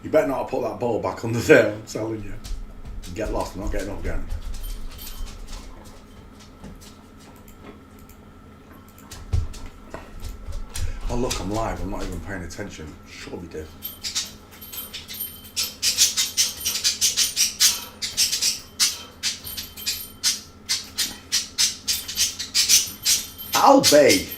You better not have put that ball back under there, I'm telling you. Get lost, I'm not getting up again. Oh look, I'm live, I'm not even paying attention. Sure we did. Albay.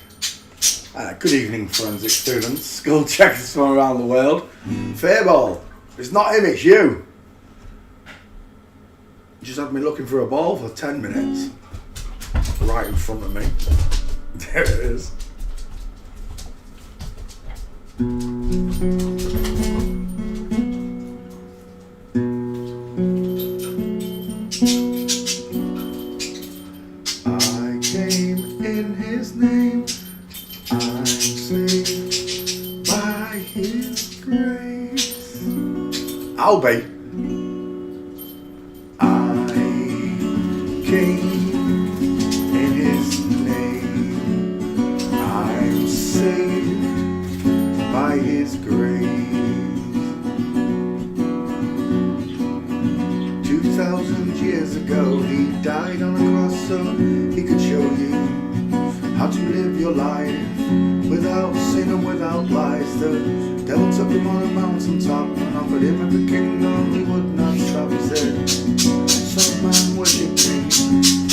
Good evening, forensic students, school checkers from around the world. Fairball, it's not him, it's you. You just had me looking for a ball for 10 minutes. Right in front of me. There it is. I came in his name. I'm saved by his grace. Albay. I came in his name. I'm saved by his grace. 2,000 years ago he died on a cross so he could show you how to live your life without sin and without lies. The devil took him on a mountaintop and offered him every kingdom he would not stop. He said, "Son, man, worship me,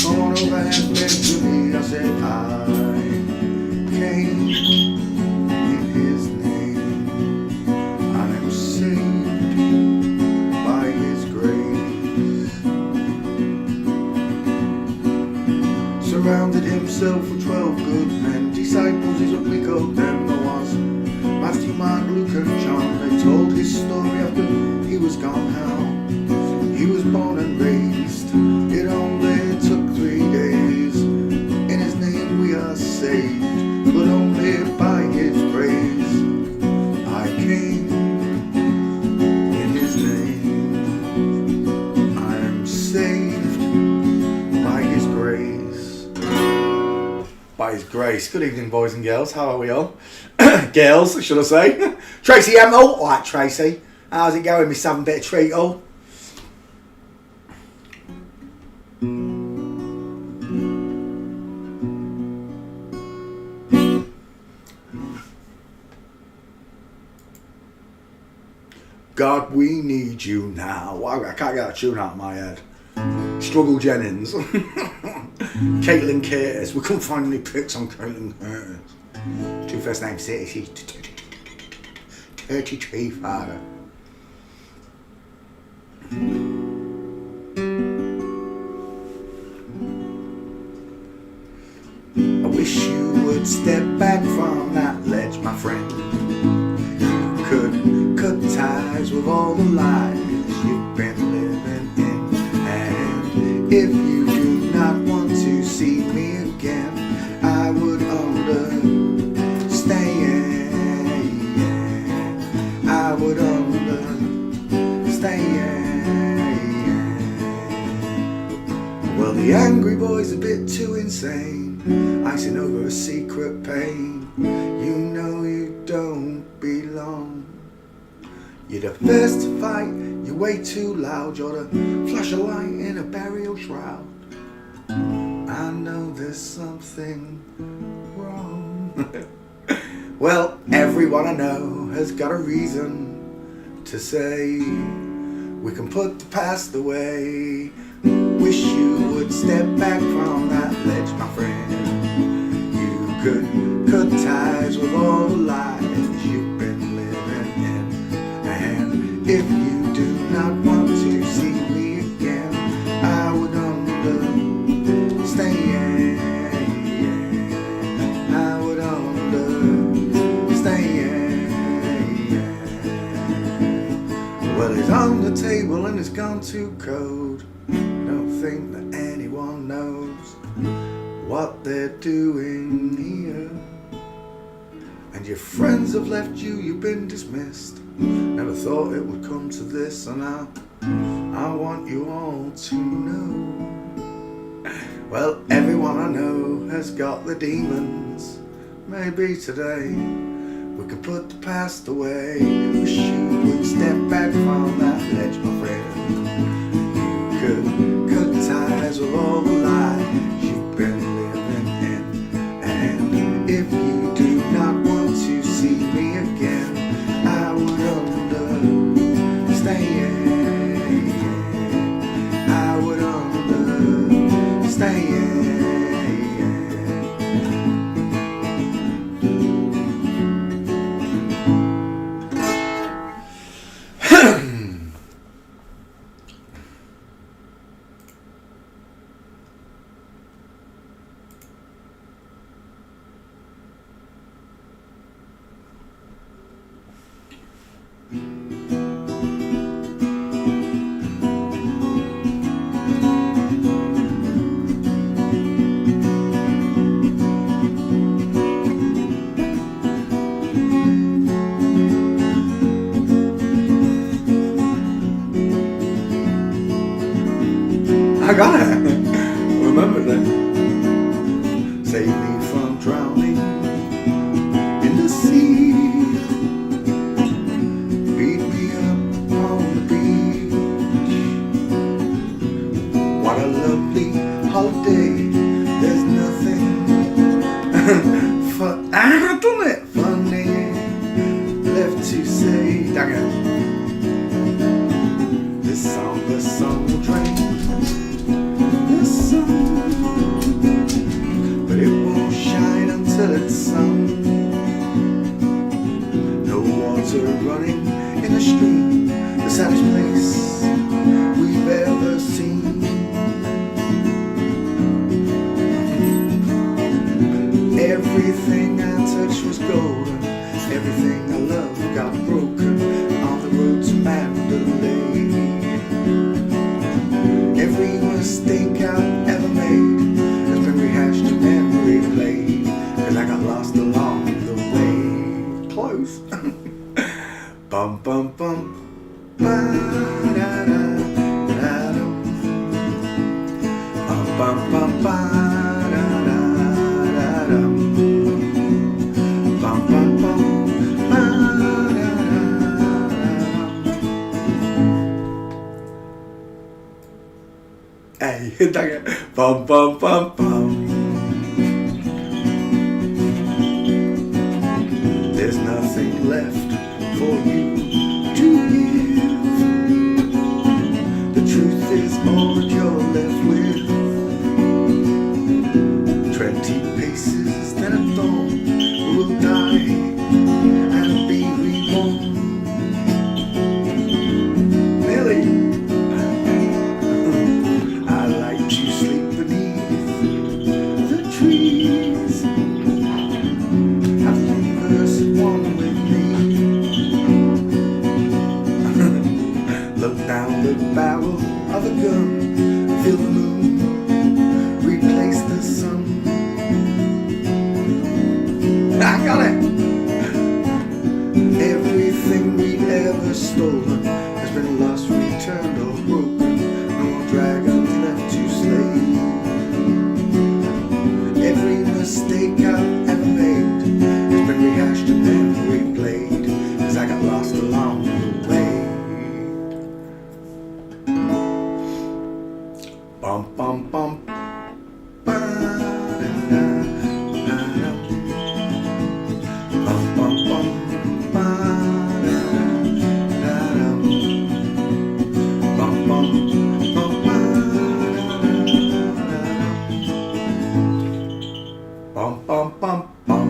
come on over and bend to me." I said, I came in his name. I'm saved by his grace. Surrounded himself with 12 good men, disciples is what we called them. There was Matthew, Mark, Luke and John. They told his story after he was gone, how he was born and raised. It only took 3 days. In his name we are saved, but only by his grace. I came in his name. I am saved by his grace. By his grace. Good evening, boys and girls. How are we all? Girls, should I say? Tracy M. Oh, alright, Tracy. How's it going, Miss 7-bit treacle? God, we need you now. I can't get that tune out of my head. Struggle Jennings. Caitlin Curtis. We couldn't find any pics on Caitlin Curtis. Two first names, she's 33, father. I wish you would step back from that ledge, my friend. You could cut ties with all the lies you've been living in. And if you do not want to see me again, I would understand. I would understand. Well, the angry boy's a bit too insane, icing over a secret pain. You know you don't belong. You're the first to fight, you're way too loud. You're the flash of light in a burial shroud. I know there's something wrong. Well, everyone I know has got a reason to say we can put the past away. Wish you would step back from that ledge, my friend. You could cut ties with all the lies you've been living in. And if you do not want to see me again, I would understand. I would understand. Well, it's on the table and it's gone too cold. Don't think that anyone knows what they're doing here. And your friends have left you, you've been dismissed. Never thought it would come to this, and I want you all to know. Well, everyone I know has got the demons. Maybe today we could put the past away. Wish you would step back from that ledge, my friend. You could cut ties with all the lies you've been living in. And if you do not want to see me again, I would understand. I would understand. I got it. Remember that. Save me from drowning in the sea. Beat me up on the beach. What a lovely holiday. There's nothing funny left to say. Dang it. The song will drain. But it won't shine until it's sung. No water running in the stream, the saddest place we've ever seen. Everything I touched was golden. Everything I loved got broken on the road to Mandalay. Every mistake I've ever made has been rehashed and then replayed, 'cause I got lost along the way. Close. Bum bum bum. Ba-da-da, da-da. Bum bum bum ba-da-da-da-da. Bum bum bum. Hey, dang it. Bum bum bum bum. There's nothing left for you to give. The truth is all that you're left with. 20 paces, then a thorn will die and be reborn. Nearly. I like to sleep beneath the trees. Have the universe at one with me. Look down the barrel of a gun, feel the moon replace the sun. I got it. Everything we've ever stolen has been lost, returned, or broken. No more dragons left to slay. Every mistake I've ever made has been rehashed and then replayed, 'cause I got lost along the way. Bum bum bum. Ba-da-da-da-da. Bum bum bum. Ba-da-da-da-da. Bum bum bum. Ba-da-da-da-da. Bum bum bum bum.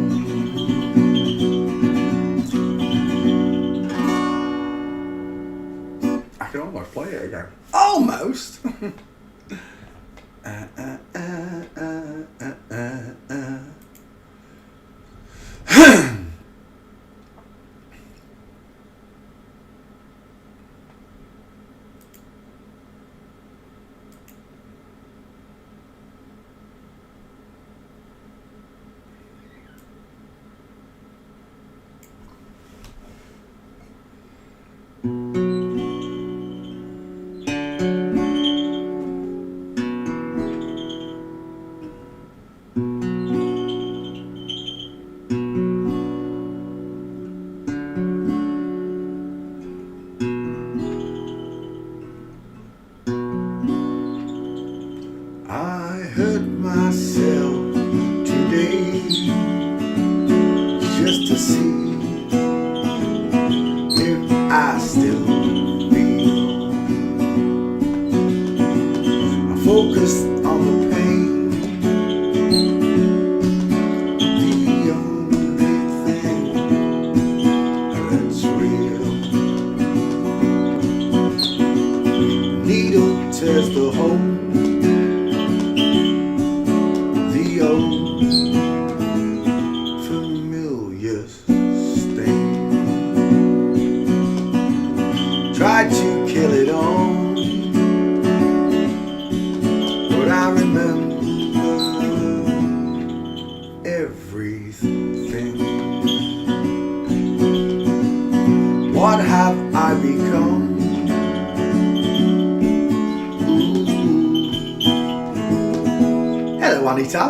see if I still feel. I focused on the pain, the only thing that's real. The needle tears the hole, the old familiar stain. Tried to kill it all, but I remember everything. What have I become? Hello, Anita,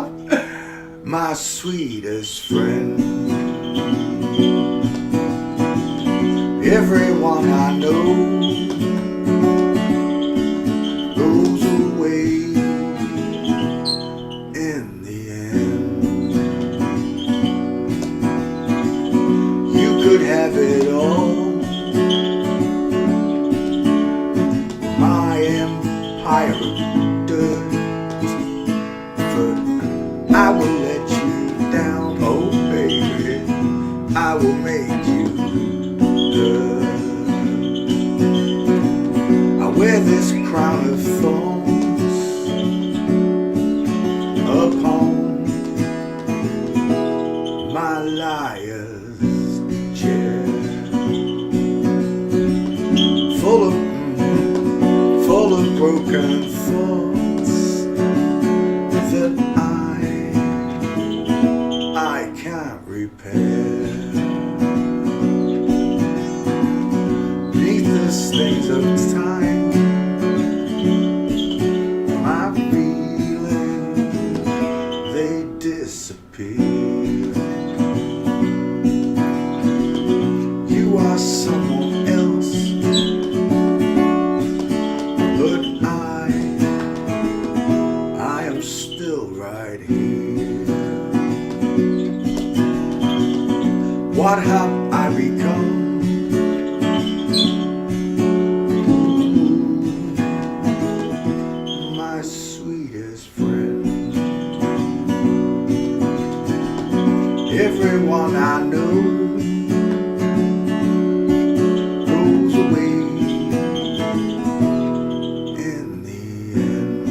my sweetest friend. Everyone I know goes away in the end. You could have it all, my empire of dirt, but I will let you down, oh baby, I will make you hurt. I wear this crown of thorns upon my liar's chair, full of broken thoughts that I can't repair. Beneath the stains of time, my feelings, they disappear. You are someone else, but I am still right here. What have I become? My sweetest friend. Everyone I know goes away in the end.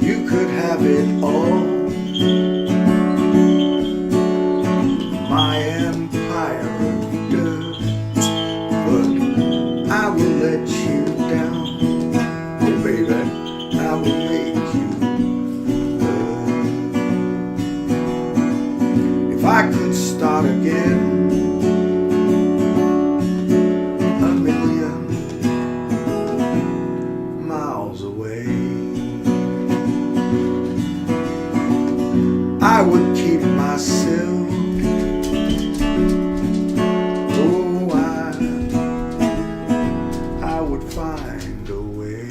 You could have it all, my empire of dirt, but I will let you down, oh baby, I will make you hurt. If I could start again, a million miles away, I would keep myself. Oh, I would find a way.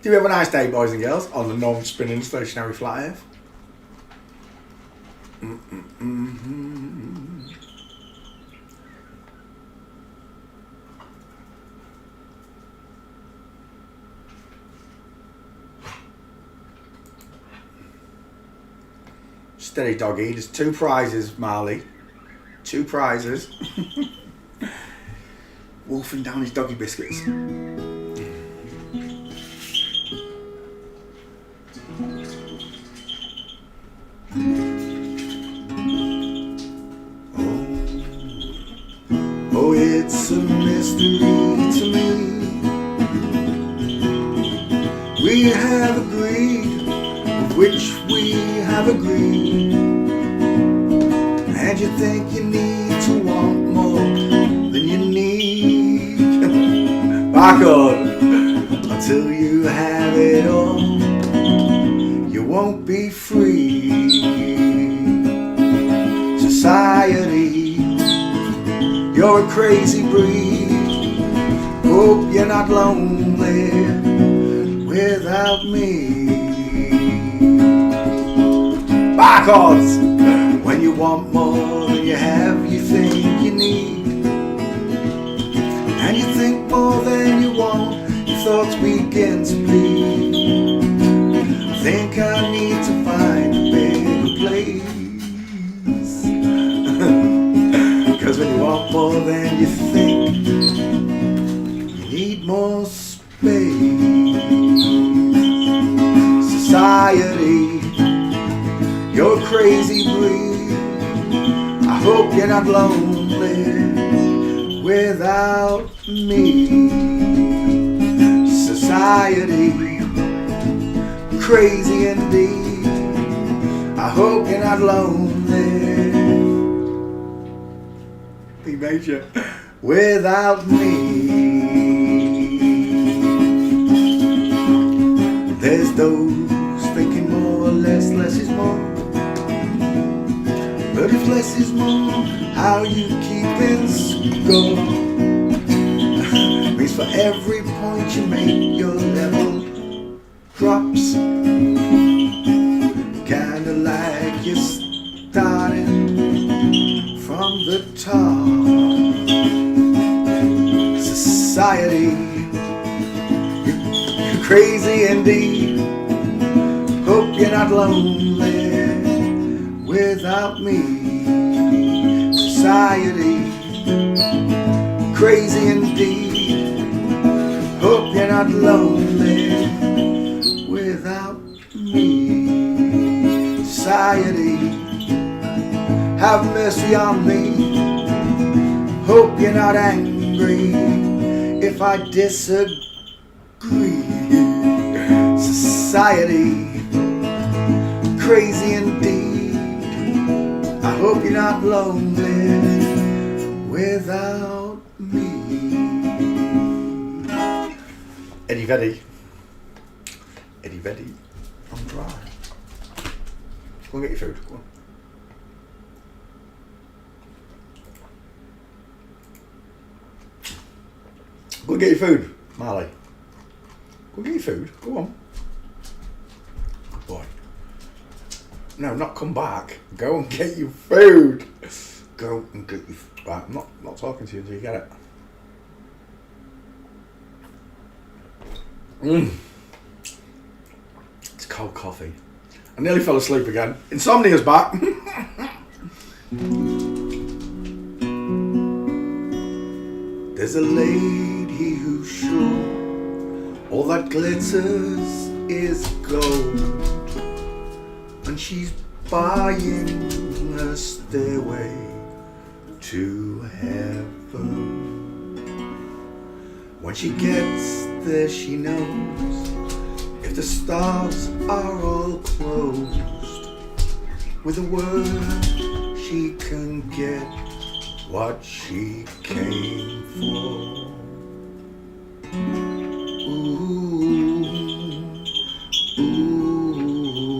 Do you have a nice day, boys and girls, on the non-spinning stationary flat earth? Steady, doggy. There's 2 prizes, Marley. 2 prizes. Wolfing down his doggy biscuits. Oh, it's a mystery to me. We have agreed, of which we have agreed, and you think you need to want more than you need. Back on. Until you have it all, you won't be free. Society, you're a crazy breed. Hope you're not lonely without without me. Backwards! When you want more than you have, you think you need, and you think more than you want, your thoughts begin to bleed. I think I need to find a bigger place. Cause when you want more than you think, you need more space. Society, you're a crazy breed. I hope you're not lonely without me. Society, crazy indeed. I hope you're not lonely, B major, without me. There's those thinking more or less is more. But if less is more, how you keeping score? Means for every point you make, your level drops. Kinda like you're starting from the top. Society, you're crazy indeed. Hope you're not lonely without me. Society, crazy indeed. Hope you're not lonely without me. Society, have mercy on me. Hope you're not angry if I disagree. Society, crazy indeed. I hope you're not lonely without me. Eddie Veddy. Eddie Veddy. I'm dry. Go and get your food. Go on. Go and get your food, Marley. Go and get your food. Go on. Good boy. No, not come back. Go and get your food. Go and get your food. Right, I'm not talking to you until you get it. It's cold coffee. I nearly fell asleep again. Insomnia's back. There's a lady who's sure all that glitters is gold, and she's buying a stairway to heaven. When she gets there, she knows if the stars are all closed, with a word she can get what she came for. Ooh, ooh,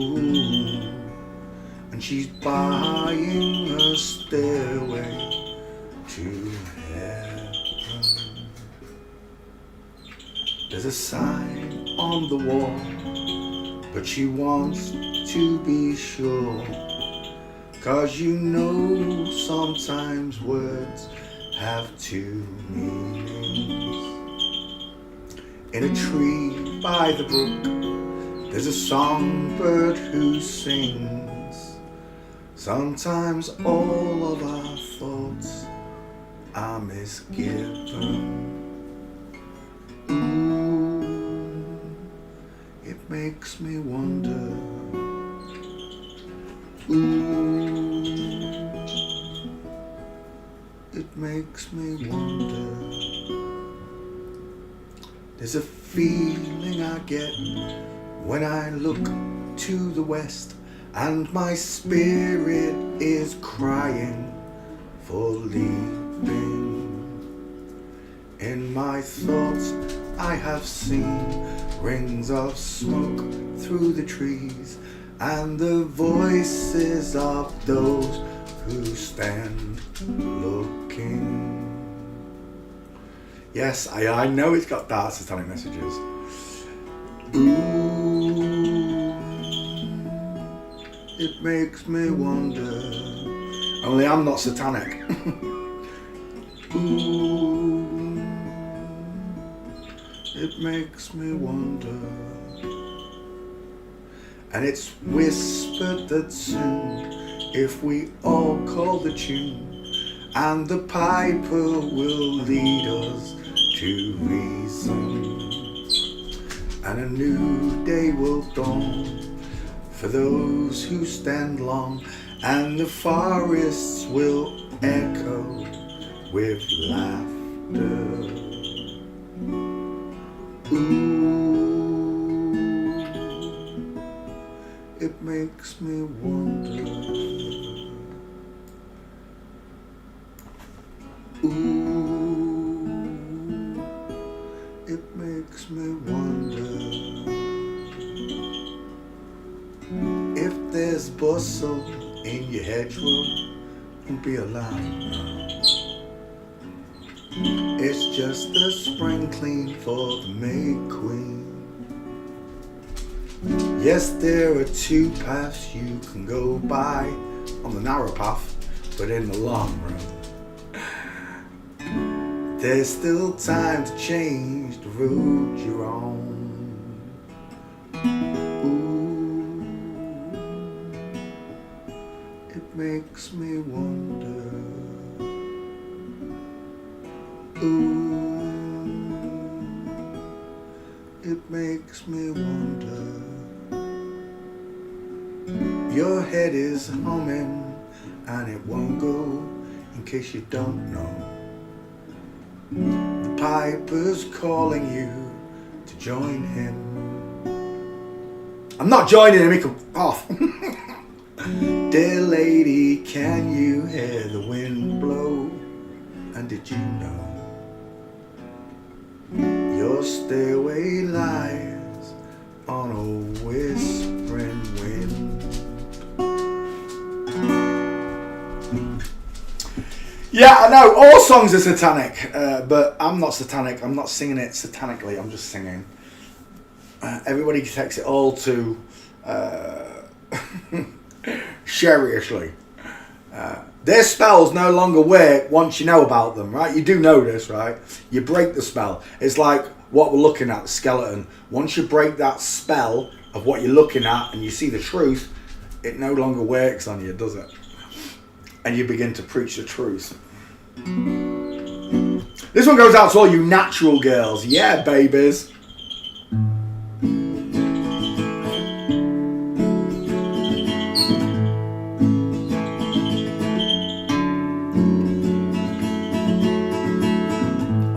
and she's buying a stairway to heaven. There's a sign on the wall, but she wants to be sure. 'Cause you know sometimes words have two meanings. In a tree by the brook, there's a songbird who sings. Sometimes all of our thoughts are misgiven. Ooh, it makes me wonder. Ooh, it makes me wonder. There's a feeling I get when I look to the west, and my spirit is crying for leaving. In my thoughts I have seen rings of smoke through the trees, and the voices of those who stand looking. Yes, I know it's got dark satanic messages. Ooh, it makes me wonder. Only I'm not satanic. Ooh, it makes me wonder. And it's whispered that soon, if we all call the tune, and the piper will lead us to reason, and a new day will dawn for those who stand long, and the forests will echo with laughter. Ooh, it makes me wonder. Ooh, it makes me wonder if there's bustle in your hedgerow. Don't be alarmed now. It's just a spring clean for the May Queen. Yes, there are two paths you can go by on the narrow path, but in the long run, there's still time to change the road you're on. Ooh, it makes me wonder. Ooh, it makes me wonder. Your head is humming and it won't go, in case you don't know. The piper's calling you to join him. I'm not joining him, he can off. Dear lady, can you hear the wind blow? And did you know your stairway lies on a whispering wind? Yeah, I know, all songs are satanic, but I'm not satanic. I'm not singing it satanically, I'm just singing. Everybody takes it all too seriously. Their spells no longer work once you know about them, right? You do know this, right? You break the spell. It's like what we're looking at, the skeleton. Once you break that spell of what you're looking at and you see the truth, it no longer works on you, does it? And you begin to preach the truth. This one goes out to all you natural girls. Yeah, babies.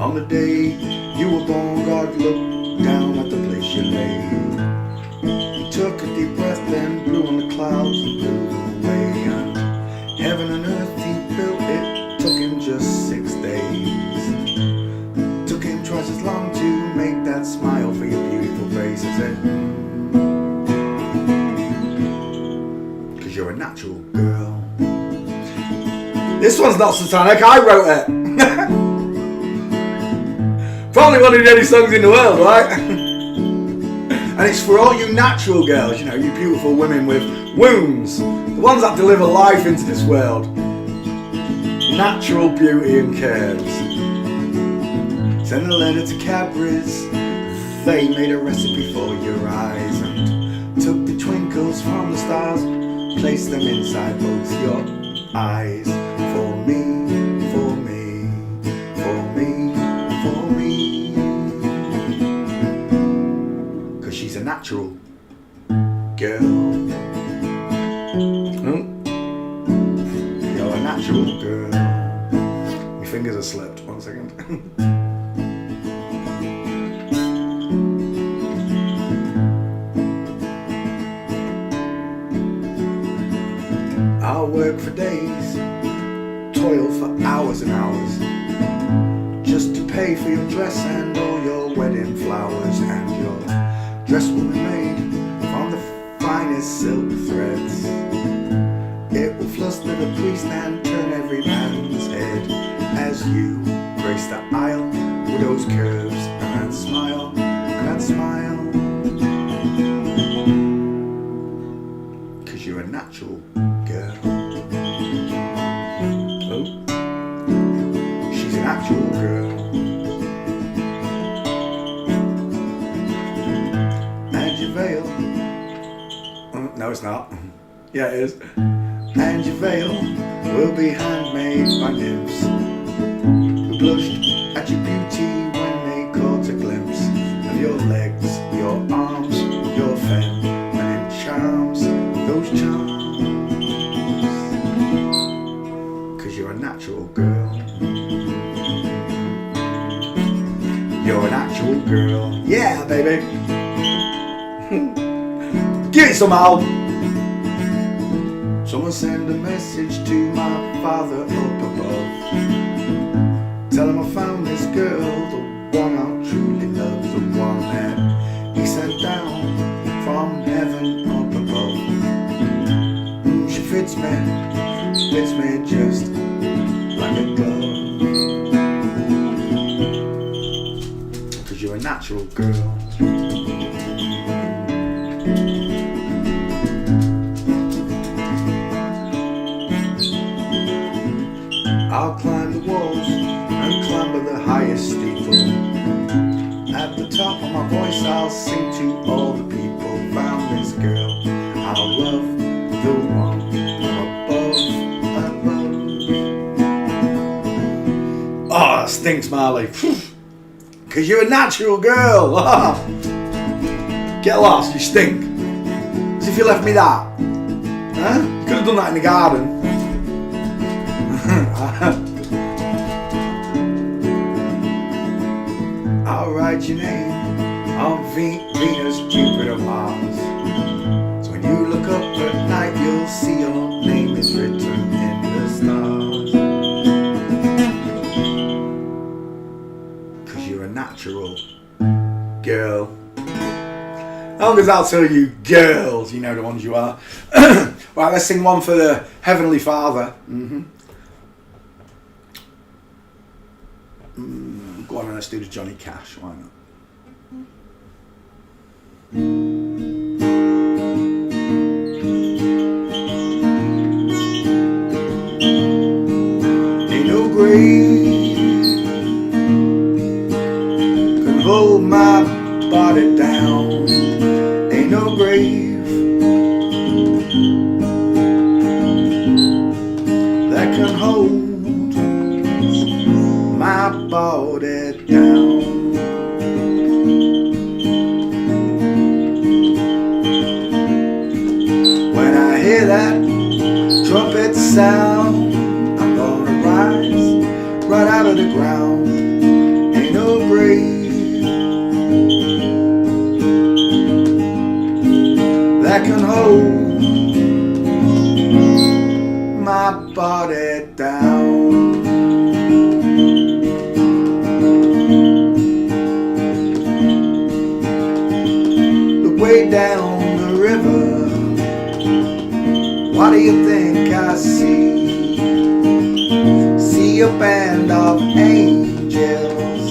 On the day you were born, God looked down at the place you lay. He took a deep breath, then blew on the clouds and blew them away. And heaven and earth he built, it took him just 6 days. Took him twice as long to make that smile for your beautiful face. I said, 'cause you're a natural girl. This one's not satanic, I wrote it. Probably one of the only songs in the world, right? And it's for all you natural girls, you know, you beautiful women with wombs, the ones that deliver life into this world. Natural beauty and curves. Send a letter to Cadbury's, they made a recipe for your eyes and took the twinkles from the stars, placed them inside both your eyes. For me, for me, for me, for me. 'Cause she's a natural girl. You're a natural girl. My fingers are slipped, 1 second. I'll work for days, toil for hours and hours, just to pay for your dress and all your wedding flowers. And your dress will be made from the finest silk threads. It will fluster the priest and turn every man's head as you grace the aisle with those curves and that smile and that smile. natural girl. Oh, she's a natural girl. And your veil, no it's not, yeah it is. And your veil will be handmade by nymphs who blushed at your beauty when they caught a glimpse of your legs, your arms, your feminine charms, those charms. 'Cause you're a natural girl. You're a natural girl. Yeah, baby. Give it somehow. Someone send a message to my father up above. Tell him I found this girl, the one I truly love, the one that he sent down from heaven up above. She fits me just like a glove. 'Cause you're a natural girl. I'll climb the walls and climb the highest steeple. At the top of my voice I'll sing to all the people. Found this girl, I'll love the one above. Oh, that stinks, Marley. 'Cause you're a natural girl. Get lost, you stink. As if you left me that. Huh? You could have done that in the garden. I'll write your name on Venus, Jupiter, Mars. So when you look up at night, you'll see your name is written in the stars. 'Cause you're a natural girl. As long as I'll tell you girls, you know the ones you are. Right, let's sing one for the Heavenly Father. Go on, let's do the Johnny Cash, why not? Ain't no grave can hold my body down. Ain't no grave that can hold my body down. When I hear that trumpet sound, I'm gonna rise right out of the ground. Ain't no grave that can hold my body down. Way down the river, what do you think I see? See a band of angels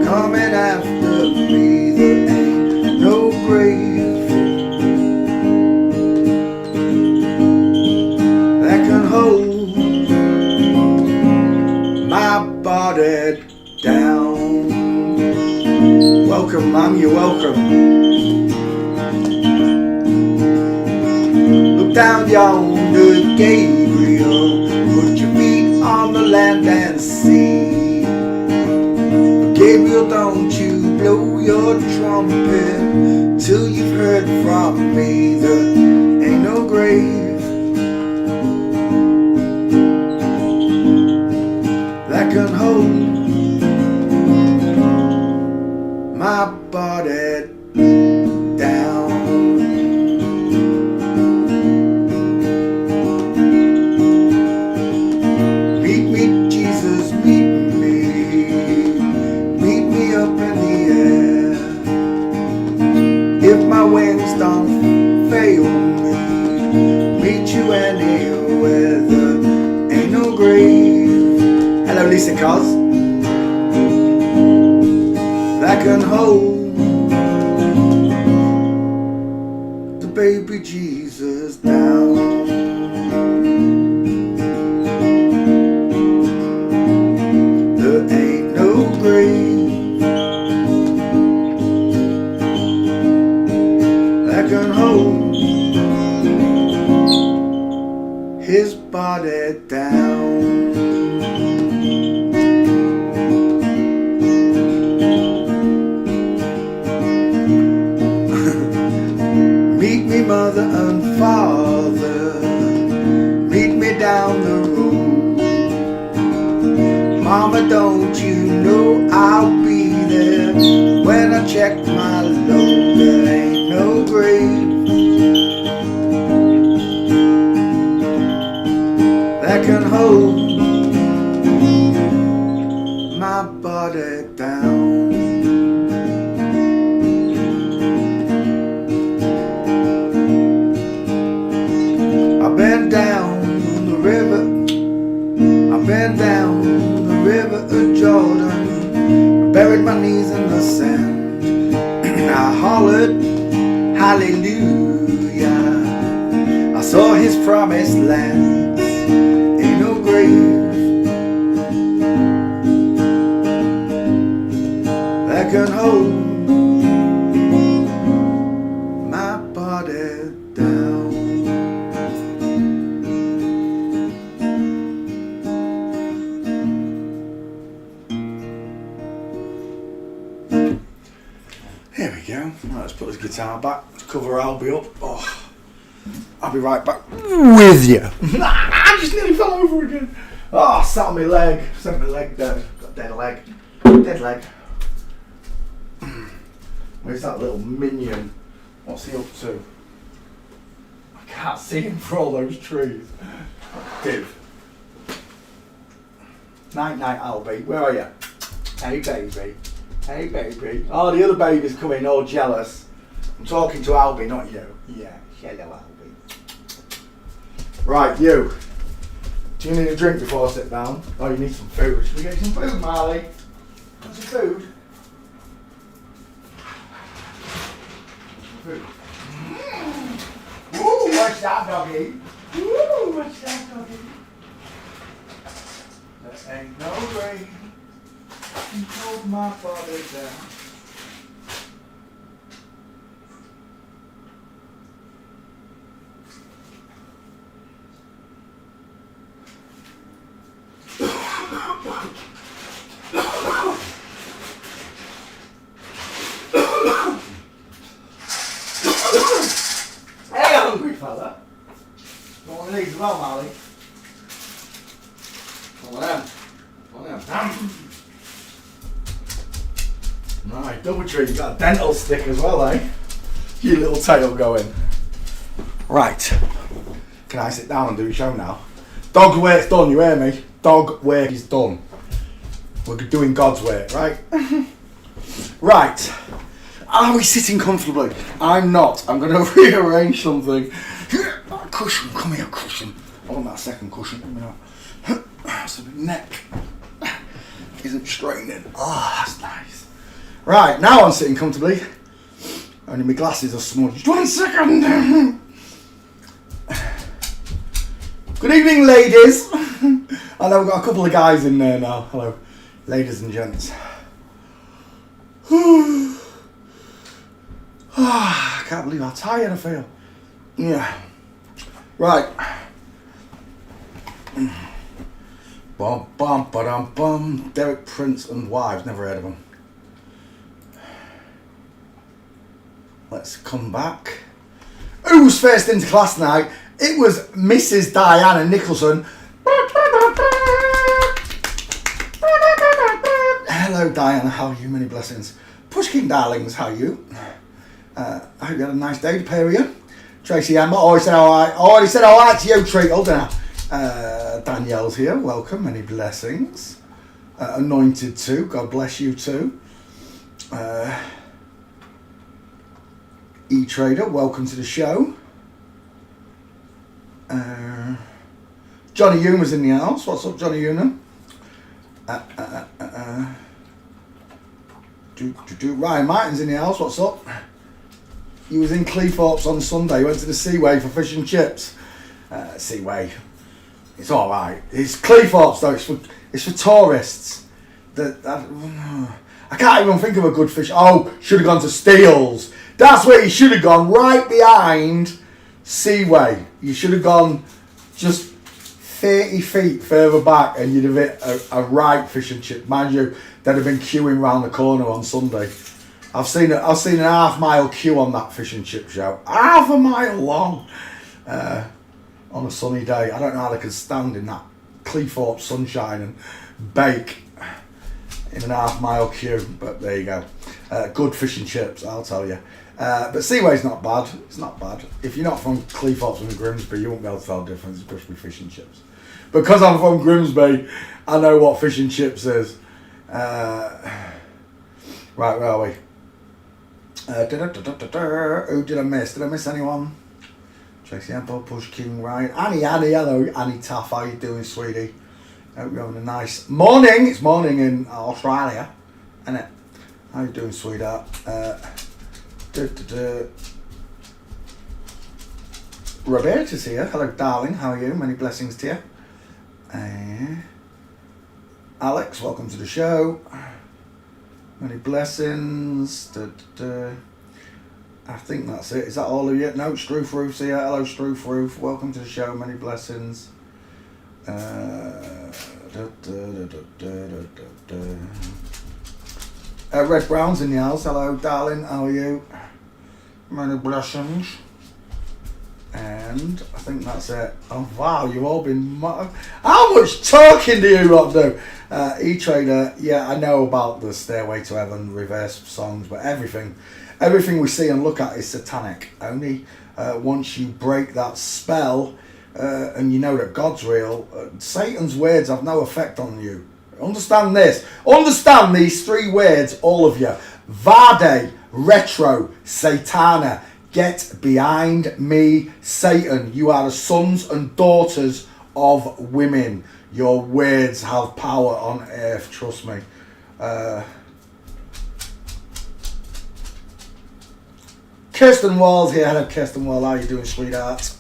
coming after me. There ain't no grave that can hold my body down. Welcome, Mum, you're welcome. Down yonder, Gabriel, put your feet on the land and see. Gabriel, don't you blow your trumpet till you've heard from me. There ain't no grave that can hold my body down. If my wings don't fail me, meet you anywhere. There ain't no grave. Hello, Lisa Cos. That can hold the baby Jesus down. There ain't no grave that can hold his body down. Meet me mother and father, meet me down the road. Mama, don't you know I'll be there when I check my load. There ain't no grave that can hold my body down. I've been down the river, I've been down the river of Jordan, I buried my knees in the sand, I hollered hallelujah, I saw his promised land. Ain't no grave that can hold my body down. There we go. Right, let's put this guitar back. Let's cover Albie up. Oh, I'll be right back with you. I just nearly fell over again. Oh, sat on my leg. Sent my leg down. Got a dead leg. Dead leg. Where's that little minion? What's he up to? I can't see him for all those trees. Div. Night night, Albie. Where are you? Hey baby. Hey baby. Oh, the other baby's coming all jealous. I'm talking to Albie, not you. Yeah, hello Albie. Right, you. Do you need a drink before I sit down? Oh, you need some food. Should we get you some food, Marley? Want some food? Food. Ooh, what's that, doggy? Ooh, what's that, doggy? There ain't no way to hold my body down. Hey, hungry fella. Want one of these as well, Marley? One of them. One of them. Right, Doubletree, you got a dental stick as well, eh? You little tail going. Right. Can I sit down and do a show now? Dog work's done, you hear me? Dog work is done. We're doing God's work, right? Right. Are we sitting comfortably? I'm not. I'm going to rearrange something. Cushion, come here, cushion. I want that second cushion. So the neck isn't straining. Oh, that's nice. Right, now I'm sitting comfortably. Only my glasses are smudged. 1 second. Good evening, ladies. I know we've got a couple of guys in there now. Hello, ladies and gents. I can't believe how tired I feel. Yeah. Right. Bum bum ba-dum bum. Derek Prince and Wives. Never heard of them. Let's come back. Who was first into class tonight? It was Mrs. Diana Nicholson. Hello Diana, how are you? Many blessings. Pushkin darlings, how are you? I hope you had a nice day to pair you. Tracy Amber, already said alright to you, Treacle, didn't I? Danielle's here, welcome, many blessings. Anointed too, God bless you too. E-Trader, welcome to the show. Johnny Humer's in the house. What's up, Johnny Humer? Ryan Martin's in the house. What's up? He was in Cleethorpes on Sunday. He went to the Seaway for fish and chips. Seaway. It's all right. It's Cleethorpes though. It's for tourists. I can't even think of a good fish. Oh, should have gone to Steele's. That's where you should have gone. Right behind Seaway. You should have gone just 30 feet further back, and you'd have hit a right fish and chip. Mind you, they'd have been queuing round the corner on Sunday. I've seen a half-mile queue on that fish and chip show. Half a mile long on a sunny day. I don't know how they could stand in that Cleethorpes sunshine and bake in an half-mile queue, but there you go. Good fish and chips, I'll tell you. But Seaway's not bad. It's not bad. If you're not from Cleethorpes and Grimsby, you won't be able to tell the difference. It's just be fish and chips. Because I'm from Grimsby, I know what fish and chips is. Right, where are we? Who did I miss? Did I miss anyone? Tracy Apple, Push King, Ryan. Annie, hello, Annie Taff. How you doing, sweetie? Hope you're having a nice morning. It's morning in Australia, isn't it? How you doing, sweetheart? Roberta's here. Hello, darling. How are you? Many blessings to you. Alex, welcome to the show. Many blessings. I think that's it. Is that all of you? No, Struth Roof's here. Hello, Struth Roof. Welcome to the show. Many blessings. Red Brown's in the house. Hello, darling. How are you? Many blessings. And I think that's it. Oh, wow. You've all been... How much talking do you lot do? E-Trader, yeah, I know about the Stairway to Heaven reverse songs, but everything we see and look at is satanic. Only once you break that spell and you know that God's real, Satan's words have no effect on you. Understand this. Understand these three words, all of you. Vade, retro, satana. Get behind me, Satan. You are the sons and daughters of women. Your words have power on earth, trust me. Kirsten Wall's here. Hello, Kirsten Wall. How are you doing, sweetheart?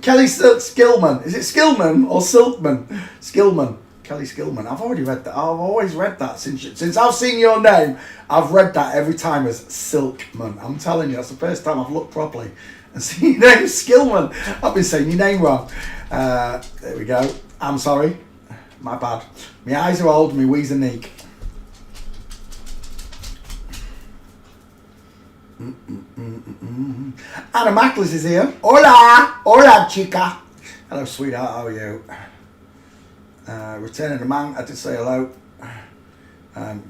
Kelly Skillman. Is it Skillman or Silkman? Skillman. Kelly Skillman. I've already read that. I've always read that since I've seen your name. I've read that every time as Silkman. I'm telling you, that's the first time I've looked properly and seen your name, Skillman. I've been saying your name wrong. There we go. I'm sorry. My bad. My eyes are old. My wees are neek. Anna Mackles is here. Hola! Hola, chica. Hello, sweetheart. How are you? Returning the man. I did say hello.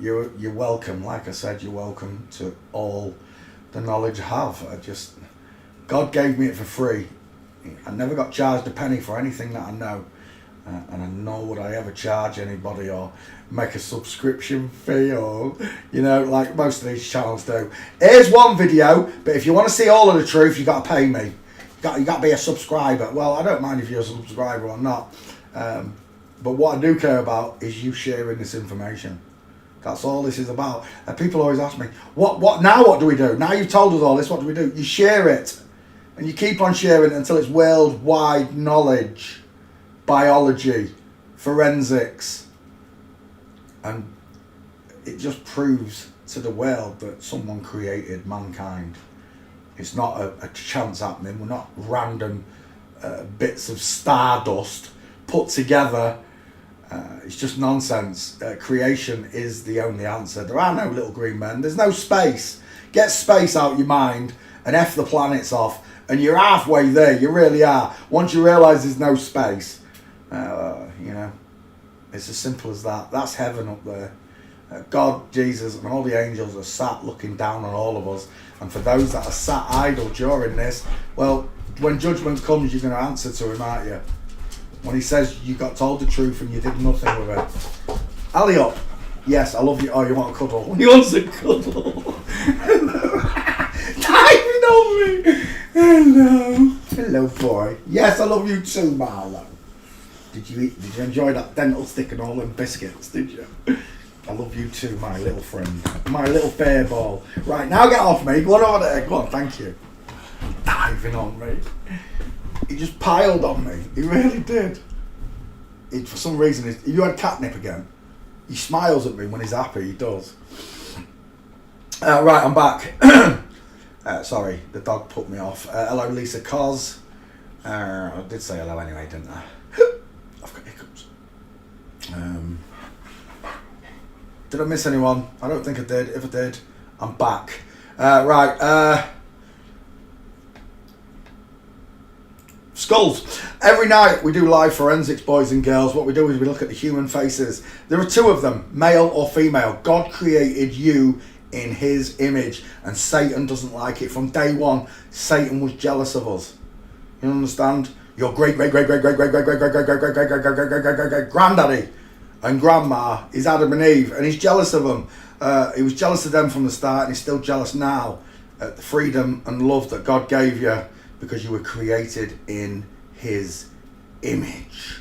You're welcome. Like I said, you're welcome to all the knowledge I have. God gave me it for free. I never got charged a penny for anything that I know. And I know would I ever charge anybody or make a subscription fee or, like most of these channels do. Here's one video, but if you want to see all of the truth, you got to pay me. You got to be a subscriber. Well, I don't mind if you're a subscriber or not. But what I do care about is you sharing this information. That's all this is about. And people always ask me, what now? What do we do? Now you've told us all this, what do we do? You share it. And you keep on sharing it until it's worldwide knowledge. Biology, forensics, and it just proves to the world that someone created mankind. It's not a chance happening. We're not random bits of stardust put together. It's just nonsense. Creation is the only answer. There are no little green men. There's no space. Get space out your mind and F the planets off, and you're halfway there. You really are. Once you realise there's no space. It's as simple as that. That's heaven up there. God, Jesus, and all the angels are sat looking down on all of us. And for those that are sat idle during this, well, when judgment comes, you're going to answer to him, aren't you? When he says you got told the truth and you did nothing with it. Alley up. Yes, I love you. Oh, you want a cuddle? He wants a cuddle. Diving on me. Hello. Hello, boy. Yes, I love you too, Marlo. Did you enjoy that dental stick and all them biscuits? Did you? I love you too, my little friend, my little bear ball. Right, now get off me. Go on over there. Go on, thank you. Diving on me. He just piled on me. He really did. For some reason, you had catnip again. He smiles at me when he's happy. He does. Right, I'm back. Sorry, the dog put me off. Hello, Lisa Cos. I did say hello anyway, didn't I? I've got hiccups. Did I miss anyone? I don't think I did. If I did, I'm back. Right. Skulls. Every night we do live forensics, boys and girls. What we do is we look at the human faces. There are two of them, male or female. God created you in his image, and Satan doesn't like it. From day one, Satan was jealous of us. You understand? Your great granddaddy and grandma is Adam and Eve, and he's jealous of them. He was jealous of them from the start, and he's still jealous now at the freedom and love that God gave you, because you were created in his image.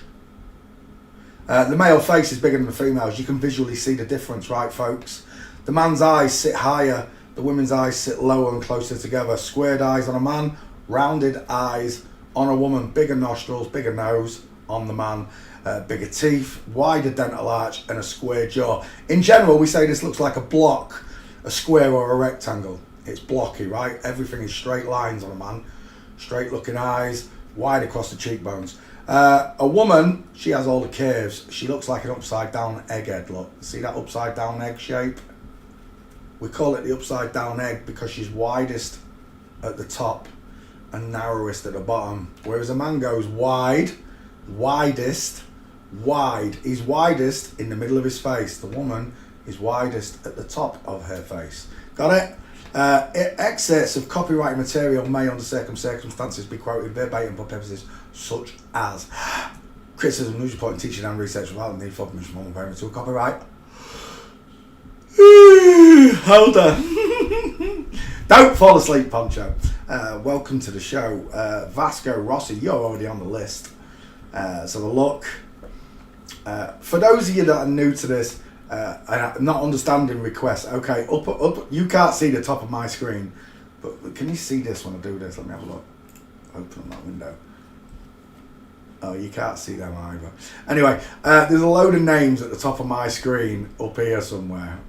The male face is bigger than the female's. You can visually see the difference, right, folks? The man's eyes sit higher, the women's eyes sit lower and closer together. Squared eyes on a man, rounded eyes on a woman. Bigger nostrils, bigger nose on the man, bigger teeth, wider dental arch, and a square jaw. In general, we say this looks like a block, a square or a rectangle. It's blocky, right? Everything is straight lines on a man. Straight looking eyes, wide across the cheekbones. A woman, she has all the curves. She looks like an upside down egghead. Look, see that upside down egg shape? We call it the upside down egg because she's widest at the top and narrowest at the bottom. Whereas a man goes wide, widest, wide. He's widest in the middle of his face. The woman is widest at the top of her face. Got it? Excerpts of copyrighted material may, under certain circumstances, be quoted verbatim for purposes such as criticism, news reporting, teaching and research without the need for permission from the parent to copyright. Hold on. Don't fall asleep, Poncho. Welcome to the show. Vasco Rossi, you're already on the list. So the look. For those of you that are new to this, and not understanding requests, okay, up, you can't see the top of my screen, but can you see this when I do this? Let me have a look. Open that window. Oh, you can't see them either. Anyway, there's a load of names at the top of my screen up here somewhere.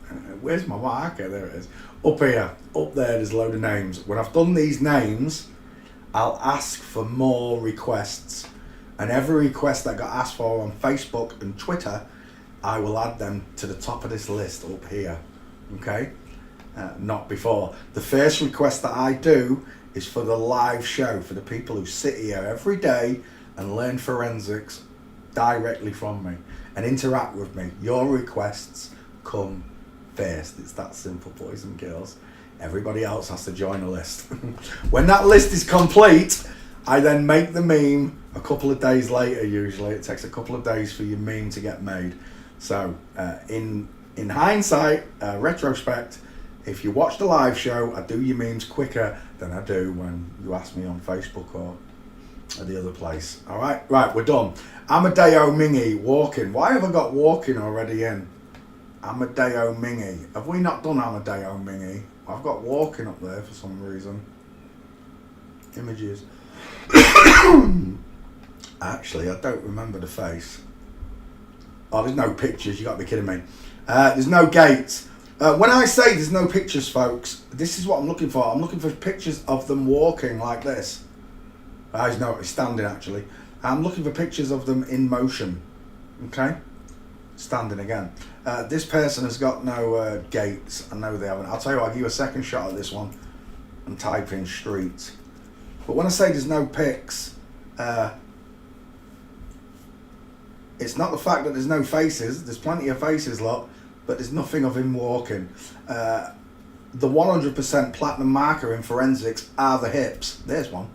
Where's my marker? There it is. Up here, up there, there's a load of names. When I've done these names, I'll ask for more requests, and every request that got asked for on Facebook and Twitter, I will add them to the top of this list up here, okay? Not before. The first request that I do is for the live show, for the people who sit here every day and learn forensics directly from me and interact with me. Your requests come first. It's that simple, boys and girls. Everybody else has to join a list. When that list is complete, I then make the meme a couple of days later. Usually it takes a couple of days for your meme to get made. So in hindsight, retrospect, if you watch the live show, I do your memes quicker than I do when you ask me on Facebook or at the other place. All right, we're done. Amadeo Mingy, walking. Why have I got walking already in? Amadeo Mingy. Have we not done Amadeo Mingy? I've got walking up there for some reason. Images. Actually, I don't remember the face. Oh, there's no pictures. You got to be kidding me. There's no gates. When I say there's no pictures, folks, this is what I'm looking for. I'm looking for pictures of them walking like this. He's standing actually. I'm looking for pictures of them in motion. Okay? Standing again. This person has got no gates. I know they haven't. I'll tell you what, I'll give you a second shot at this one and type in streets. But when I say there's no pics, it's not the fact that there's no faces. There's plenty of faces, lot, but there's nothing of him walking. The 100% platinum marker in forensics are the hips. There's one.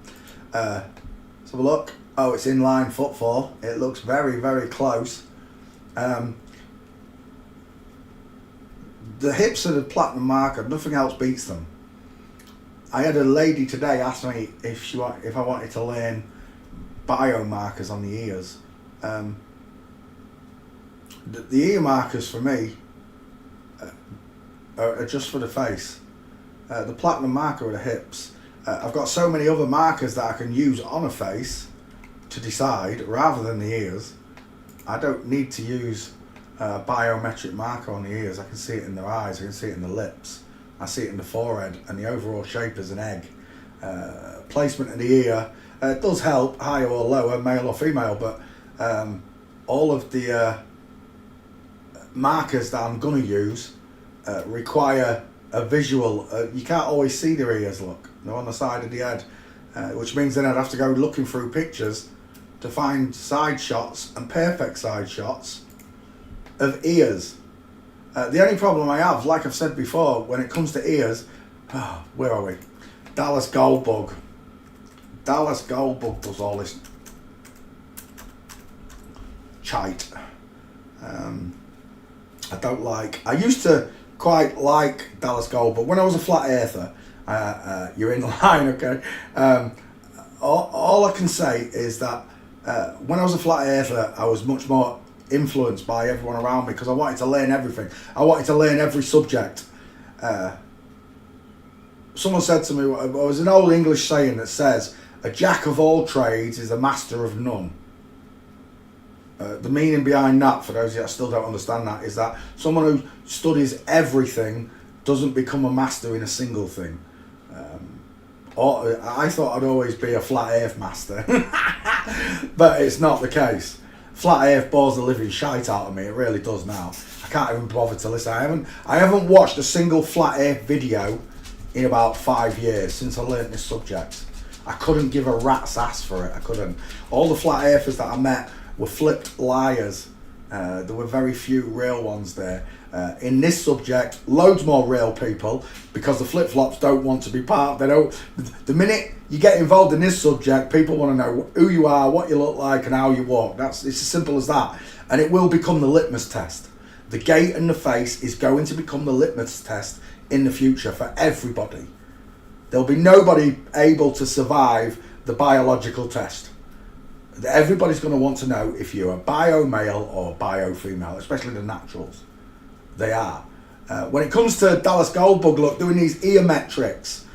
Let's have a look. Oh, it's inline footfall. It looks very, very close. The hips are the platinum marker. Nothing else beats them. I had a lady today ask me if I wanted to learn biomarkers on the ears. The ear markers for me are just for the face. The platinum marker are the hips. I've got so many other markers that I can use on a face to decide rather than the ears. I don't need to use a biometric marker on the ears. I can see it in their eyes, I can see it in the lips, I see it in the forehead, and the overall shape is an egg. Placement of the ear does help, higher or lower, male or female, but all of the markers that I'm going to use require a visual. You can't always see their ears, look, they're on the side of the head, which means then I'd have to go looking through pictures to find side shots and perfect side shots of ears. The only problem I have, like I've said before, when it comes to ears, where are we? Dallas Goldbug. Dallas Goldbug does all this shite. I don't like. I used to quite like Dallas Goldbug when I was a flat earther. You're in line, okay? All I can say is that when I was a flat earther, I was much more influenced by everyone around me because I wanted to learn everything. I wanted to learn every subject. Someone said to me, it was an old English saying that says, a jack of all trades is a master of none. The meaning behind that, for those of you that still don't understand that, is that someone who studies everything doesn't become a master in a single thing. I thought I'd always be a flat earth master, but it's not the case. Flat earth bores the living shite out of me, it really does now. I can't even bother to listen. I haven't watched a single flat earth video in about 5 years since I learnt this subject. I couldn't give a rat's ass for it, I couldn't. All the flat earthers that I met were flipped liars. There were very few real ones there. In this subject, loads more real people, because the flip-flops don't want to be part. They don't. The minute you get involved in this subject, people want to know who you are, what you look like, and how you walk. It's as simple as that. And it will become the litmus test. The gait and the face is going to become the litmus test in the future for everybody. There'll be nobody able to survive the biological test. Everybody's going to want to know if you're a bio male or bio female, especially the naturals. They are. When it comes to Dallas Goldbug, look, doing these ear metrics,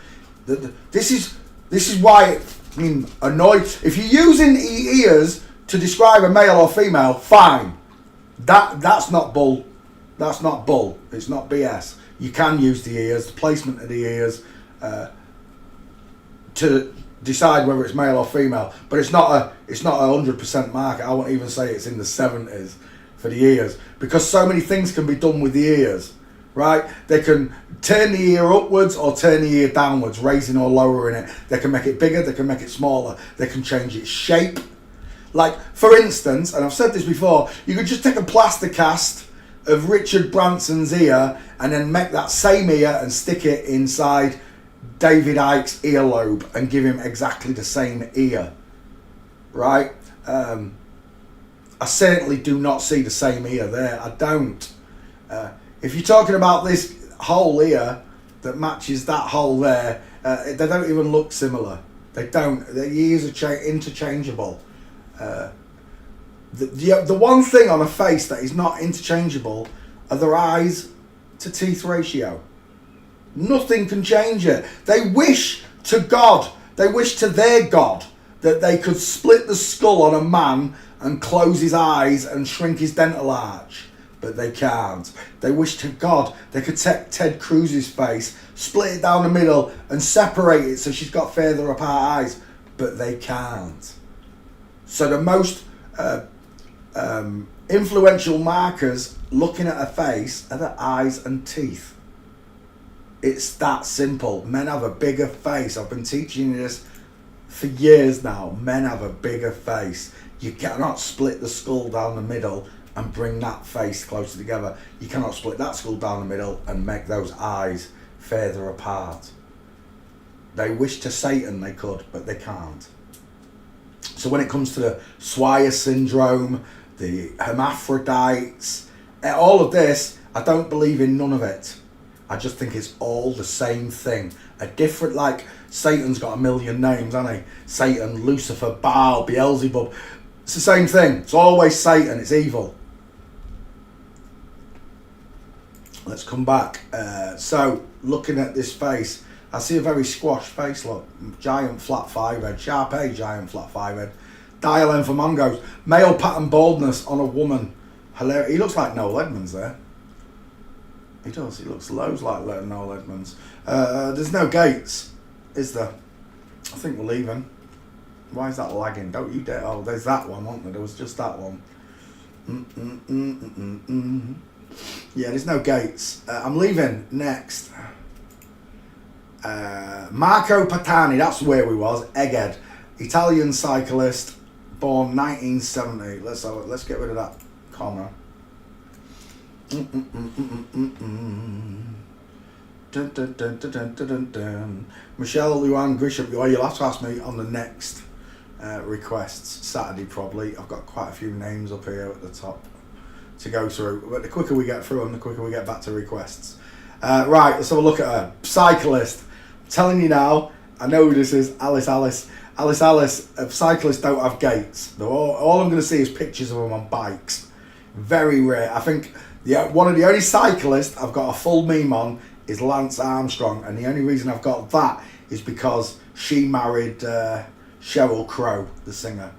this is why I'm annoyed. If you're using ears to describe a male or female, fine. That's not bull. That's not bull. It's not BS. You can use the ears, the placement of the ears, to decide whether it's male or female, but it's not a 100% market. I won't even say it's in the 70s for the ears, because so many things can be done with the ears, right? They can turn the ear upwards or turn the ear downwards, raising or lowering it. They can make it bigger, they can make it smaller, they can change its shape. Like, for instance, and I've said this before, you could just take a plaster cast of Richard Branson's ear and then make that same ear and stick it inside David Icke's earlobe and give him exactly the same ear, right? I certainly do not see the same ear there. I don't. If you're talking about this whole ear that matches that hole there, they don't even look similar. They don't. The ears are interchangeable. The one thing on a face that is not interchangeable are their eyes to teeth ratio. Nothing can change it. They wish to God, they wish to their God that they could split the skull on a man and close his eyes and shrink his dental arch, but they can't. They wish to God they could take Ted Cruz's face, split it down the middle and separate it so she's got further apart eyes, but they can't. So the most influential markers looking at a face are the eyes and teeth. It's that simple. Men have a bigger face. I've been teaching you this for years now. Men have a bigger face. You cannot split the skull down the middle and bring that face closer together. You cannot split that skull down the middle and make those eyes further apart. They wish to Satan they could, but they can't. So when it comes to the Swyer syndrome, the hermaphrodites, all of this, I don't believe in none of it. I just think it's all the same thing. A different, like, Satan's got a million names, hasn't he? Satan, Lucifer, Baal, Beelzebub. It's the same thing. It's always Satan. It's evil. Let's come back. So, looking at this face, I see a very squashed face, look. Giant flat 5-head. Sharp A, giant flat 5-head. Dial M for Mongos. Male pattern baldness on a woman. Hilarious. He looks like Noel Edmonds there. He does. He looks loads like Noel Edmonds. There's no gates, is there? I think we're leaving. Why is that lagging? Don't you dare. Oh, there's that one, wasn't there? There was just that one. Yeah, there's no gates. I'm leaving next. Marco Patani, that's where we was. Egghead, Italian cyclist, born 1970. Let's get rid of that comma. Michelle Luan Grisham. Oh, you'll have to ask me on the next requests, Saturday probably. I've got quite a few names up here at the top to go through, but the quicker we get through them, the quicker we get back to requests. Right, let's have a look at her. Cyclist. I'm telling you now, I know who this is. Alice. Cyclists don't have gates. All I'm going to see is pictures of them on bikes. Very rare. I think one of the only cyclists I've got a full meme on is Lance Armstrong, and the only reason I've got that is because she married Sheryl Crow, the singer.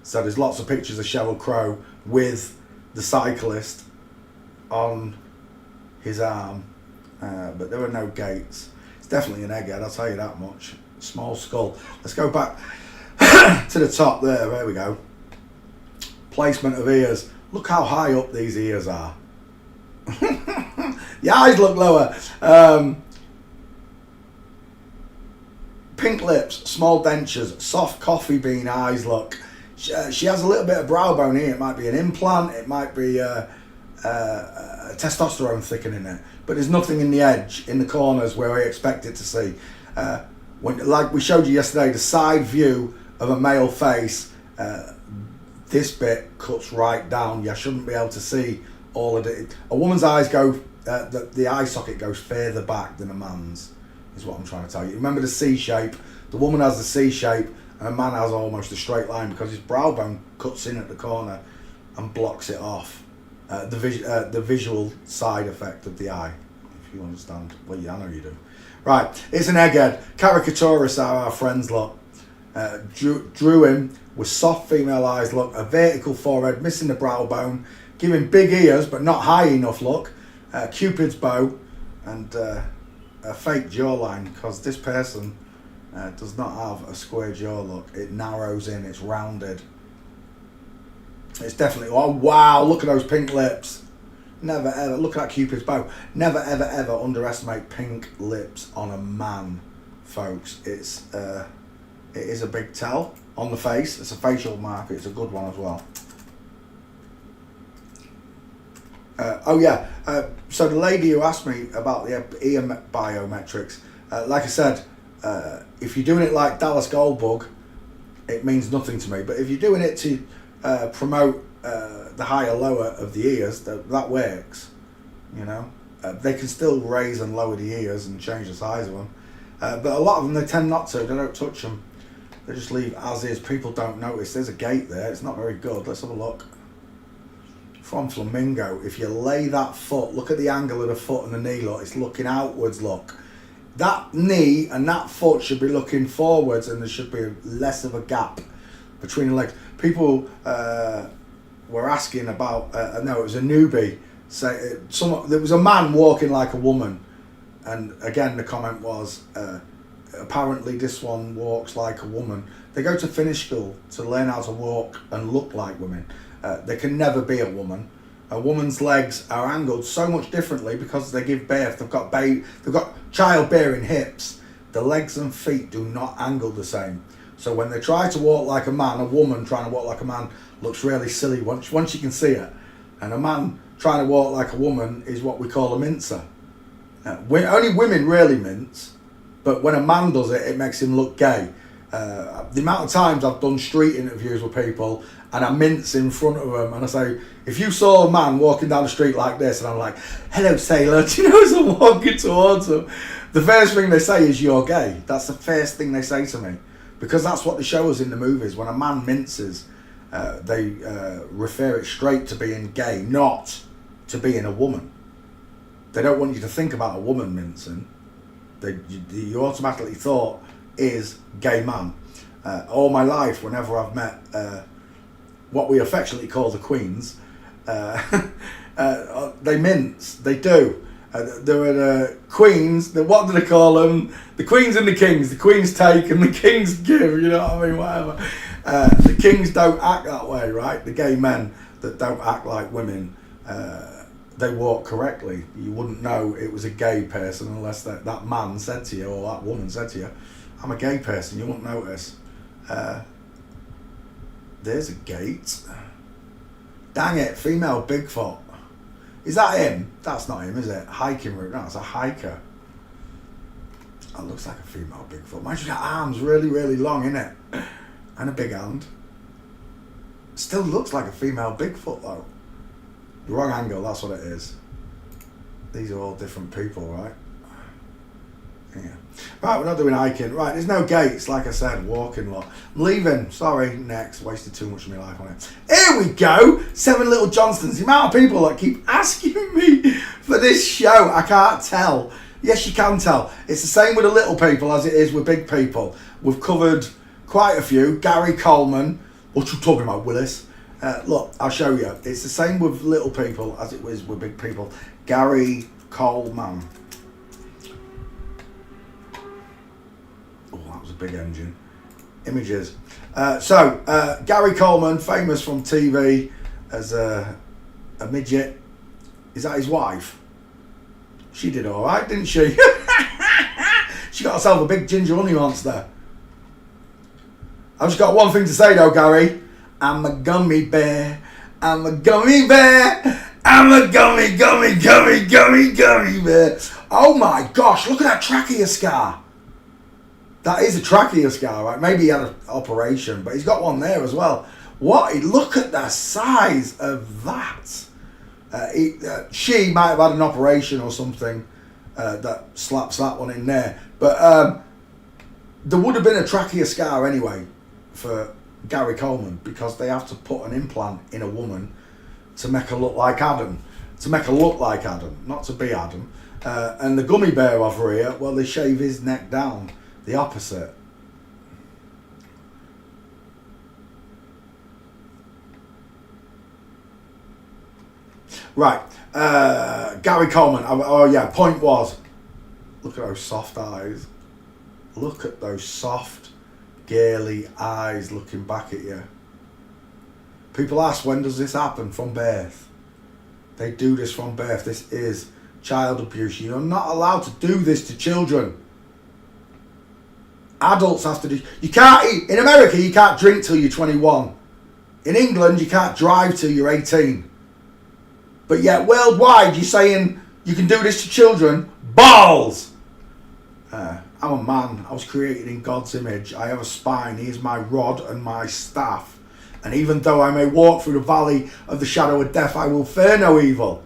So there's lots of pictures of Sheryl Crow with the cyclist on his arm, but there were no gates. It's definitely an egghead, I'll tell you that much. Small skull. Let's go back to the top there. There we go. Placement of ears. Look how high up these ears are. The eyes look lower. Pink lips, small dentures, soft coffee bean eyes. Look, she has a little bit of brow bone here. It might be an implant. It might be testosterone thickening it. But there's nothing in the edge, in the corners where I expect it to see. Like we showed you yesterday, the side view of a male face, this bit cuts right down. You shouldn't be able to see all of it. A woman's eyes go, the eye socket goes further back than a man's, is what I'm trying to tell you. Remember the C shape? The woman has the C shape and a man has almost a straight line because his brow bone cuts in at the corner and blocks it off. The visual side effect of the eye, if you understand. Well, yeah, I know you do. Right, it's an egghead. Caricaturists are our friends, look. Drew him with soft female eyes, look. A vertical forehead, missing the brow bone, giving big ears but not high enough, look. Cupid's bow and a fake jawline, because this person does not have a square jaw, look. It narrows in, it's rounded. It's definitely, oh wow, look at those pink lips. Never ever, look at that Cupid's bow. Never ever ever underestimate pink lips on a man, folks. It is a big tell on the face. It's a facial marker, it's a good one as well. So the lady who asked me about the ear biometrics, like I said, if you're doing it like Dallas Goldbug, it means nothing to me. But if you're doing it to promote the higher lower of the ears, that works, you know. They can still raise and lower the ears and change the size of them, but a lot of them, they tend not to. They don't touch them, they just leave as is. People don't notice. There's a gate there, it's not very good. Let's have a look. From Flamingo, if you lay that foot, look at the angle of the foot and the knee, look, it's looking outwards, look. That knee and that foot should be looking forwards, and there should be less of a gap between the legs. People were asking about, no, it was a newbie. There was a man walking like a woman, and again the comment was, apparently this one walks like a woman. They go to Finnish school to learn how to walk and look like women. They can never be a woman. A woman's legs are angled so much differently because they give birth. They've got childbearing hips. The legs and feet do not angle the same. So when they try to walk like a man, a woman trying to walk like a man looks really silly once you can see it. And a man trying to walk like a woman is what we call a mincer. Only women really mince, but when a man does it, it makes him look gay. The amount of times I've done street interviews with people and I mince in front of them and I say, if you saw a man walking down the street like this, and I'm like, hello sailor, do you know, as I'm walking towards them, the first thing they say is, you're gay. That's the first thing they say to me, because that's what they show us in the movies. When a man minces, They refer it straight to being gay, not to being a woman. They don't want you to think about a woman mincing. You automatically thought is gay man. All my life, whenever I've met what we affectionately call the queens, they mince. They do. There are the queens. What do they call them? The queens and the kings. The queens take and the kings give. You know what I mean? Whatever. The kings don't act that way, right? The gay men that don't act like women, they walk correctly. You wouldn't know it was a gay person unless that man said to you, or that woman said to you, I'm a gay person. You wouldn't notice. There's a gate. Dang it, female Bigfoot. Is that him? That's not him, is it? Hiking route. No, it's a hiker. That looks like a female Bigfoot. Man, she's got arms really, really long, innit? And a big hand. Still looks like a female Bigfoot, though. The wrong angle, that's what it is. These are all different people, right? Yeah. Right, we're not doing hiking. Right, there's no gates, like I said, walking lot. I'm leaving. Sorry, next. Wasted too much of my life on it. Here we go. 7 Little Johnstons. The amount of people that keep asking me for this show, I can't tell. Yes, you can tell. It's the same with the little people as it is with big people. We've covered quite a few. Gary Coleman. What you talking about, Willis? Look, I'll show you. It's the same with little people as it was with big people. Gary Coleman. Big engine. Images. Gary Coleman, famous from TV as a midget. Is that his wife? She did alright, didn't she? She got herself a big ginger honey monster. I've just got one thing to say though, Gary. I'm a gummy bear. I'm a gummy bear. I'm a gummy bear. Oh my gosh, look at that trachea scar. That is a trachea scar, right? Maybe he had an operation, but he's got one there as well. What? Look at the size of that. She might have had an operation or something that slaps that one in there. But there would have been a trachea scar anyway for Gary Coleman because they have to put an implant in a woman to make her look like Adam. To make her look like Adam, not to be Adam. And the gummy bear over here, well, they shave his neck down. The opposite. Right. Gary Coleman. Oh yeah, point was, look at those soft eyes. Look at those soft, girly eyes looking back at you. People ask, when does this happen? From birth. They do this from birth. This is child abuse. You're not allowed to do this to children. Adults have to do. You can't eat in America. You can't drink till you're 21. In England, you can't drive till you're 18. But yet, worldwide, you're saying you can do this to children. Balls. I'm a man. I was created in God's image. I have a spine. He is my rod and my staff. And even though I may walk through the valley of the shadow of death, I will fear no evil.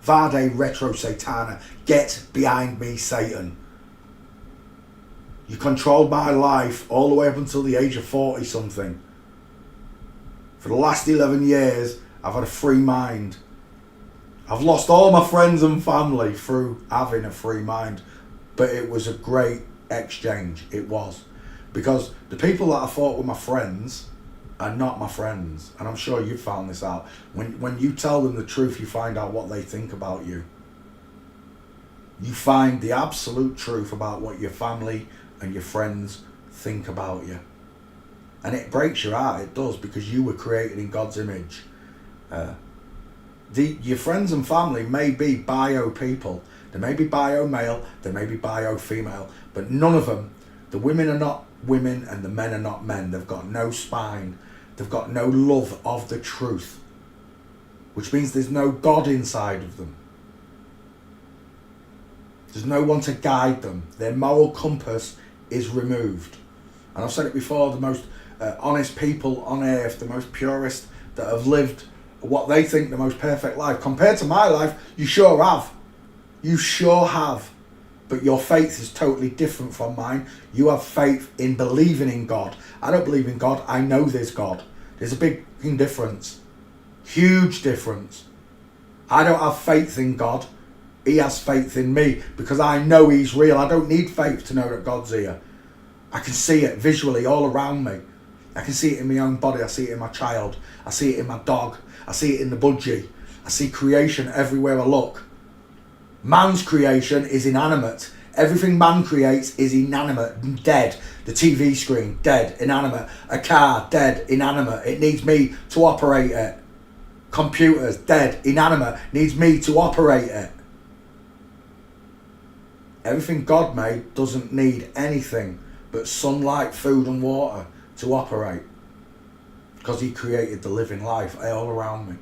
Vade retro satana. Get behind me, Satan. You controlled my life all the way up until the age of 40 something. For the last 11 years, I've had a free mind. I've lost all my friends and family through having a free mind. But it was a great exchange. It was. Because the people that I thought were my friends are not my friends. And I'm sure you found this out. When you tell them the truth, you find out what they think about you. You find the absolute truth about what your family and your friends think about you. And it breaks your heart, it does, because you were created in God's image. Your friends and family may be bio people. They may be bio male, they may be bio female, but none of them, the women are not women and the men are not men. They've got no spine. They've got no love of the truth, which means there's no God inside of them. There's no one to guide them. Their moral compass is removed. And I've said it before, the most honest people on earth, the most purest that have lived what they think the most perfect life. Compared to my life, you sure have. You sure have. But your faith is totally different from mine. You have faith in believing in God. I don't believe in God. I know there's God. There's a big difference. Huge difference. I don't have faith in God. He has faith in me because I know he's real. I don't need faith to know that God's here. I can see it visually all around me. I can see it in my own body. I see it in my child. I see it in my dog. I see it in the budgie. I see creation everywhere I look. Man's creation is inanimate. Everything man creates is inanimate, dead. The TV screen, dead, inanimate. A car, dead, inanimate. It needs me to operate it. Computers, dead, inanimate. Needs me to operate it. Everything God made doesn't need anything but sunlight, food and water to operate. Because he created the living life all around me.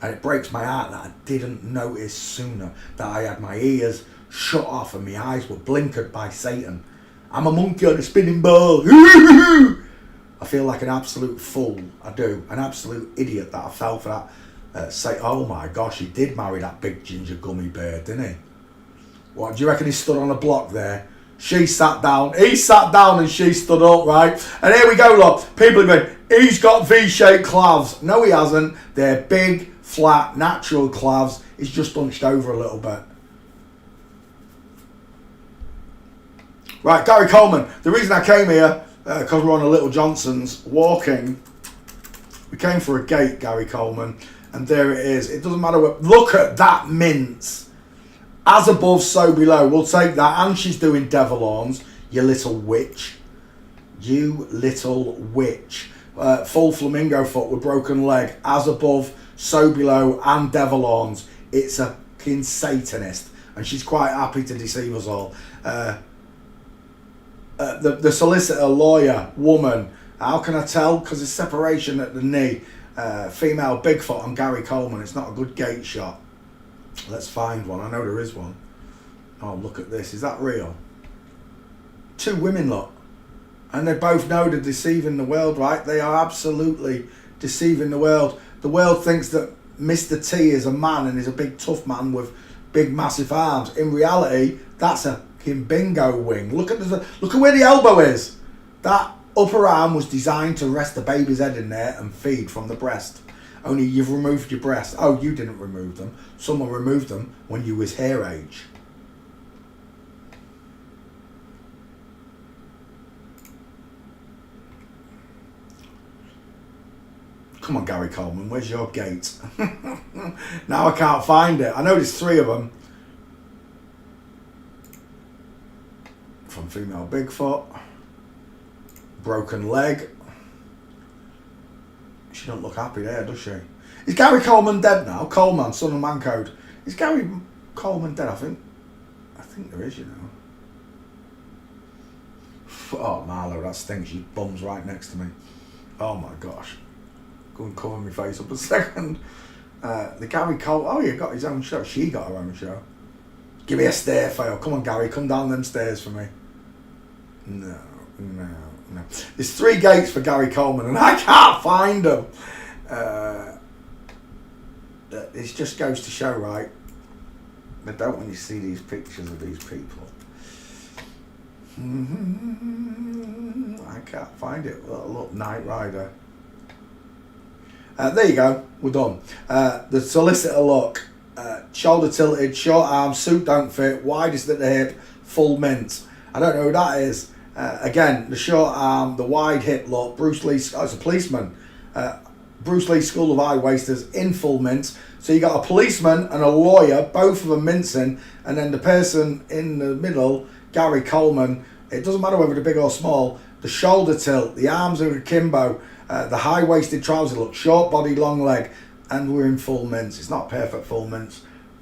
And it breaks my heart that I didn't notice sooner that I had my ears shut off and my eyes were blinkered by Satan. I'm a monkey on a spinning ball. I feel like an absolute fool. I do. An absolute idiot that I fell for that. Say, oh my gosh, he did marry that big ginger gummy bear, didn't he? What, do you reckon he stood on a block there? She sat down, he sat down and she stood up, right? And here we go, look. People are going, he's got V-shaped calves. No, he hasn't. They're big, flat, natural calves. He's just hunched over a little bit. Right, Gary Coleman. The reason I came here, because we're on a Little Johnson's walking. We came for a gate, Gary Coleman. And there it is. It doesn't matter what. Look at that mince. As above, so below. We'll take that. And she's doing devil horns. You little witch. You little witch. Full flamingo foot with broken leg. As above, so below. And devil horns. It's a fucking Satanist. And she's quite happy to deceive us all. The solicitor, lawyer, woman. How can I tell? Because there's separation at the knee. Female Bigfoot on Gary Coleman. It's not a good gate shot. Let's find one. I know there is one. Oh, look at this. Is that real? Two women, look. And they both know they're deceiving the world, right? They are absolutely deceiving the world. The world thinks that Mr. T is a man and is a big tough man with big massive arms. In reality, that's a bingo wing. Look at where the elbow is. That upper arm was designed to rest the baby's head in there and feed from the breast. Only you've removed your breast. Oh, you didn't remove them. Someone removed them when you was hair age. Come on, Gary Coleman, where's your gate? Now I can't find it. I know there's three of them. From female Bigfoot. Broken leg. She don't look happy there, does she? Is Gary Coleman dead now? Coleman, son of Man Code. Is Gary Coleman dead? I think there is, you know. Oh, Marlo, that stinks. She bums right next to me. Oh my gosh. Go and cover my face up a second. The Gary Cole. Oh, he got his own show. She got her own show. Give me a stair fail. Come on, Gary. Come down them stairs for me. No. There's three gates for Gary Coleman and I can't find them. It just goes to show, right? I don't want you to see these pictures of these people. I can't find it. Look, Knight Rider. There you go. We're done. The solicitor look. Shoulder tilted, short arms, suit don't fit, widest at the hip, full mint. I don't know who that is. Again, the short arm, the wide hip look. Bruce Lee, it's a policeman. Bruce Lee School of High Wasters in full mint. So you got a policeman and a lawyer, both of them mincing, and then the person in the middle, Gary Coleman. It doesn't matter whether they're big or small. The shoulder tilt, the arms are akimbo, the high waisted trouser look, short body, long leg, and we're in full mints. It's not perfect full mints,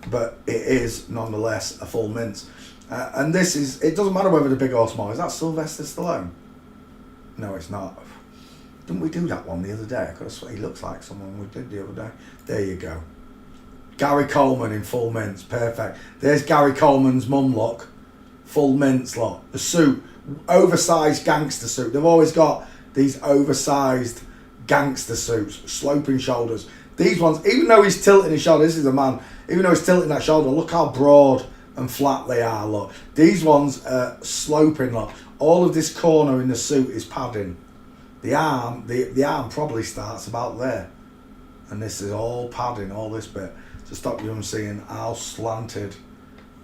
but it is nonetheless a full mint. And this is, it doesn't matter whether they're big or small. Is that Sylvester Stallone? No, it's not. Didn't we do that one the other day? I could have sworn he looks like someone we did the other day. There you go. Gary Coleman in full mints, perfect. There's Gary Coleman's mum look, full mints look. The suit, oversized gangster suit. They've always got these oversized gangster suits, sloping shoulders. These ones, even though he's tilting his shoulder, this is a man, even though he's tilting that shoulder, look how broad and flat they are, look. These ones are sloping, look. All of this corner in the suit is padding. The arm probably starts about there, and this is all padding, all this bit, to stop you from seeing how slanted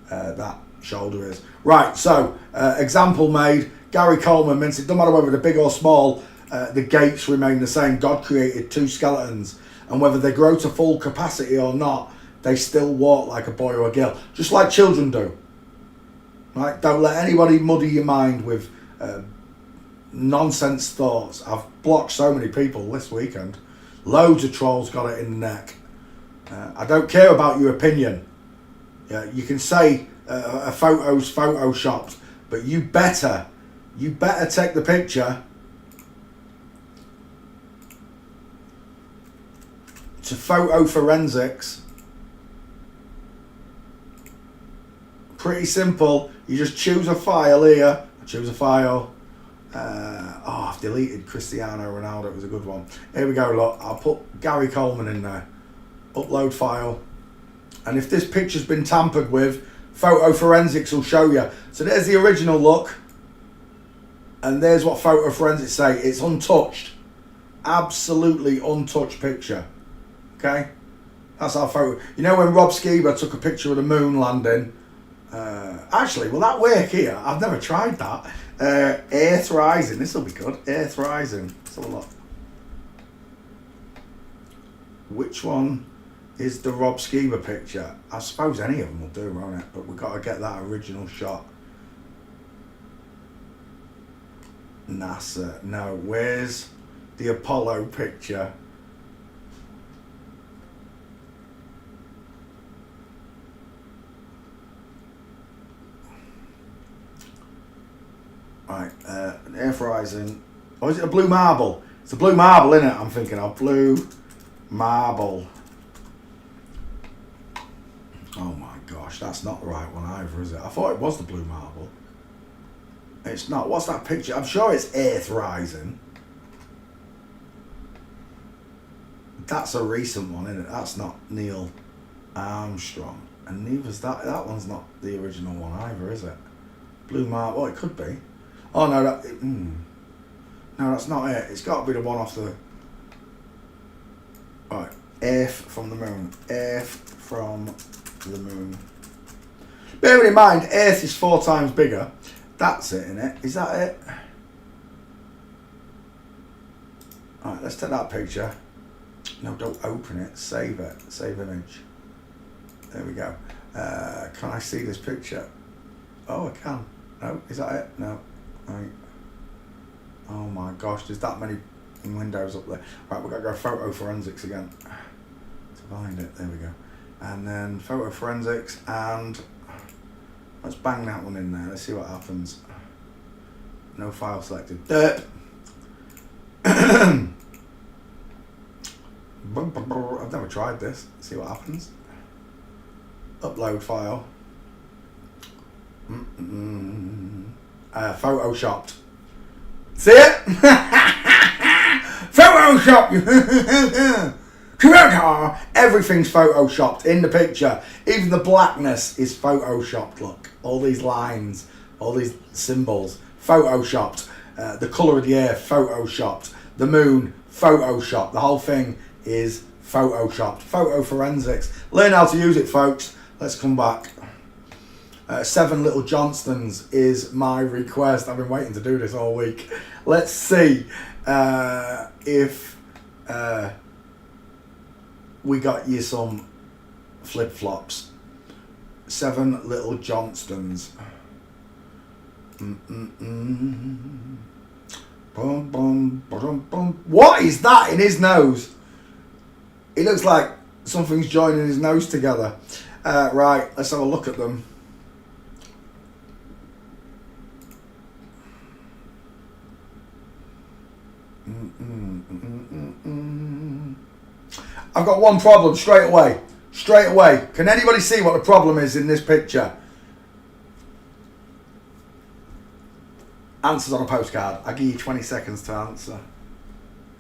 that shoulder is. Right, so example made. Gary Coleman means it doesn't matter whether they're big or small, the gaits remain the same. God created two skeletons, and whether they grow to full capacity or not, they still walk like a boy or a girl, just like children do. Right? Don't let anybody muddy your mind with nonsense thoughts. I've blocked so many people this weekend. Loads of trolls got it in the neck. I don't care about your opinion. Yeah, you can say a photo's photoshopped, but you better take the picture to photo forensics. Pretty simple. You just choose a file here. Choose a file. I've deleted Cristiano Ronaldo. It was a good one. Here we go. Look, I'll put Gary Coleman in there. Upload file. And if this picture's been tampered with, photo forensics will show you. So there's the original look. And there's what photo forensics say. It's untouched. Absolutely untouched picture. Okay? That's our photo. You know when Rob Skiba took a picture of the moon landing? Actually, will that work here? I've never tried that. Earth Rising. This will be good. Earth Rising. Let's have a look. Which one is the Rob Skiba picture? I suppose any of them will do, won't it? But we've got to get that original shot. NASA. No. Where's the Apollo picture? Right, Earth Rising. Oh, is it a blue marble? It's a blue marble, isn't it? I'm thinking of blue marble. Oh my gosh, that's not the right one either, is it? I thought it was the blue marble. It's not. What's that picture? I'm sure it's Earth Rising. That's a recent one, isn't it? That's not Neil Armstrong. And neither's that. That one's not the original one either, is it? Blue marble. Oh, it could be. Oh no, no, that's not it. It's got to be the one off the. Right, Earth from the moon. Earth from the moon. Bearing in mind, Earth is 4 times bigger. That's it, isn't it? Is that it? Alright, let's take that picture. No, don't open it. Save it. Save image. There we go. Can I see this picture? Oh, I can. No, is that it? No. Right. Oh my gosh, there's that many windows up there. Right, we've got to go photo forensics again to find it. There we go. And then photo forensics, and let's bang that one in there. Let's see what happens. No file selected. I've never tried this. Let's see what happens. Upload file. Photoshopped. See it? Photoshop. Everything's photoshopped in the picture. Even the blackness is photoshopped. Look, all these lines, all these symbols, photoshopped. The colour of the air, photoshopped. The moon, photoshopped. The whole thing is photoshopped. Photo forensics. Learn how to use it, folks. Let's come back. 7 Little Johnstons is my request. I've been waiting to do this all week. Let's see if we got you some flip-flops. 7 Little Johnstons. Bum, bum, ba-dum, bum. What is that in his nose? It looks like something's joining his nose together. Right, let's have a look at them. I've got one problem straight away. Straight away. Can anybody see what the problem is in this picture? Answers on a postcard. I'll give you 20 seconds to answer.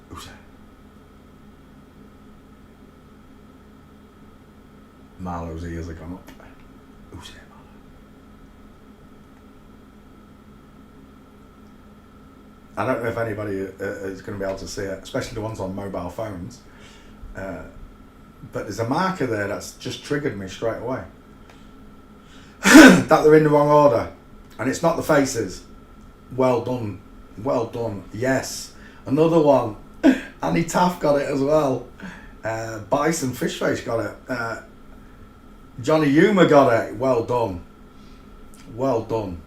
Oops. Marlo's ears have gone up. Oops. I don't know if anybody is going to be able to see it, especially the ones on mobile phones. But there's a marker there that's just triggered me straight away. That they're in the wrong order. And it's not the faces. Well done. Well done. Yes. Another one. Annie Taff got it as well. Bison Fishface got it. Johnny Yuma got it. Well done. Well done.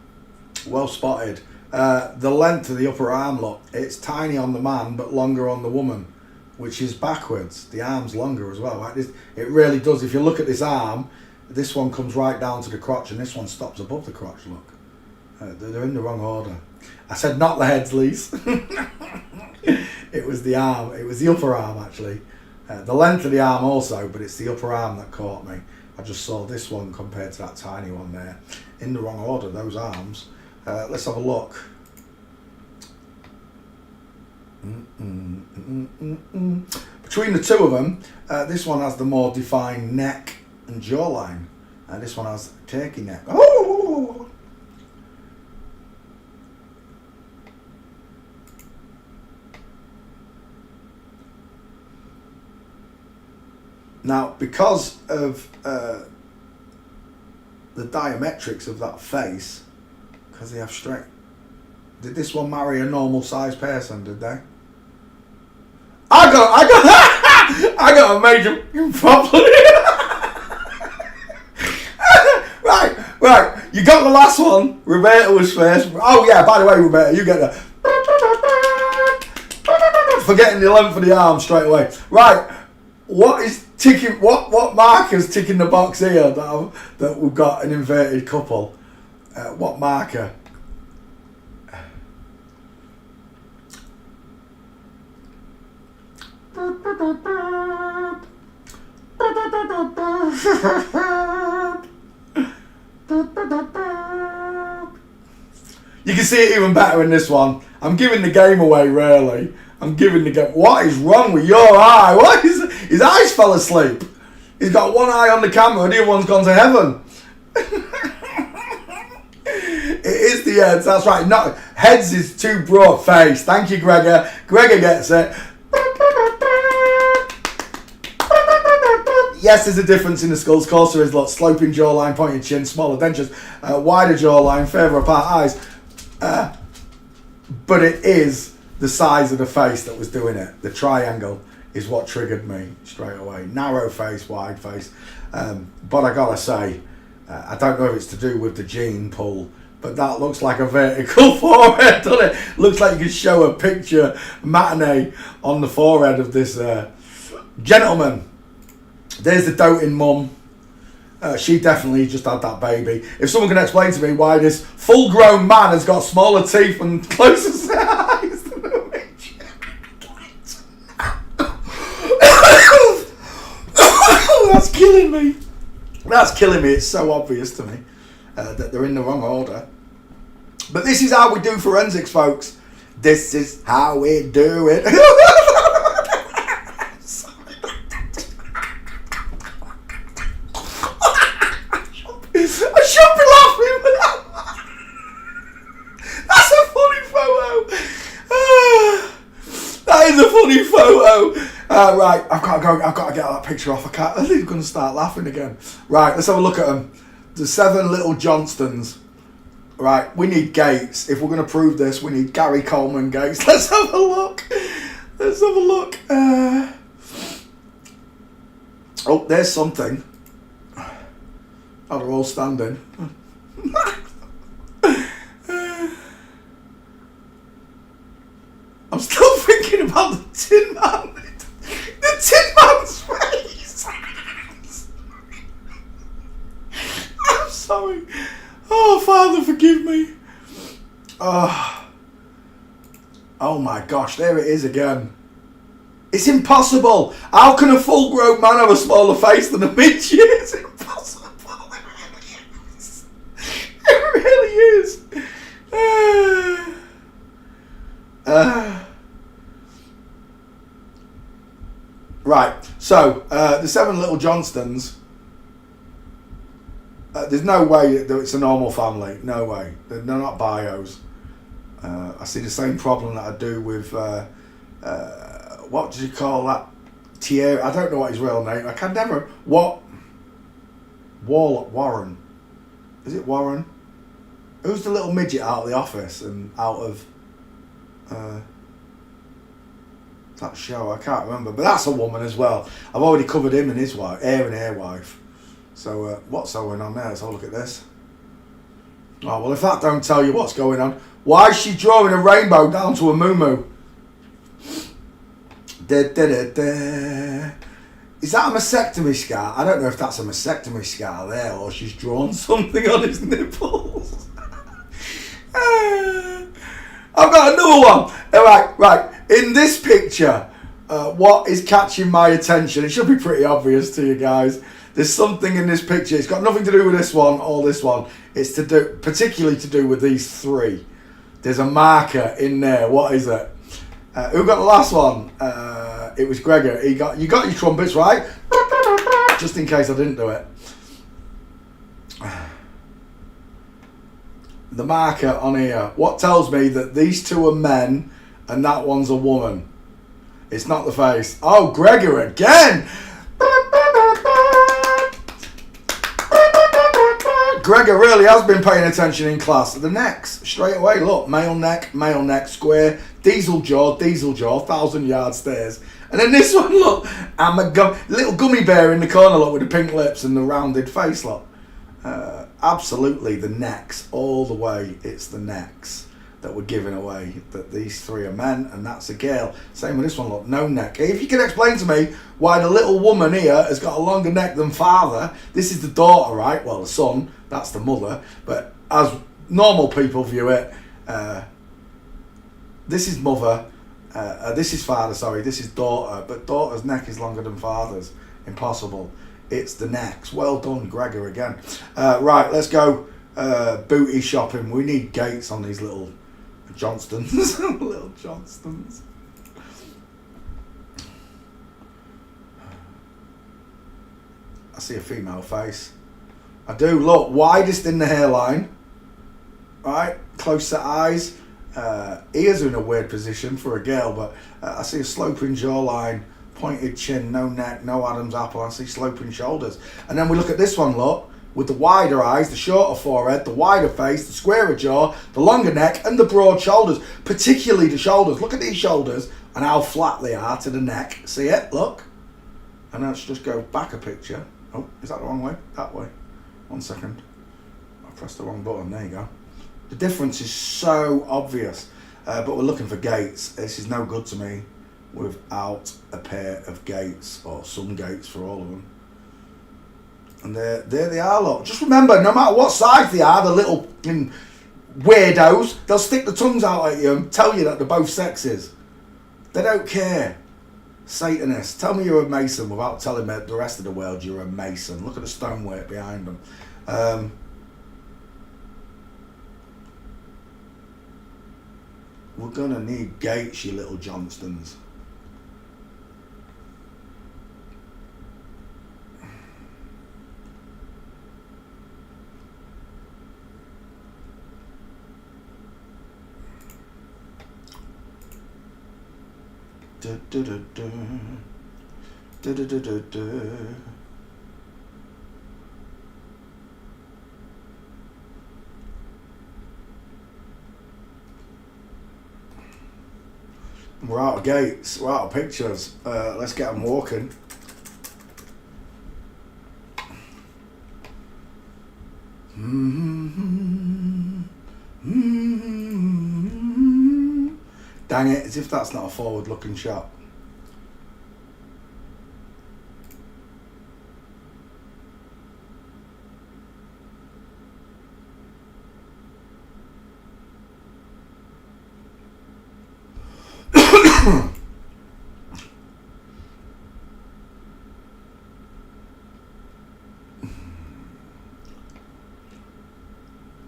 Well spotted. The length of the upper arm, look, it's tiny on the man but longer on the woman, which is backwards. The arm's longer as well. It really does. If you look at this arm, this one comes right down to the crotch and this one stops above the crotch, look. They're in the wrong order. I said not the heads, Lise. It was the arm. It was the upper arm, actually. The length of the arm also, but it's the upper arm that caught me. I just saw this one compared to that tiny one there. In the wrong order, those arms. Let's have a look. Between the two of them, this one has the more defined neck and jawline. And this one has turkey neck. Oh! Now, because of the diametrics of that face, because they have straight... Did this one marry a normal sized person, did they? I got a major problem. Right. You got the last one. Roberta was first. Oh yeah, by the way, Roberta, you get the... Forgetting the length of the arm straight away. Right. What is ticking? What marker's ticking the box here that we've got an inverted couple? What marker? You can see it even better in this one. I'm giving the game away, really. I'm giving the game. What is wrong with your eye? What is his eyes fell asleep? He's got one eye on the camera and the other one's gone to heaven. It is the heads, that's right. Not heads is too broad face. Thank you, Gregor. Gregor gets it. Yes, there's a difference in the skulls. Of course there is. Look, sloping jawline, pointed chin, smaller dentures, wider jawline, further apart eyes. But it is the size of the face that was doing it. The triangle is what triggered me straight away. Narrow face, wide face. But I gotta say, I don't know if it's to do with the gene pool, but that looks like a vertical forehead, doesn't it? Looks like you could show a picture matinee on the forehead of this gentleman. There's the doting mum. She definitely just had that baby. If someone can explain to me why this full-grown man has got smaller teeth and closer eyes than a midget. That's killing me. That's killing me. It's so obvious to me that they're in the wrong order. But this is how we do forensics, folks. This is how we do it. I should be laughing. That's a funny photo. That is a funny photo. Right, I've got to get that picture off. I think I'm going to start laughing again. Right, let's have a look at them. The 7 little Johnstons. Right, we need Gates. If we're going to prove this, we need Gary Coleman Gates. Let's have a look. Let's have a look. Oh, there's something. Oh, they're all standing. I'm still thinking about the Tin Man. The Tin Man's face. I'm sorry. Oh, Father, forgive me. Oh my gosh, there it is again. It's impossible. How can a full-grown man have a smaller face than a midget? It's impossible. It really is. Right, so the 7 little Johnstons. There's no way that it's a normal family. No way. They're not bios. I see the same problem that I do with what do you call that? Thierry. I don't know what his real name. I can never. Warren. Is it Warren? Who's the little midget out of The Office and out of that show? I can't remember, but that's a woman as well. I've already covered him and his wife, Air wife. So what's going on there? Let's have a look at this. Oh well, if that don't tell you what's going on, why is she drawing a rainbow down to a moo-moo? Da, da, da, da. Is that a mastectomy scar? I don't know if that's a mastectomy scar there, or she's drawn something on his nipples. I've got another one. Right. In this picture, what is catching my attention? It should be pretty obvious to you guys. There's something in this picture. It's got nothing to do with this one or this one. It's particularly to do with these three. There's a marker in there. What is it? Who got the last one? It was Gregor. You got your trumpets, right? Just in case I didn't do it. The marker on here. What tells me that these two are men and that one's a woman? It's not the face. Oh, Gregor again! Gregor really has been paying attention in class. The necks, straight away, look, male neck, square, diesel jaw, 1,000-yard stairs. And then this one, look, I'm a little gummy bear in the corner, look, with the pink lips and the rounded face, look. Absolutely, the necks, all the way, it's the necks that we're giving away, that these three are men and that's a girl. Same with this one, look, no neck. If you can explain to me why the little woman here has got a longer neck than father, this is the daughter, right? Well, the son, that's the mother, but as normal people view it, this is mother, this is father, sorry, this is daughter, but daughter's neck is longer than father's. Impossible. It's the necks. Well done, Gregor, again. Right, let's go booty shopping. We need gates on these little Johnstons. Little Johnstons. I see a female face. I do. Look, widest in the hairline. Right, close set eyes. Ears are in a weird position for a girl, but I see a sloping jawline, pointed chin, no neck, no Adam's apple. I see sloping shoulders. And then we look at this one, look, with the wider eyes, the shorter forehead, the wider face, the squarer jaw, the longer neck, and the broad shoulders, particularly the shoulders. Look at these shoulders and how flat they are to the neck. See it? Look. And let's just go back a picture. Oh, is that the wrong way? That way. 1 second. I pressed the wrong button. There you go. The difference is so obvious. But we're looking for gates. This is no good to me without a pair of gates, or some gates for all of them. And there they are, look. Just remember, no matter what size they are, the little weirdos, they'll stick the tongues out at you and tell you that they're both sexes. They don't care. Satanists, tell me you're a Mason without telling me the rest of the world you're a Mason. Look at the stonework behind them. We're gonna need gates, you little Johnstons. Da, da, da, da. Da, da, da, da, da. We're out of gates, we're out of pictures. Let's get them walking. Dang it, as if that's not a forward-looking shot.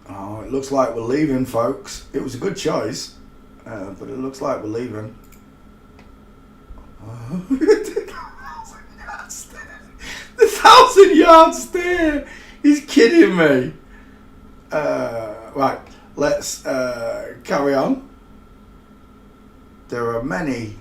Oh, it looks like we're leaving, folks. It was a good choice. But it looks like we're leaving. The 1,000-yard stare. He's kidding me. Right, let's carry on. There are many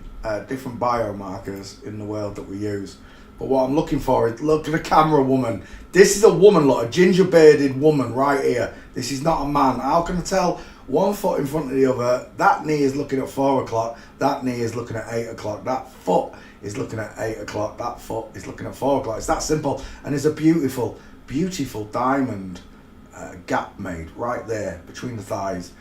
different biomarkers in the world that we use. But what I'm looking for is, look at a camera woman. This is a woman, look, a ginger-bearded woman right here. This is not a man. How can I tell? One foot in front of the other. That knee is looking at 4 o'clock. That knee is looking at 8 o'clock. That foot is looking at 8 o'clock. That foot is looking at 4 o'clock. It's that simple. And there's a beautiful, beautiful diamond gap made right there between the thighs.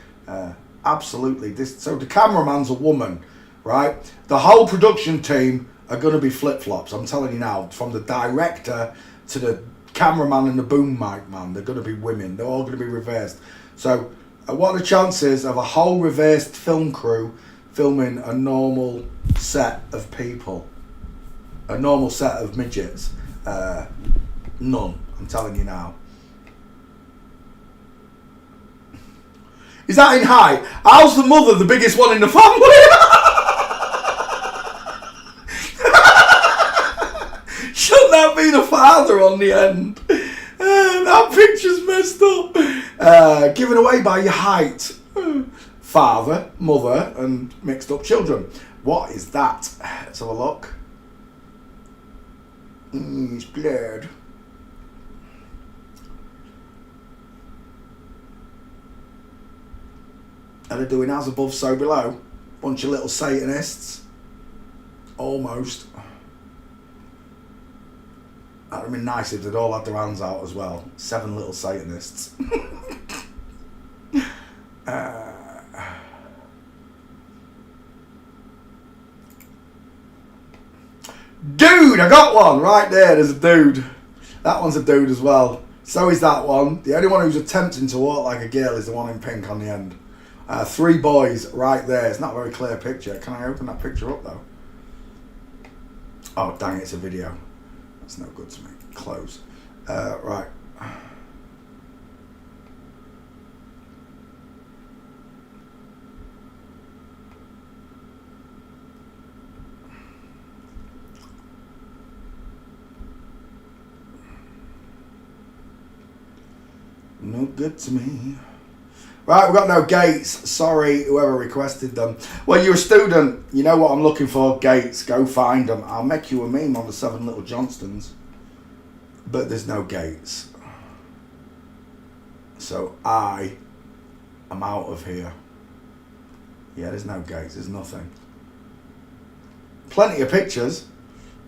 Absolutely. So the cameraman's a woman, right? The whole production team are going to be flip-flops, I'm telling you now. From the director to the cameraman and the boom mic man, they're going to be women. They're all going to be reversed. So what are the chances of a whole reversed film crew filming a normal set of people? A normal set of midgets? None, I'm telling you now. Is that in height? How's the mother the biggest one in the family? Shouldn't that be the father on the end? That picture's messed up. Given away by your height. Father, mother, and mixed up children. What is that? Let's have a look. It's blurred. Are they doing as above, so below? Bunch of little Satanists. Almost. That would have been nice if they'd all had their hands out as well. 7 little Satanists. Dude, I got one right there. There's a dude. That one's a dude as well. So is that one. The only one who's attempting to walk like a girl is the one in pink on the end. 3 boys right there. It's not a very clear picture. Can I open that picture up though? Oh dang, it's a video. It's no good to me. Close. Right. No good to me. Right, we've got no gates. Sorry, whoever requested them. Well, you're a student. You know what I'm looking for. Gates. Go find them. I'll make you a meme on the 7 little Johnstons. But there's no gates. So I am out of here. Yeah, there's no gates. There's nothing. Plenty of pictures.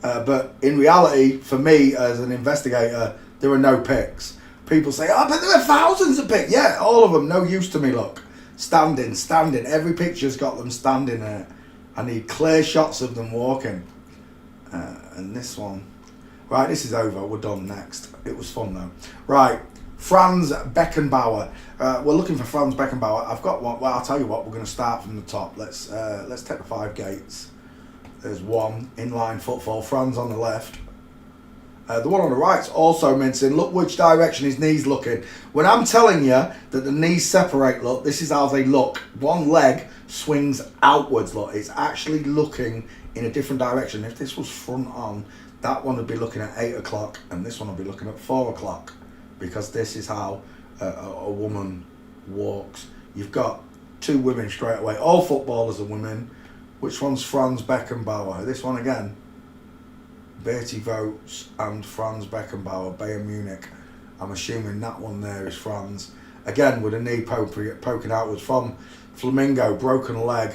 But in reality, for me as an investigator, there are no pics. People say, oh, but there are thousands of pics. Yeah, all of them, no use to me, look. Standing. Every picture's got them standing in it. I need clear shots of them walking. And this one. Right, this is over. We're done next. It was fun, though. Right, Franz Beckenbauer. We're looking for Franz Beckenbauer. I've got one. Well, I'll tell you what. We're going to start from the top. Let's take the 5 gates. There's one. Inline footfall. Franz on the left. The one on the right's also mincing. Look which direction his knee's looking. When I'm telling you that the knees separate, look, this is how they look. One leg swings outwards, look. It's actually looking in a different direction. If this was front on, that one would be looking at 8 o'clock and this one would be looking at 4 o'clock. Because this is how a woman walks. You've got 2 women straight away. All footballers are women. Which one's Franz Beckenbauer? This one again. Bertie Vogts and Franz Beckenbauer, Bayern Munich. I'm assuming that one there is Franz. Again, with a knee poking outwards from Flamingo, broken leg.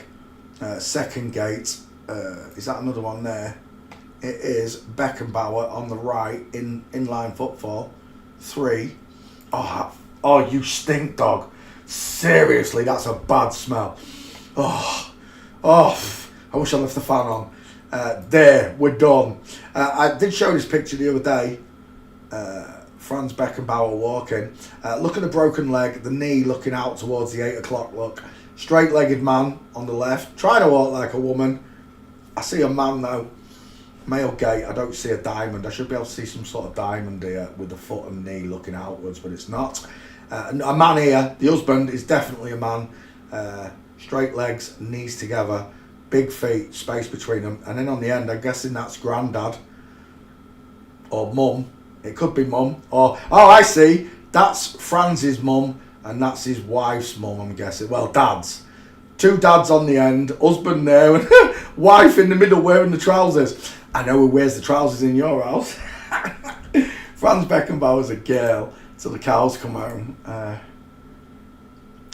Second gate. Is that another one there? It is Beckenbauer on the right, in inline footfall. 3. Oh, you stink, dog. Seriously, that's a bad smell. Oh, I wish I left the fan on. There, we're done. I did show this picture the other day. Franz Beckenbauer walking. Look at the broken leg, the knee looking out towards the 8 o'clock look. Straight-legged man on the left, trying to walk like a woman. I see a man though. Male gait, I don't see a diamond. I should be able to see some sort of diamond here with the foot and knee looking outwards, but it's not. A man here, the husband is definitely a man. Straight legs, knees together. Big feet, space between them, and then on the end, I'm guessing that's granddad or mum. It could be mum, or I see. That's Franz's mum. and that's his wife's mum, I'm guessing. Well, dad's. 2 dads on the end, husband there, and wife in the middle wearing the trousers. I know who wears the trousers in your house. Franz Beckenbauer's a girl till the cows come home.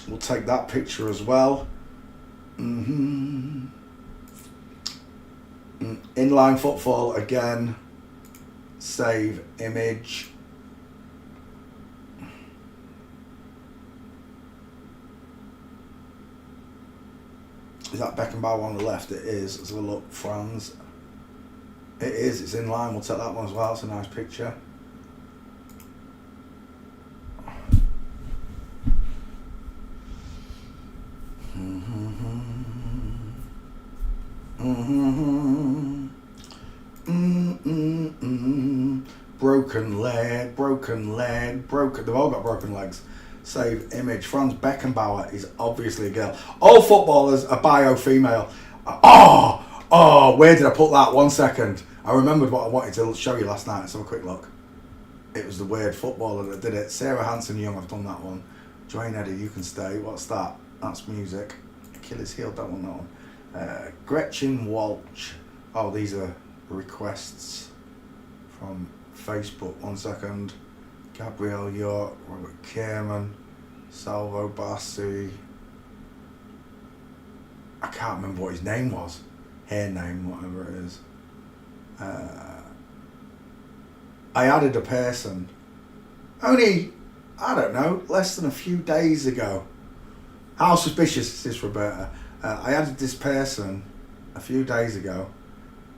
We'll take that picture as well. Inline football again. Save image. Is that Beckenbauer on the left? It is. Let's have a look. Franz. It is. It's in line. We'll take that one as well. It's a nice picture. Broken leg, broken leg, broken. They've all got broken legs. Save image. Franz Beckenbauer is obviously a girl. All footballers are bio-female. Where did I put that? 1 second. I remembered what I wanted to show you last night. Let's have a quick look. It was the weird footballer that did it. Sarah Hanson-Young, I've done that one. Dwayne Eddy, You Can Stay. What's that? That's music. Achilles heel, don't want that one. Gretchen Walsh. Oh, these are requests from Facebook. 1 second. Gabrielle York, Robert Kierman, Salvo Bassi. I can't remember what his name was. Hair name, whatever it is. I added a person only, I don't know, less than a few days ago. How suspicious is this, Roberta? I added this person a few days ago,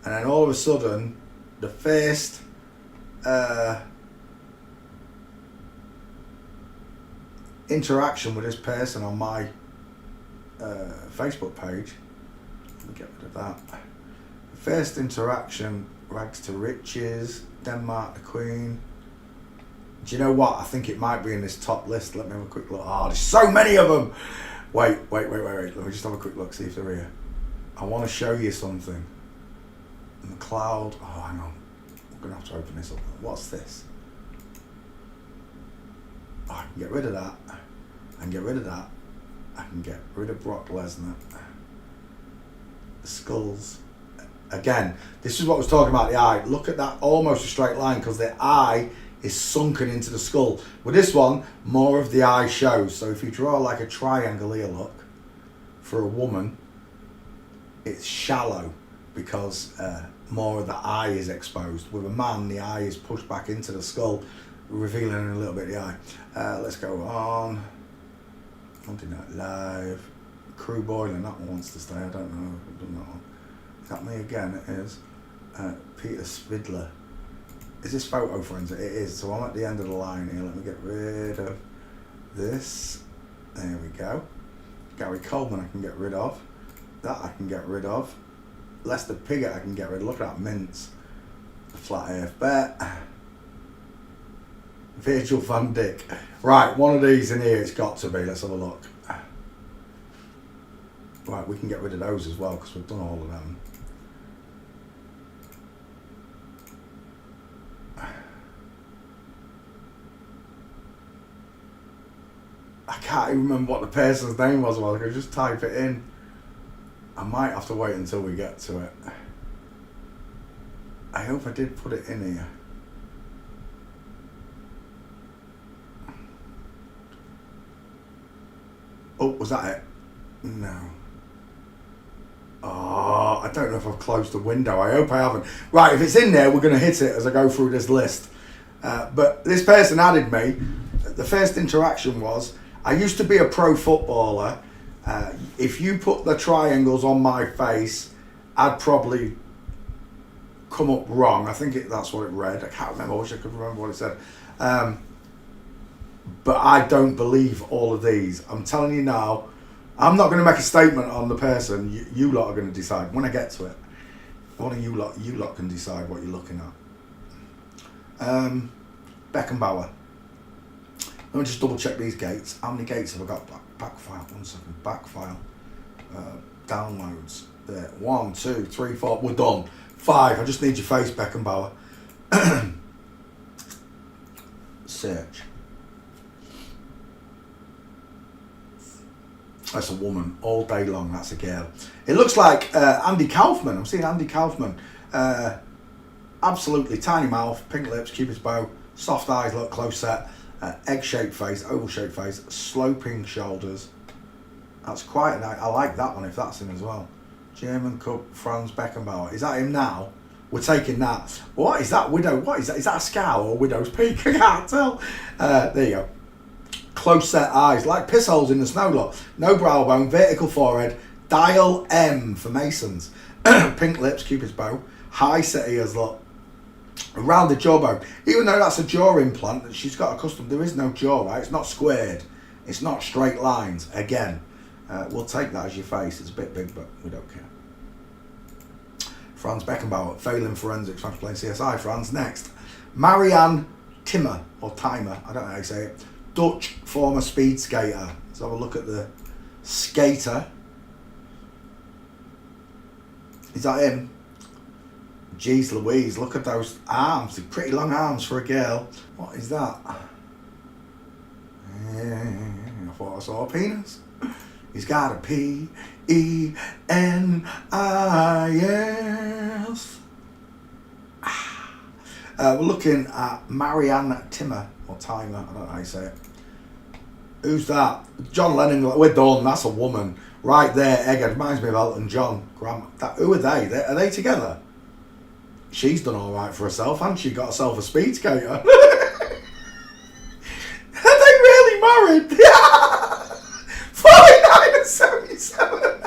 and then all of a sudden, the first interaction with this person on my Facebook page. Let me get rid of that. The first interaction, Rags to Riches, Denmark the Queen. Do you know what? I think it might be in this top list. Let me have a quick look. Oh, there's so many of them. Wait. Let me just have a quick look, see if they're here. I want to show you something. McLeod. Oh, hang on. I'm going to have to open this up. What's this? Oh, I can get rid of that. I can get rid of that. I can get rid of Brock Lesnar. The skulls. Again, this is what I was talking about, the eye. Look at that, almost a straight line, because the eye is sunken into the skull. With this one, more of the eye shows. So if you draw like a triangle here, look, for a woman, it's shallow because more of the eye is exposed. With a man, the eye is pushed back into the skull, revealing a little bit of the eye. Let's go on. Monday Night Live. Crew Boylan, that one wants to stay. I don't know if I've done that one. Is that me again? It is. Peter Svidler. Is this photo friends? It is. So I'm at the end of the line here. Let me get rid of this. There we go. Gary Coleman I can get rid of. That I can get rid of. Lester Piggott I can get rid of. Look at that mince. The Flat Earth Bet. Virgil van Dijk. Right, one of these in here it's got to be. Let's have a look. Right, we can get rid of those as well because we've done all of them. I can't even remember what the person's name was. Well, I could just type it in. I might have to wait until we get to it. I hope I did put it in here. Oh, was that it? No. Oh, I don't know if I've closed the window. I hope I haven't. Right, if it's in there, we're going to hit it as I go through this list. But this person added me. The first interaction was, I used to be a pro footballer. If you put the triangles on my face, I'd probably come up wrong. I think that's what it read. I can't remember. I wish I could remember what it said. But I don't believe all of these. I'm telling you now, I'm not going to make a statement on the person. You lot are going to decide when I get to it. One of you lot can decide what you're looking at. Beckenbauer. Let me just double check these gates. How many gates have I got? Back file. 1 second. Back file. Downloads. There. 1, 2, 3, 4. We're done. 5. I just need your face, Beckenbauer. Search. That's a woman all day long. That's a girl. It looks like Andy Kaufman. I'm seeing Andy Kaufman. Absolutely tiny mouth, pink lips, cupid's bow, soft eyes, look close set, egg-shaped face, oval-shaped face, sloping shoulders. That's quite nice. I like that one if that's him as well. German Cup, Franz Beckenbauer. Is that him now? We're taking that. What is that? Widow? What is that? Is that a scowl or Widow's Peak? I can't tell. There you go. Close set eyes, like piss holes in the snow, look. No brow bone, vertical forehead, dial M for Masons. Pink lips, cupid's bow, high set ears, look. Around the jawbone. Even though that's a jaw implant that she's got accustomed, there is no jaw, right? It's not squared. It's not straight lines. Again, we'll take that as your face. It's a bit big, but we don't care. Franz Beckenbauer, failing forensics, trying to play CSI. Franz, next. Marianne Timmer, or Timer, I don't know how you say it. Dutch former speed skater. Let's have a look at the skater. Is that him? Jeez Louise, look at those arms. They're pretty long arms for a girl. What is that? I thought I saw a penis. He's got a P-E-N-I-S. We're looking at Marianne Timmer, or Timer, I don't know how you say it. Who's that? John Lennon. We're done. That's a woman. Right there, Egghead. Reminds me of Elton John. Who are they? Are they together? She's done all right for herself, hasn't she? Got herself a speed skater. Are they really married? 49 and 77.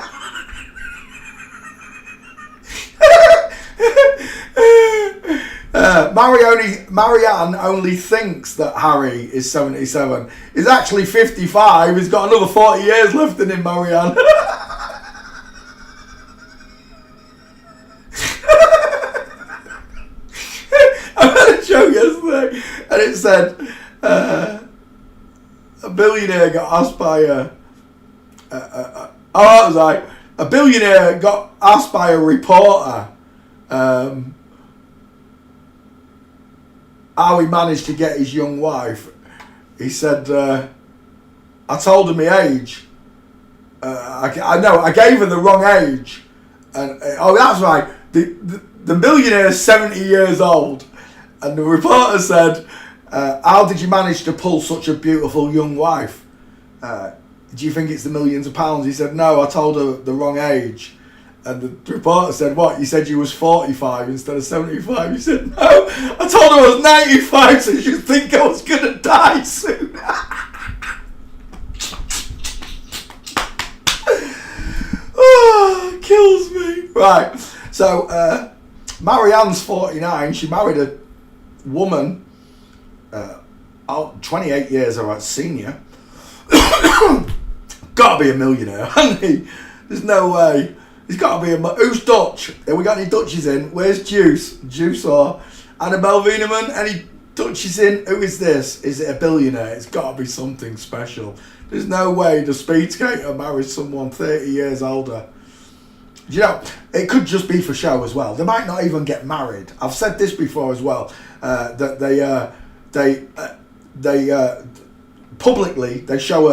Marianne only thinks that Harry is 77. He's actually 55. He's got another 40 years left in him, Marianne. I had a joke yesterday, and it said a billionaire got asked by a billionaire got asked by a reporter how he managed to get his young wife. He said, I told her my age. I gave her the wrong age. And that's right. The millionaire is 70 years old. And the reporter said, how did you manage to pull such a beautiful young wife? Do you think it's the millions of pounds? He said, no, I told her the wrong age. And the reporter said, what? You said you was 45 instead of 75. He said, no, I told her I was 95 so she'd think I was going to die soon. Oh, kills me. Right, so Marianne's 49. She married a woman 28 years her senior. Gotta be a millionaire, hasn't he? There's no way. He's got to be who's Dutch? Have we got any Dutchies in? Where's Juice or Annabelle Wienerman? Any Dutchies in? Who is this? Is it a billionaire? It's got to be something special. There's no way the speed skater marries someone 30 years older. You know, it could just be for show as well. They might not even get married. I've said this before as well. That they publicly they show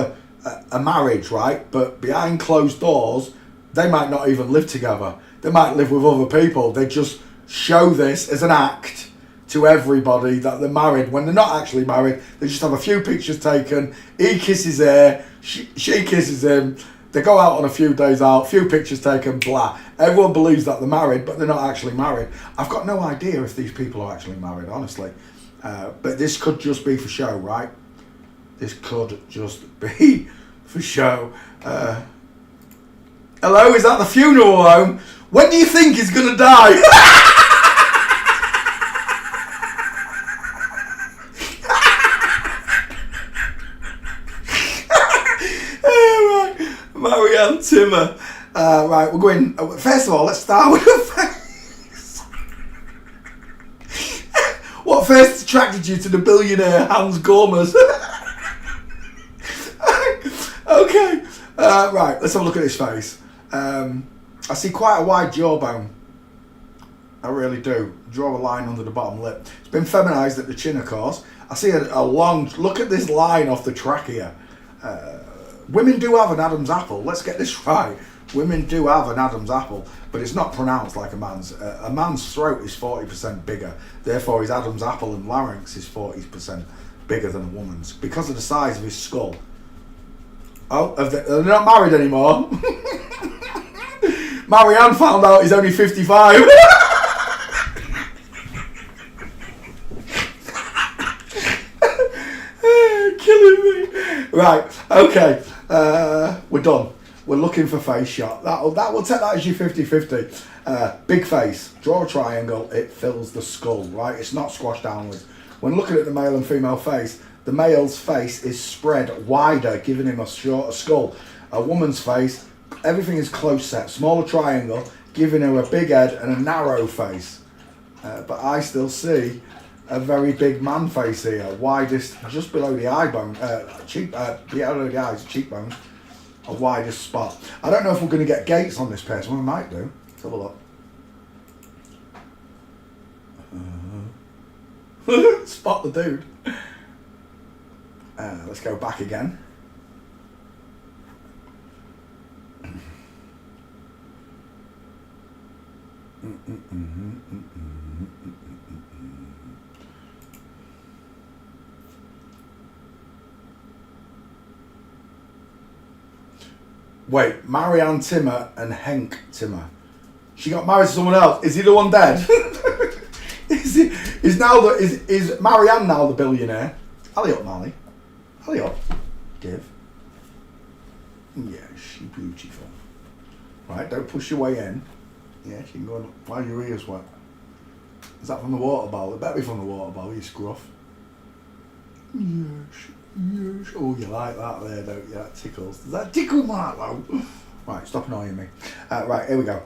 a marriage, right? But behind closed doors, they might not even live together. They might live with other people. They just show this as an act to everybody that they're married when they're not actually married. They just have a few pictures taken. He kisses her, she kisses him. They go out on a few days out, few pictures taken, blah. Everyone believes that they're married, but they're not actually married. I've got no idea if these people are actually married, honestly. But this could just be for show, right? This could just be for show. Hello, is that the funeral home? When do you think he's going to die? Right. Marianne Timmer. Right, we're going... First of all, let's start with the face. What first attracted you to the billionaire Hans Gormers? Okay. Right, let's have a look at his face. I see quite a wide jawbone. I really do. Draw a line under the bottom lip. It's been feminised at the chin, of course. I see a long... Look at this line off the trachea. women do have an Adam's apple. Let's get this right. Women do have an Adam's apple, but it's not pronounced like a man's. A man's throat is 40% bigger. Therefore, his Adam's apple and larynx is 40% bigger than a woman's because of the size of his skull. Oh, they're not married anymore. Marianne found out he's only 55. Killing me. Right, okay. We're done. We're looking for face shot. We'll take that as your 50-50. Big face. Draw a triangle. It fills the skull, right? It's not squashed downwards. When looking at the male and female face, the male's face is spread wider, giving him a shorter skull. A woman's face, everything is close set. Smaller triangle, giving her a big head and a narrow face. But I still see a very big man face here. Widest, just below the eye bone, below the eyes, cheekbones. A widest spot. I don't know if we're going to get gates on this person. We might do. Let's have a look. Spot the dude. Let's go back again. Wait, Marianne Timmer and Henk Timmer. She got married to someone else. Is he the one dead? Is Marianne now the billionaire? Alley up, Molly. Alley up. Give. Yeah, she's beautiful. Right, don't push your way in. Yeah, she can go on while your ears wet. Is that from the water bowl? It better be from the water bowl, you scruff. Yes. Yes. Oh, you like that there, don't you? That tickles. Does that tickle, Marlo? Right, stop annoying me. Right, here we go.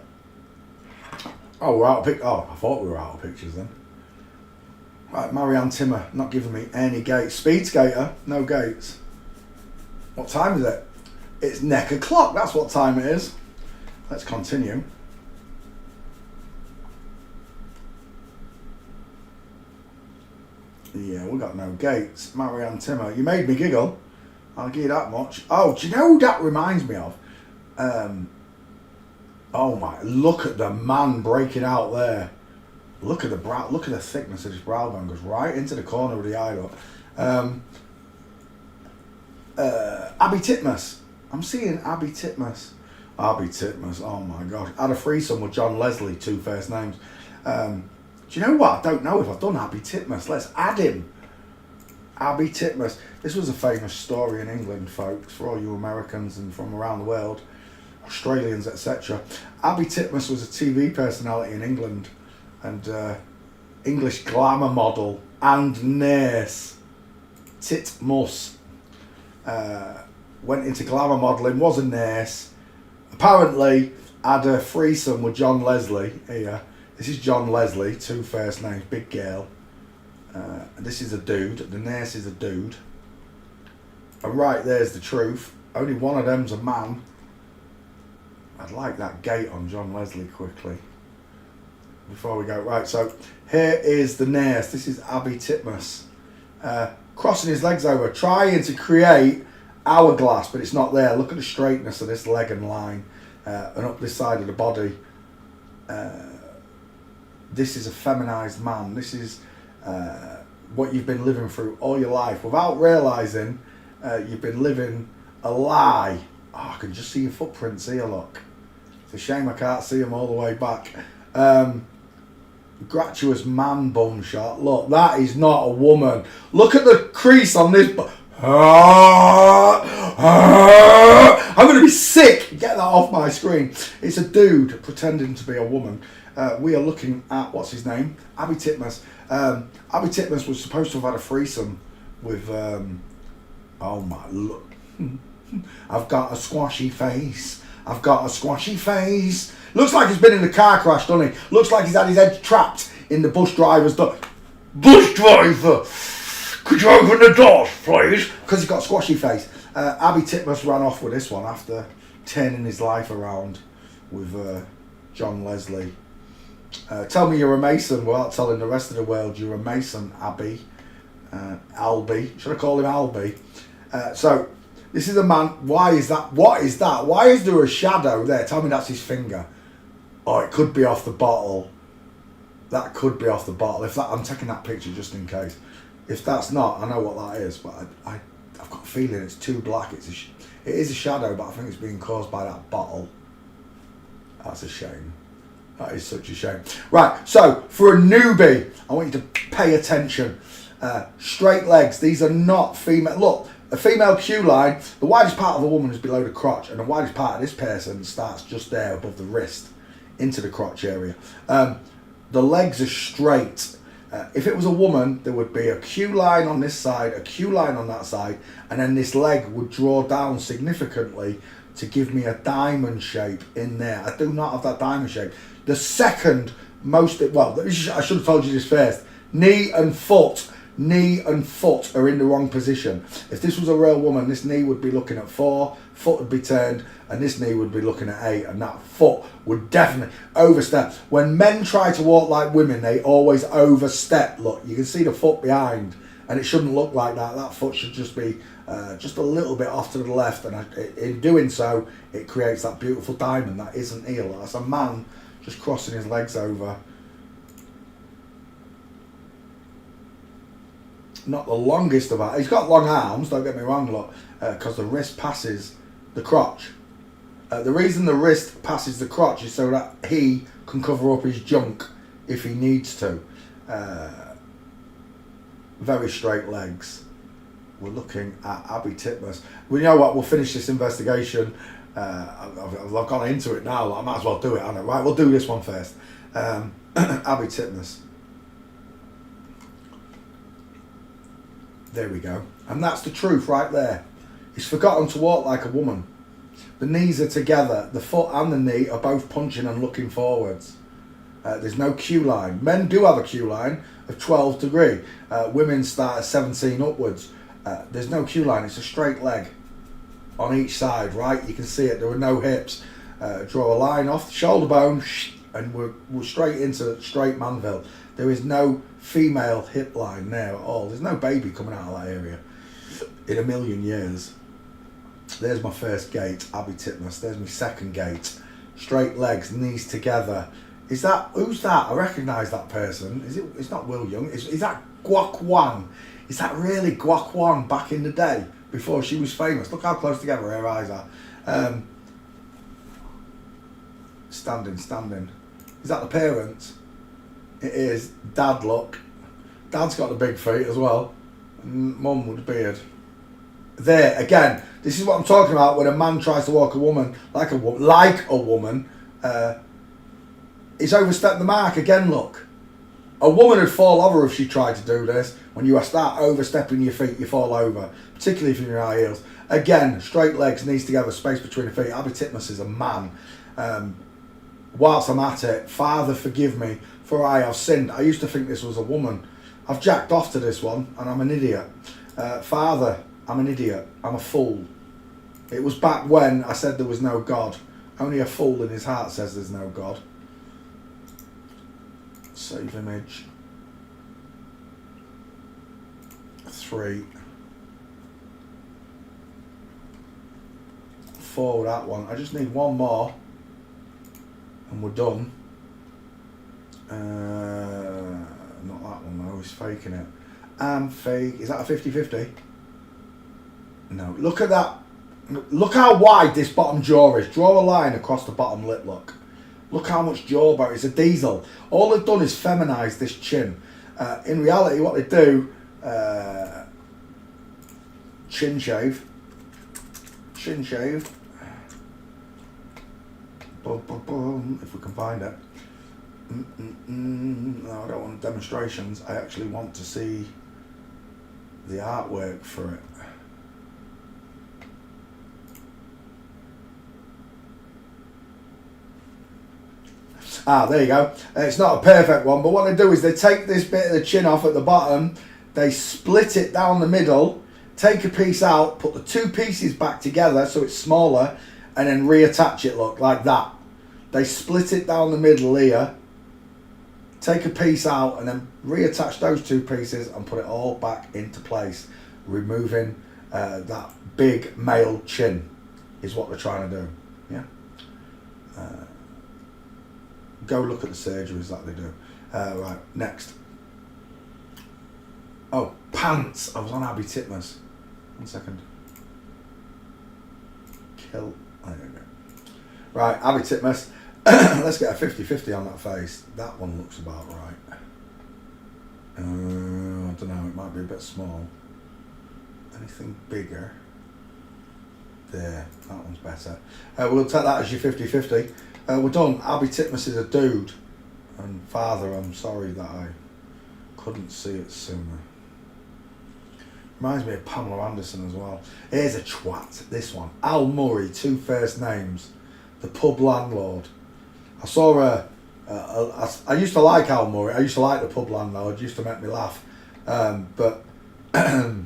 Oh, we're out of Oh, I thought we were out of pictures then. Right, Marianne Timmer, not giving me any gates. Speed skater, no gates. What time is it? It's neck o'clock, that's what time it is. Let's continue. Yeah, we got no gates. Marianne Timmer, you made me giggle. I'll give you that much. Oh, do you know who that reminds me of? Oh my! Look at the man breaking out there. Look at the brow. Look at the thickness of his brow bone. Goes right into the corner of the eye. Look. Abby Titmus. I'm seeing Abby Titmus. Abby Titmus. Oh my gosh! I had a threesome with John Leslie. 2 first names. Do you know what? I don't know if I've done Abby Titmus. Let's add him. Abby Titmus. This was a famous story in England, folks, for all you Americans and from around the world, Australians, etc. Abby Titmus was a TV personality in England and English glamour model and nurse. Titmus. Went into glamour modelling, was a nurse. Apparently had a threesome with John Leslie here. This is John Leslie, 2 first names, big girl. This is a dude, the nurse is a dude. And right there's the truth. Only one of them's a man. I'd like that gate on John Leslie quickly. Before we go. Right, so here is the nurse. This is Abby Titmus. Crossing his legs over, trying to create hourglass, but it's not there. Look at the straightness of this leg and line. And up this side of the body. This is a feminized man. This is what you've been living through all your life without realizing you've been living a lie. Oh, I can just see your footprints here, look. It's a shame I can't see them all the way back. Gratuitous man bum shot. Look, that is not a woman. Look at the crease on this. I'm going to be sick. Get that off my screen. It's a dude pretending to be a woman. We are looking at, what's his name? Abby Titmus. Abby Titmus was supposed to have had a threesome with, oh my, look. I've got a squashy face. I've got a squashy face. Looks like he's been in a car crash, doesn't he? Looks like he's had his head trapped in the bus driver's door. Bus driver, could you open the doors, please? Because he's got a squashy face. Abby Titmus ran off with this one after turning his life around with John Leslie. Tell me you're a Mason without telling the rest of the world you're a Mason, Abby. Albie. Should I call him Albie? So, This is a man. Why is that? What is that? Why is there a shadow there? Tell me that's his finger. Or it could be off the bottle. That could be off the bottle. If that, I'm taking that picture just in case. If that's not, I know what that is, but I've got a feeling it's too black. It is a shadow, but I think it's being caused by that bottle. That's a shame. That is such a shame. Right, so for a newbie, I want you to pay attention. Straight legs. These are not female. Look, a female Q line, the widest part of a woman is below the crotch, and the widest part of this person starts just there above the wrist, into the crotch area. The legs are straight. If it was a woman, there would be a Q line on this side, a Q line on that side, and then this leg would draw down significantly to give me a diamond shape in there. I do not have that diamond shape. The second most, well, I should have told you this first. Knee and foot are in the wrong position. If this was a real woman, this knee would be looking at 4, foot would be turned, and this knee would be looking at 8, and that foot would definitely overstep. When men try to walk like women, they always overstep. Look, you can see the foot behind, and it shouldn't look like that. That foot should just be just a little bit off to the left, and in doing so, it creates that beautiful diamond. That isn't heel. That's a man just crossing his legs over. Not the longest of that. He's got long arms, don't get me wrong, look, because the wrist passes the crotch. The reason the wrist passes the crotch is so that he can cover up his junk if he needs to. Very straight legs. We're looking at Abby Titmuss. Well, you know what? We'll finish this investigation. I've gone into it now. I might as well do it, haven't I? Right, we'll do this one first. Abby Titmuss. There we go. And that's the truth right there. He's forgotten to walk like a woman. The knees are together. The foot and the knee are both punching and looking forwards. There's no Q line. Men do have a Q line of 12 degree. Women start at 17 upwards. There's no Q line. It's a straight leg on each side, right? You can see it. There are no hips. Draw a line off the shoulder bone, and we're straight into straight manville. There is no female hip line there at all. There's no baby coming out of that area in a million years. There's my first gate, Abby Titmuss. There's my second gate. Straight legs, knees together. Is that, who's that? I recognise that person. It's not Will Young. Is that Guok Wan? Is that really Guok Wan back in the day before she was famous? Look how close together her eyes are. Standing. Is that the parents? It is. Dad, look. Dad's got the big feet as well. Mum with the beard. There, again, this is what I'm talking about when a man tries to walk a woman like a woman. He's overstepped the mark. Again, look. A woman would fall over if she tried to do this. When you start overstepping your feet, you fall over. Particularly if you're in high heels. Again, straight legs, knees together, space between the feet. Abby Titmuss is a man. Whilst I'm at it, Father, forgive me, for I have sinned. I used to think this was a woman. I've jacked off to this one, and I'm an idiot. Father, I'm an idiot. I'm a fool. It was back when I said there was no God. Only a fool in his heart says there's no God. Save image. 3. 4 with that one. I just need one more. And we're done. Not that one though, he's faking it. I'm fake. Is that a 50-50? No. Look at that. Look how wide this bottom jaw is. Draw a line across the bottom lip, look. Look how much jaw bar. It's a diesel. All they've done is feminise this chin. In reality, what they do, chin shave. Boom, boom, boom, if we can find it. No, I don't want demonstrations. I actually want to see the artwork for it. There you go. It's not a perfect one, but what they do is they take this bit of the chin off at the bottom, they split it down the middle, take a piece out, put the 2 pieces back together so it's smaller, and then reattach it, look, like that. They split it down the middle here, take a piece out, and then reattach those 2 pieces and put it all back into place, removing that big male chin is what they're trying to do. Yeah. Go look at the surgeries that they do. Right, next. Oh, pants. I was on Abby Titmus. 1 second. Kill. There you go. Right, Abby Titmus. Let's get a 50-50 on that face. That one looks about right. I don't know, it might be a bit small. Anything bigger? There, that one's better. We'll take that as your 50-50. We're done. Abby Titmus is a dude. And father, I'm sorry that I couldn't see it sooner. Reminds me of Pamela Anderson as well. Here's a twat, this one. Al Murray, 2 first names. The pub landlord. I saw I used to like Al Murray. I used to like the pub landlord. It used to make me laugh. But I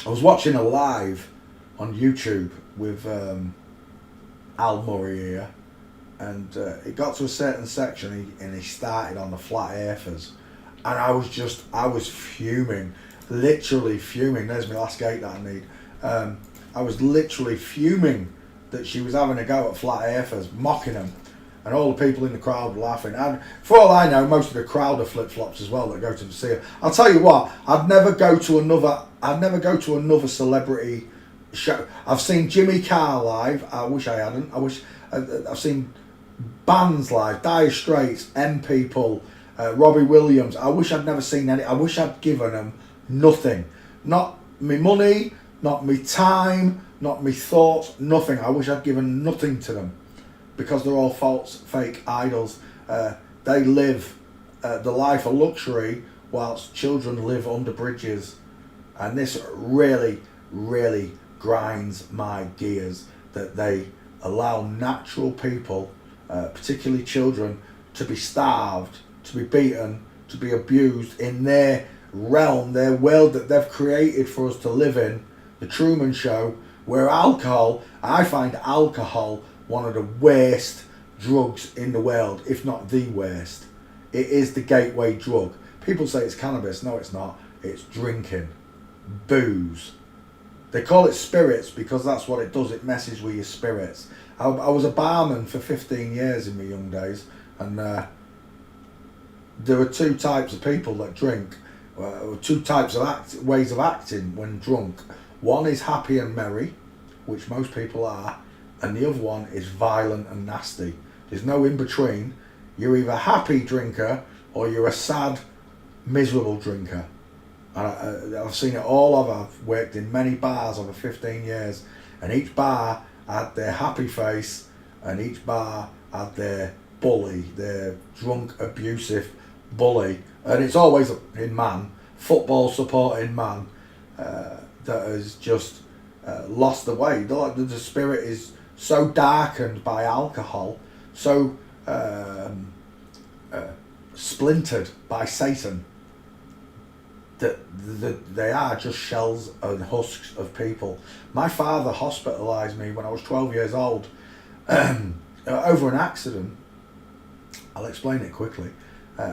was watching a live on YouTube with Al Murray here. And it got to a certain section and he started on the flat earthers. And I was fuming. Literally fuming. There's my last gate that I need. I was literally fuming that she was having a go at flat earthers, mocking them, and all the people in the crowd were laughing. And for all I know, most of the crowd are flip flops as well that go to see her. I'll tell you what, I'd never go to another celebrity show. I've seen Jimmy Carr live. I wish I hadn't. I've seen bands live, Dire Straits, M People, Robbie Williams. I wish I'd never seen any. I wish I'd given them nothing. Not me money, not me time, not me thoughts, nothing. I wish I'd given nothing to them, because they're all false, fake idols. They live the life of luxury whilst children live under bridges. And this really, really grinds my gears that they allow natural people, particularly children, to be starved, to be beaten, to be abused in their realm, their world that they've created for us to live in, the Truman Show, where I find alcohol one of the worst drugs in the world, if not the worst. It is the gateway drug. People say it's cannabis. No, it's not. It's drinking. Booze. They call it spirits because that's what it does. It messes with your spirits. I was a barman for 15 years in my young days, and there are 2 types of people that drink. 2 types of ways of acting when drunk. One is happy and merry, which most people are, and the other one is violent and nasty. There's no in between. You're either a happy drinker or you're a sad, miserable drinker. And I've seen it all over. I've worked in many bars over 15 years, and each bar had their happy face, and each bar had their bully, their drunk, abusive bully. And it's always in man, football supporting man, that has just lost the way. The spirit is so darkened by alcohol, so splintered by Satan, that they are just shells and husks of people. My father hospitalised me when I was 12 years old over an accident. I'll explain it quickly.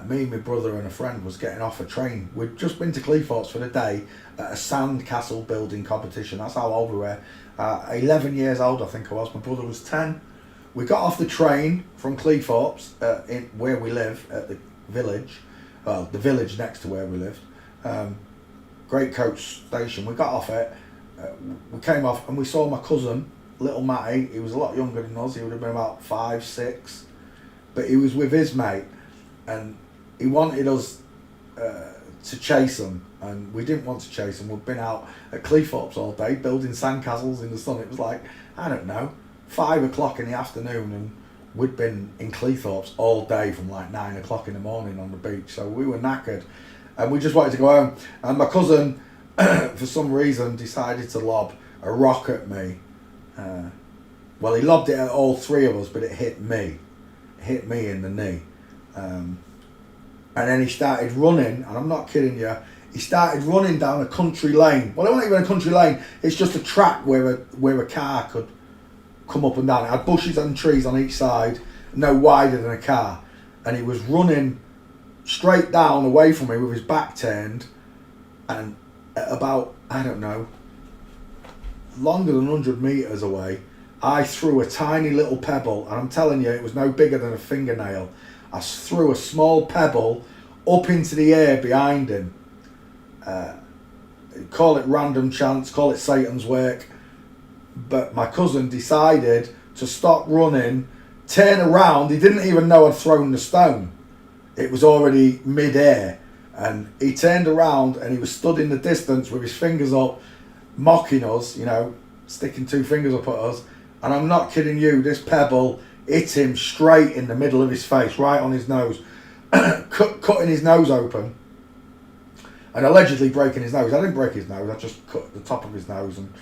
Me, my brother and a friend was getting off a train. We'd just been to Cleethorpes for the day at a sandcastle building competition. That's how old we were. 11 years old I think I was. My brother was 10. We got off the train from Cleethorpes, in where we live, at the village. Well, the village next to where we lived. Great coach station. We got off it. We came off and we saw my cousin, little Matty. He was a lot younger than us. He would have been about 5, 6. But he was with his mate. And he wanted us to chase him, and we didn't want to chase him. We'd been out at Cleethorpes all day building sandcastles in the sun. It was like, I don't know, 5 o'clock in the afternoon, and we'd been in Cleethorpes all day from like 9 o'clock in the morning on the beach. So we were knackered, and we just wanted to go home. And my cousin, for some reason, decided to lob a rock at me. Well, he lobbed it at all 3 of us, but it hit me. It hit me in the knee. And then he started running, and I'm not kidding you, he started running down a country lane. Well, it wasn't even a country lane, it's just a track where a car could come up and down. It had bushes and trees on each side, no wider than a car. And he was running straight down away from me with his back turned, and at about, I don't know, longer than 100 metres away, I threw a tiny little pebble, and I'm telling you, it was no bigger than a fingernail. I threw a small pebble up into the air behind him. Call it random chance, call it Satan's work, but my cousin decided to stop running, turn around. He didn't even know I'd thrown the stone. It was already mid-air, and he turned around and he was stood in the distance with his fingers up, mocking us, you know, sticking two fingers up at us. And I'm not kidding you, this pebble hit him straight in the middle of his face, right on his nose, cutting his nose open and allegedly breaking his nose. I didn't break his nose, I just cut the top of his nose and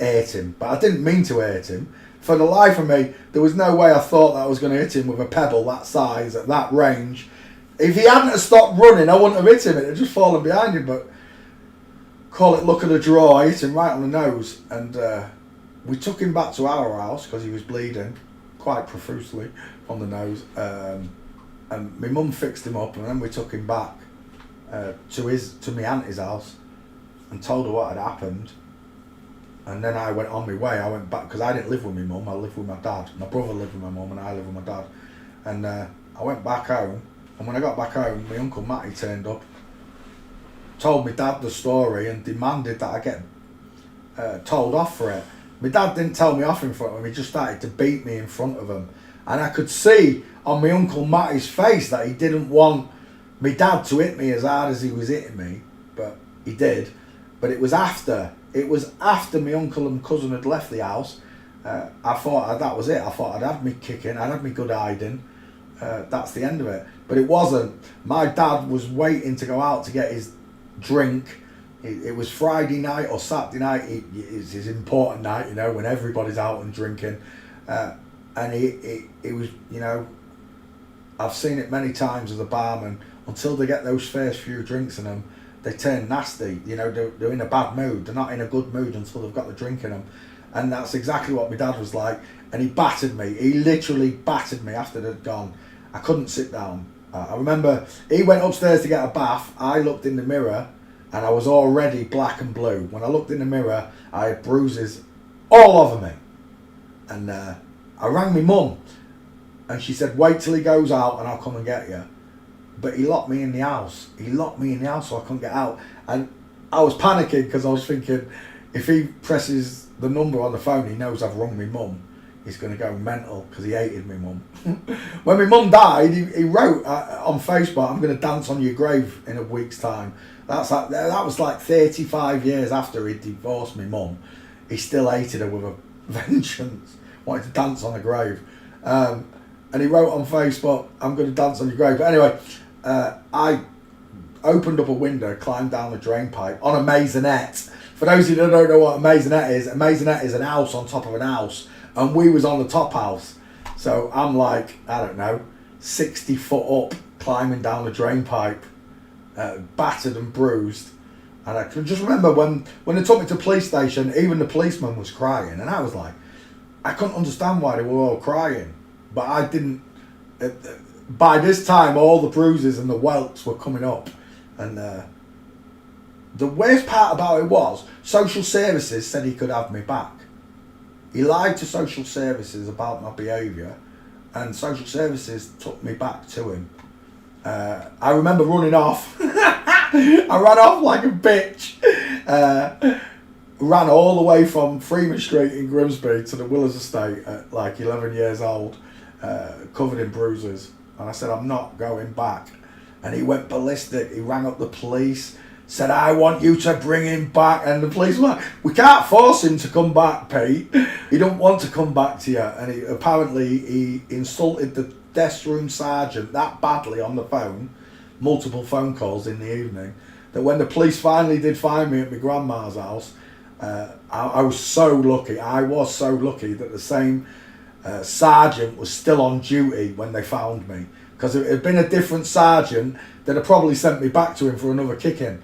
ate him. But I didn't mean to hurt him. For the life of me, there was no way I thought that I was going to hit him with a pebble that size at that range. If he hadn't have stopped running, I wouldn't have hit him. It had just fallen behind him. But call it luck of the draw, I hit him right on the nose. And we took him back to our house because he was bleeding quite profusely on the nose. And my mum fixed him up, and then we took him back to my auntie's house and told her what had happened. And then I went on my way. I went back because I didn't live with my mum. I lived with my dad. My brother lived with my mum, and I lived with my dad. And I went back home. And when I got back home, my uncle Matty turned up, told my dad the story, and demanded that I get told off for it. My dad didn't tell me off in front of him. He just started to beat me in front of him. And I could see on my uncle Matty's face that he didn't want my dad to hit me as hard as he was hitting me, but he did. But it was after my uncle and cousin had left the house. I thought that was it. I thought I'd had me kicking, I'd had me good hiding. That's the end of it. But it wasn't. My dad was waiting to go out to get his drink. It was Friday night or Saturday night. It's his important night, you know, when everybody's out and drinking. And it was, you know, I've seen it many times as a barman. Until they get those first few drinks in them, they turn nasty. You know, they're in a bad mood. They're not in a good mood until they've got the drink in them. And that's exactly what my dad was like. And he battered me. He literally battered me after they'd gone. I couldn't sit down. I remember he went upstairs to get a bath. I looked in the mirror and I was already black and blue. When I looked in the mirror, I had bruises all over me. And I rang my mum and she said, wait till he goes out and I'll come and get you. But he locked me in the house. He locked me in the house so I couldn't get out. And I was panicking because I was thinking, if he presses the number on the phone, he knows I've rung my mum. He's going to go mental because he hated my mum. When my mum died, he wrote on Facebook, I'm going to dance on your grave in a week's time. That was like 35 years after he divorced my mum. He still hated her with a vengeance. Wanted to dance on a grave. And he wrote on Facebook, I'm going to dance on your grave. But anyway, I opened up a window, climbed down the drain pipe on a maisonette. For those of you that don't know what a maisonette is an house on top of an house. And we was on the top house. So I'm like, I don't know, 60 foot up, climbing down the drain pipe, battered and bruised. And I can just remember when they took me to the police station, even the policeman was crying. And I was like, I couldn't understand why they were all crying. But I didn't, by this time, all the bruises and the welts were coming up. And the worst part about it was, social services said he could have me back. He lied to social services about my behaviour, and social services took me back to him. I remember running off. I ran off like a bitch. Ran all the way from Freeman Street in Grimsby to the Willers Estate at like 11 years old, covered in bruises. And I said, I'm not going back. And he went ballistic. He rang up the police, said, I want you to bring him back. And the police were like, we can't force him to come back, Pete. He don't want to come back to you. And he insulted the desk room sergeant that badly on the phone, multiple phone calls in the evening, that when the police finally did find me at my grandma's house, I was so lucky. I was so lucky that the same sergeant was still on duty when they found me. Because if it had been a different sergeant, they'd have probably sent me back to him for another kick-in.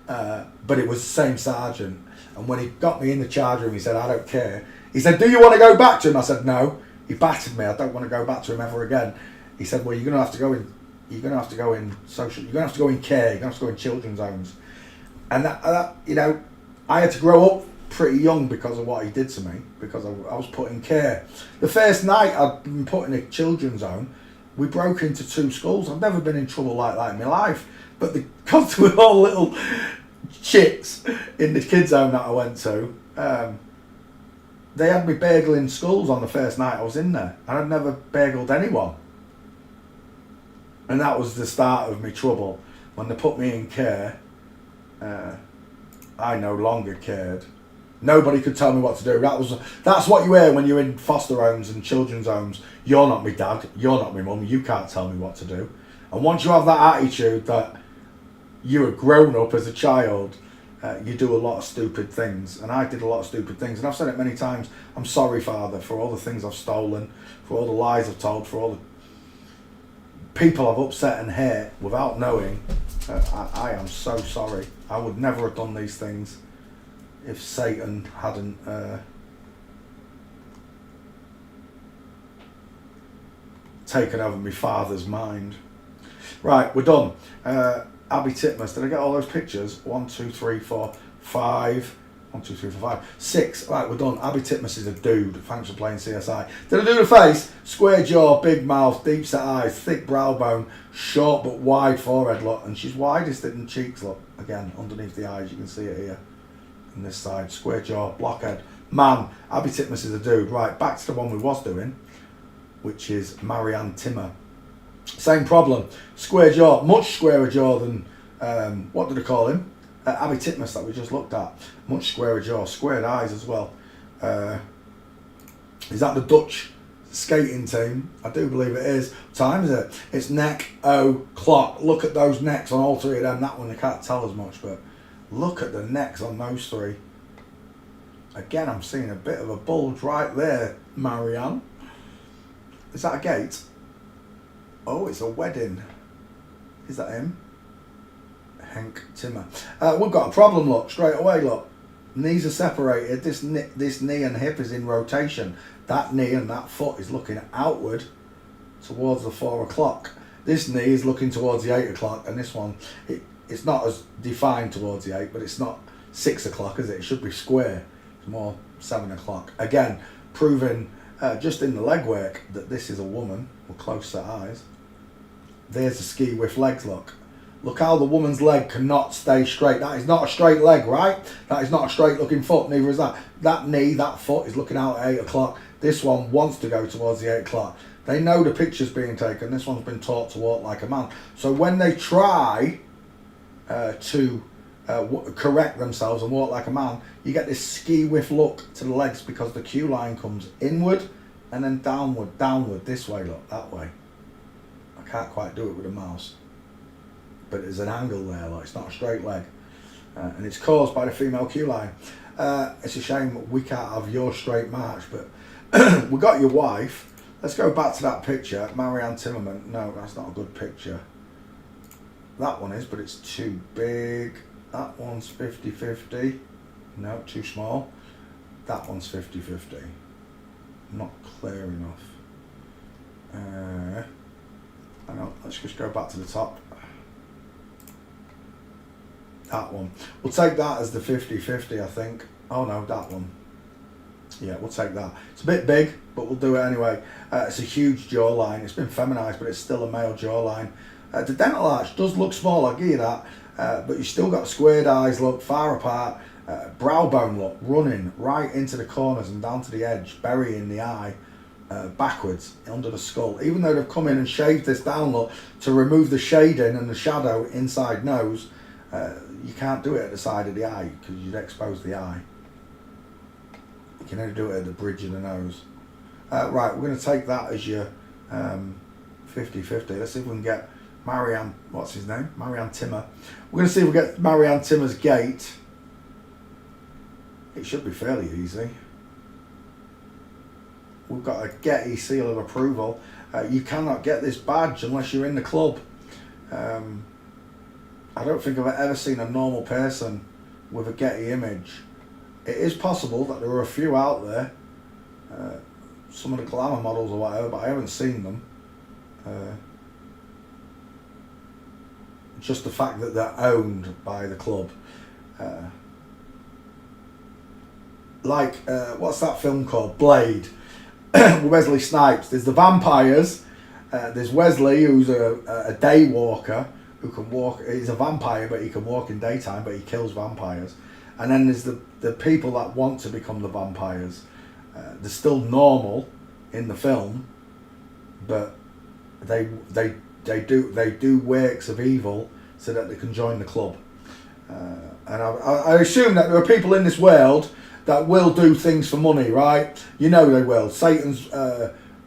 But it was the same sergeant. And when he got me in the charge room, he said, I don't care. He said, do you want to go back to him? I said, no. He battered me. I don't want to go back to him ever again. He said, well, you're going to have to go in. You're going to have to go in social. You're going to have to go in care. You're going to have to go in children's homes. And that you know, I had to grow up pretty young because of what he did to me, because I was put in care. The first night I'd been put in a children's home, we broke into 2 schools. I've never been in trouble like that in my life. But because we were all little chits in the kids' home that I went to, they had me burgling schools on the first night I was in there. And I'd never burgled anyone. And that was the start of my trouble. When they put me in care, I no longer cared. Nobody could tell me what to do. That's what you hear when you're in foster homes and children's homes. You're not my dad, you're not my mum, you can't tell me what to do. And once you have that attitude that you're a grown up as a child, you do a lot of stupid things. And I did a lot of stupid things. And I've said it many times, I'm sorry, Father, for all the things I've stolen, for all the lies I've told, for all the people I've upset and hurt without knowing. I am so sorry. I would never have done these things if Satan hadn't taken over my father's mind. Right, we're done. Abby Titmus, did I get all those pictures? 1, 2, 3, 4, 5. 1, 2, 3, 4, 5. 6. Right, we're done. Abby Titmus is a dude. Thanks for playing CSI. Did I do the face? Square jaw, big mouth, deep set eyes, thick brow bone, short but wide forehead, look. And she's widest in the cheeks, look. Again, underneath the eyes, you can see it here. On this side, square jaw, blockhead. Man, Abby Titmus is a dude. Right, back to the one we was doing, which is Marianne Timmer. Same problem. Square jaw, much squarer jaw than, what did I call him? Abby Titmus that we just looked at. Much squarer jaw, squared eyes as well. Is that the Dutch skating team? I do believe it is. What time is it? It's neck, o'clock. Look at those necks on all 3 of them. That one I can't tell as much, but look at the necks on those 3. Again, I'm seeing a bit of a bulge right there, Marianne. Is that a gate? Oh, it's a wedding. Is that him? Hank Timmer. We've got a problem, look, straight away, look. Knees are separated. This knee and hip is in rotation. That knee and that foot is looking outward towards the 4 o'clock. This knee is looking towards the 8 o'clock, and this one, it's not as defined towards the 8, but it's not 6 o'clock, is it? It should be square. It's more 7 o'clock. Again, proving just in the leg work that this is a woman with close set eyes. There's the ski with legs, look. Look how the woman's leg cannot stay straight. That is not a straight leg, right? That is not a straight looking foot, neither is that. That knee, that foot is looking out at 8 o'clock. This one wants to go towards the 8 o'clock. They know the picture's being taken. This one's been taught to walk like a man. So when they try to correct themselves and walk like a man, you get this ski whiff look to the legs because the cue line comes inward and then downward, this way, look, that way. I can't quite do it with a mouse, but there's an angle there, like it's not a straight leg, and it's caused by the female cue line. It's a shame we can't have your straight march, but we got your wife. Let's go back to that picture, Marianne Timmerman. No, that's not a good picture. That one is, but it's too big. That one's 50-50. No, too small. That one's 50-50. Not clear enough. Hang on, let's just go back to the top. That one. We'll take that as the 50-50, I think. Oh no, that one. Yeah, we'll take that. It's a bit big, but we'll do it anyway. It's a huge jawline. It's been feminised, but it's still a male jawline. The dental arch does look small, I'll give you that. But you still got squared eyes, look far apart. Brow bone, look, running right into the corners and down to the edge, burying the eye backwards under the skull. Even though they've come in and shaved this down, look, to remove the shading and the shadow inside nose, you can't do it at the side of the eye because you'd expose the eye. You can only do it at the bridge of the nose. Right, we're going to take that as your 50-50. Let's see if we can get Marianne, what's his name? Marianne Timmer. We're going to see if we get Marianne Timmer's gait. It should be fairly easy. We've got a Getty seal of approval. You cannot get this badge unless you're in the club. I don't think I've ever seen a normal person with a Getty image. It is possible that there are a few out there, some of the glamour models or whatever, but I haven't seen them. Just the fact that they're owned by the club. like what's that film called? Blade. Wesley Snipes. There's the vampires. There's Wesley, who's a day walker who can walk. He's a vampire, but he can walk in daytime, but he kills vampires. And then there's the people that want to become the vampires. They're still normal in the film, but they do works of evil so that they can join the club. And I assume that there are people in this world that will do things for money, right? You know they will. Satan's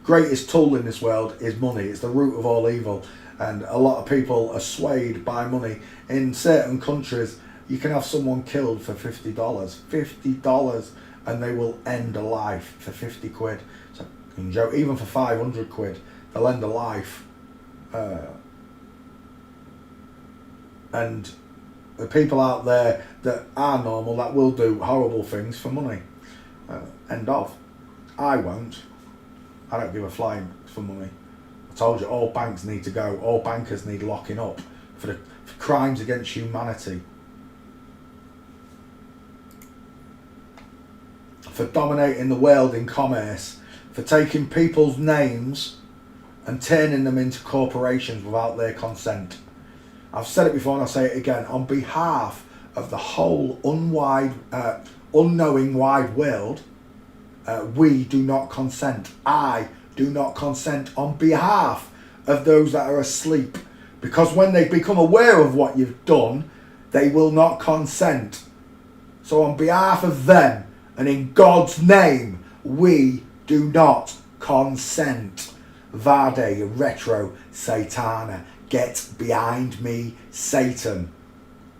greatest tool in this world is money. It's the root of all evil. And a lot of people are swayed by money. In certain countries, you can have someone killed for $50. $50, and they will end a life for 50 quid. So, even for 500 quid, they'll end a life. And the people out there that are normal, that will do horrible things for money. End of. I won't. I don't give a flying for money. I told you, all banks need to go. All bankers need locking up for crimes against humanity. For dominating the world in commerce. For taking people's names and turning them into corporations without their consent. I've said it before and I'll say it again. On behalf of the whole unknowing wide world, we do not consent. I do not consent on behalf of those that are asleep. Because when they become aware of what you've done, they will not consent. So on behalf of them, and in God's name, we do not consent. Vade retro satana. Get behind me, Satan.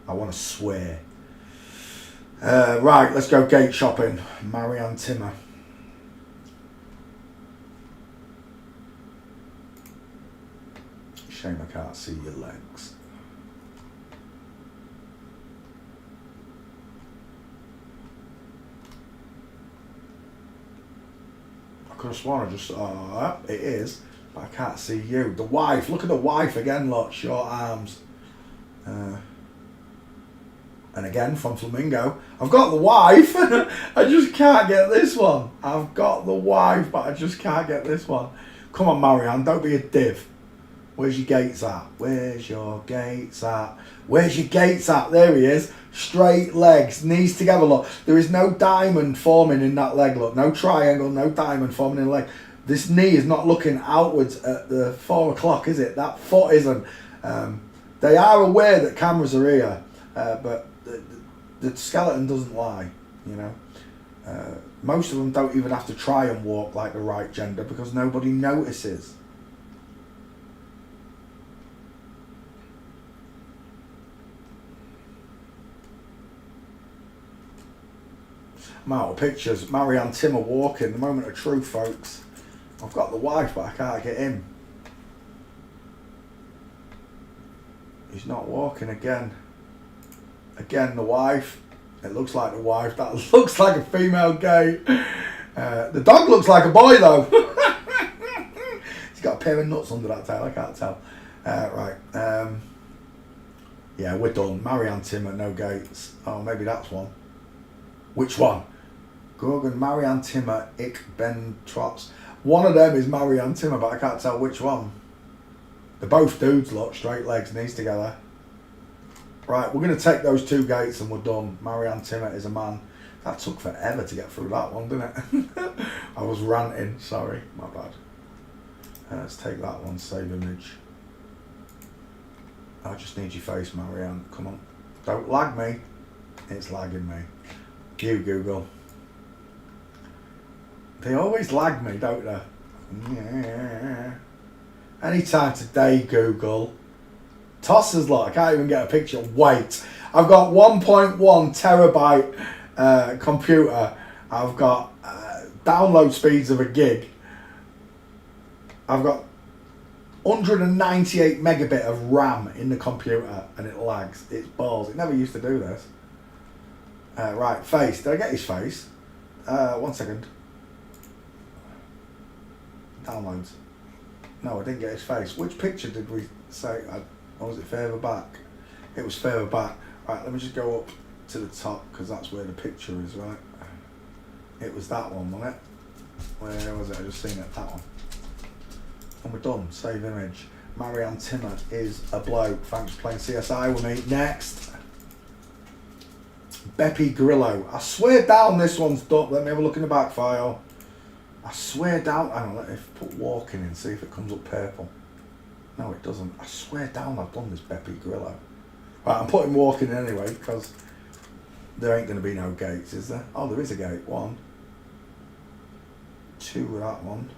I want to swear. Right, let's go gate shopping. Marianne Timmer. Shame I can't see your legs. I could have sworn I just saw it is. I can't see you. The wife. Look at the wife again, look. Short arms. And again from Flamingo. I've got the wife. I just can't get this one. I've got the wife, but I just can't get this one. Come on, Marianne. Don't be a div. Where's your gates at? Where's your gates at? Where's your gates at? There he is. Straight legs. Knees together, look. There is no diamond forming in that leg, look. No triangle, no diamond forming in the leg. This knee is not looking outwards at the 4 o'clock, is it? That foot isn't. They are aware that cameras are here, but the skeleton doesn't lie, you know. Most of them don't even have to try and walk like the right gender because nobody notices. I'm out of pictures. Marianne Timmer walking. The moment of truth, folks. I've got the wife, but I can't get him. He's not walking again. Again, the wife. It looks like the wife. That looks like a female gay. The dog looks like a boy, though. He's got a pair of nuts under that tail. I can't tell. Right. Yeah, we're done. Marianne Timmer, no gates. Oh, maybe that's one. Which one? Gorgon, Marianne Timmer, Ik Ben Trots. One of them is Marianne Timmer, but I can't tell which one. They're both dudes, look, straight legs, knees together. Right, we're going to take those 2 gates and we're done. Marianne Timmer is a man. That took forever to get through that one, didn't it? I was ranting, sorry, my bad. Let's take that one, save image. I just need your face, Marianne, come on. Don't lag me. It's lagging me. You, Google. They always lag me, don't they? Yeah. Anytime today, Google. Tossers, look, I can't even get a picture. Wait. I've got 1.1 terabyte computer. I've got download speeds of a gig. I've got 198 megabit of RAM in the computer and it lags. It's balls. It never used to do this. Right, face. Did I get his face? 1 second. Downloads. No, I didn't get his face. Which picture did we say? Or was it further back? It was further back. Right, let me just go up to the top because that's where the picture is, right? It was that one, wasn't it? Where was it? I just seen it. That one. And we're done. Save image. Marianne Timmer is a bloke. Thanks for playing CSI with me. Next. Beppy Grillo. I swear down this one's done. Let me have a look in the back file. I swear down. Hang on, let me put walking in, see if it comes up purple. No, it doesn't. I swear down I've done this Beppy Grillo. Right, I'm putting walking in anyway because there ain't going to be no gates, is there? Oh, there is a gate. 1, 2 with that one.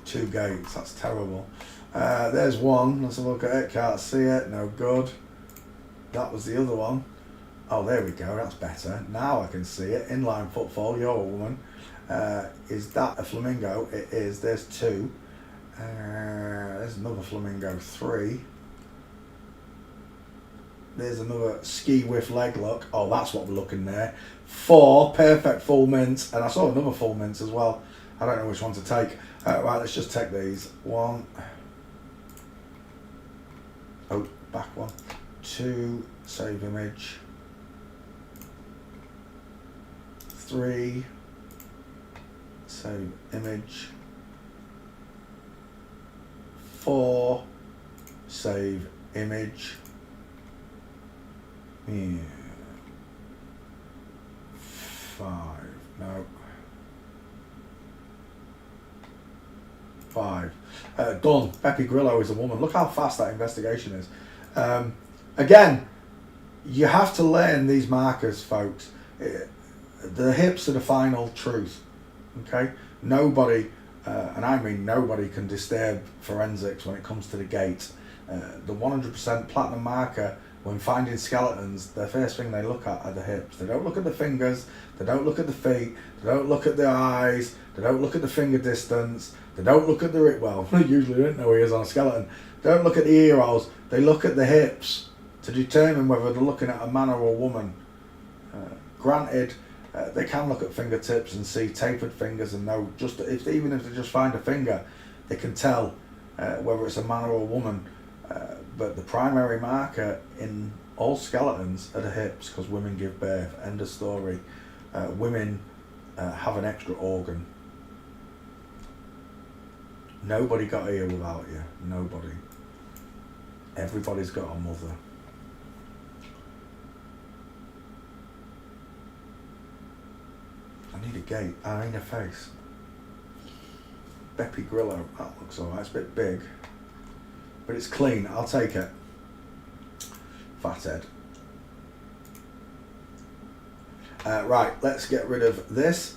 2 gates. That's terrible. There's one. Let's have a look at it. Can't see it. No good. That was the other one. Oh, there we go. That's better. Now I can see it. Inline footfall. You're a woman. Is that a flamingo? It is. There's 2. There's another flamingo. 3. There's another ski with leg look. Oh, that's what we're looking there. 4. Perfect full mints. And I saw another full mints as well. I don't know which one to take. Right, let's just take these. 1. Oh, back one. 2. Save image. 3. Save image. 4. Save image. Yeah. 5. No. 5. Done. Beppy Grillo is a woman. Look how fast that investigation is. Again, you have to learn these markers, folks. The hips are the final truth. Okay? Nobody, and I mean nobody, can disturb forensics when it comes to the gate. The 100% platinum marker, when finding skeletons, the first thing they look at are the hips. They don't look at the fingers, they don't look at the feet, they don't look at the eyes, they don't look at the finger distance, they don't look at the, well, usually they don't know where he is on a skeleton. They don't look at the ear holes, they look at the hips to determine whether they're looking at a man or a woman. Granted, they can look at fingertips and see tapered fingers and know, just even if they just find a finger, they can tell whether it's a man or a woman. But the primary marker in all skeletons are the hips, because women give birth. End of story. Women have an extra organ. Nobody got here without you. Nobody. Everybody's got a mother. I need a gate. I need a face. Beppy Grillo. That looks alright. It's a bit big. But it's clean. I'll take it. Fathead. Right, let's get rid of this.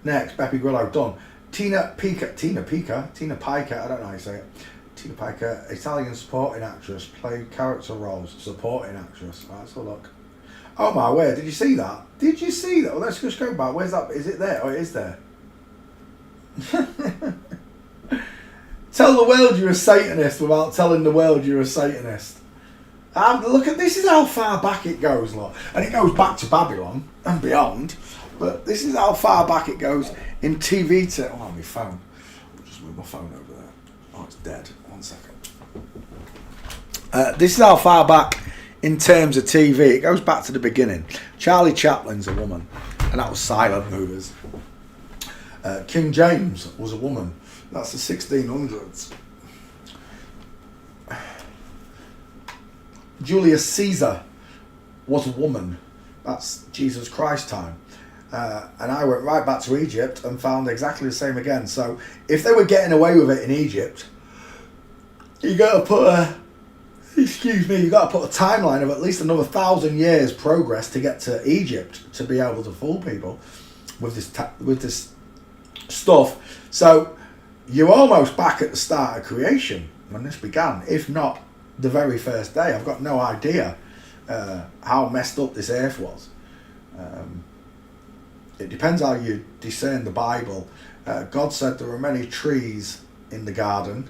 Next, Beppy Grillo, done. Tina Pica, I don't know how you say it. Tina Pica, Italian supporting actress, played character roles, supporting actress. Right, let's have a look. Oh my word, did you see that? Did you see that? Well, let's just go back. Where's that? Is it there? Oh, it is there. Tell the world you're a Satanist without telling the world you're a Satanist. Look at this, is how far back it goes, look. And it goes back to Babylon and beyond. But this is how far back it goes in TV. Oh, my phone. I'll just move my phone over there. Oh, it's dead. 1 second. This is how far back in terms of TV. It goes back to the beginning. Charlie Chaplin's a woman, and that was silent movies. King James was a woman. That's the 1600s. Julius Caesar was a woman. That's Jesus Christ time. And I went right back to Egypt and found exactly the same again. So if they were getting away with it in Egypt, you got to put you got to put a timeline of at least another 1,000 years progress to get to Egypt to be able to fool people with this stuff. So you're almost back at the start of creation when this began, if not the very first day. I've got no idea how messed up this earth was. It depends how you discern the Bible. God said there were many trees in the garden,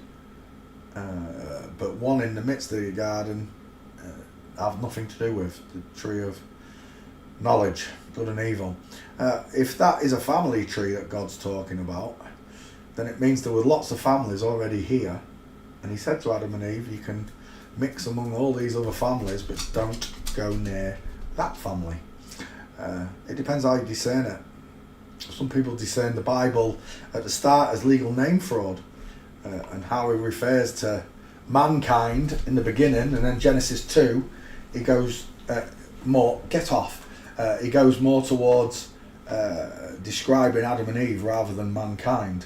but one in the midst of the garden have nothing to do with the tree of knowledge, good and evil. If that is a family tree that God's talking about, then it means there were lots of families already here. And he said to Adam and Eve, you can mix among all these other families, but don't go near that family. It depends how you discern it. Some people discern the Bible at the start as legal name fraud, and how he refers to mankind in the beginning, and then Genesis 2, he goes more, get off, he goes more towards describing Adam and Eve rather than mankind.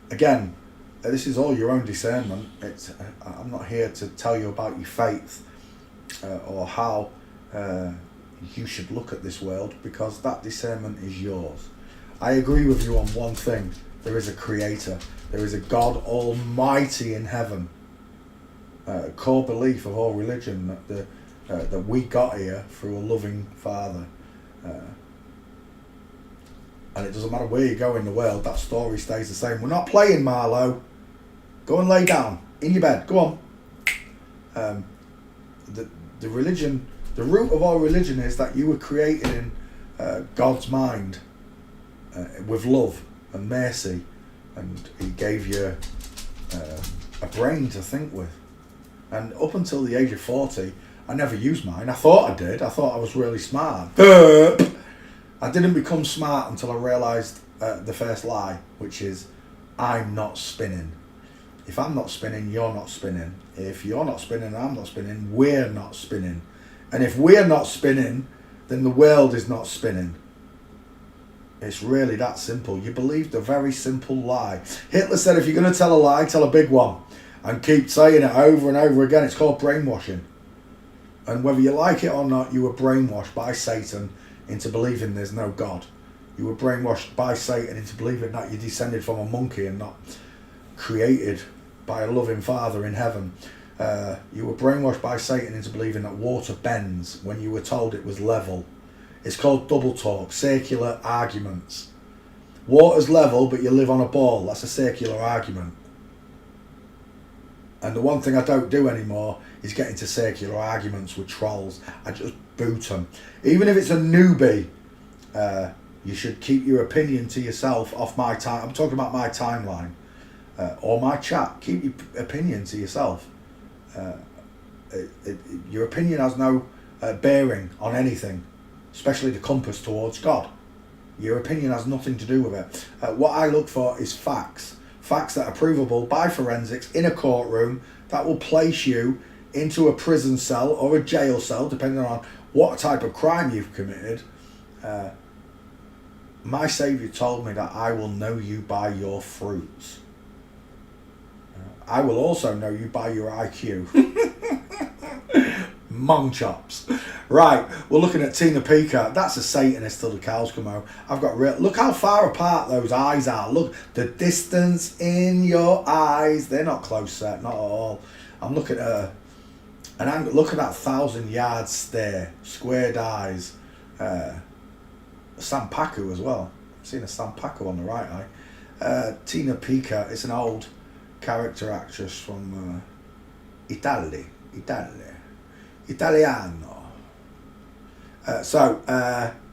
Again, this is all your own discernment. I'm not here to tell you about your faith or how you should look at this world, because that discernment is yours. I agree with you on one thing. There is a creator. There is a God Almighty in heaven. Core belief of all religion that we got here through a loving Father. And it doesn't matter where you go in the world, that story stays the same. We're not playing, Marlo. Go and lay down in your bed. Go on. The religion, the root of all religion is that you were created in God's mind with love and mercy, and He gave you a brain to think with. And up until the age of 40, I never used mine. I thought I did. I thought I was really smart. I didn't become smart until I realised the first lie, which is, I'm not spinning. If I'm not spinning, you're not spinning. If you're not spinning, I'm not spinning, we're not spinning. And if we're not spinning, then the world is not spinning. It's really that simple. You believed a very simple lie. Hitler said, if you're going to tell a lie, tell a big one. And keep saying it over and over again. It's called brainwashing. And whether you like it or not, you were brainwashed by Satan into believing there's no God. You were brainwashed by Satan into believing that you descended from a monkey and not created by a loving Father in heaven. You were brainwashed by Satan into believing that water bends when you were told it was level. It's called double talk, circular arguments. Water's level, but you live on a ball. That's a circular argument. And the one thing I don't do anymore is get into circular arguments with trolls. I just boot them. Even if it's a newbie, you should keep your opinion to yourself off my time. I'm talking about my timeline or my chat. Keep your opinion to yourself. Your opinion has no bearing on anything, especially the compass towards God. Your opinion has nothing to do with it. What I look for is facts. Facts that are provable by forensics in a courtroom that will place you into a prison cell or a jail cell, depending on what type of crime you've committed. My Saviour told me that I will know you by your fruits. I will also know you by your IQ. Mong chops. Right, we're looking at Tina Pica. That's a Satanist till the cows come home. I've got look how far apart those eyes are. Look, the distance in your eyes. They're not close set, not at all. I'm looking at an angle. Look at that 1,000-yard stare, squared eyes. Sampaku as well. I've seen a Sampaku on the right eye. Tina Pica is an old character actress from Italiano.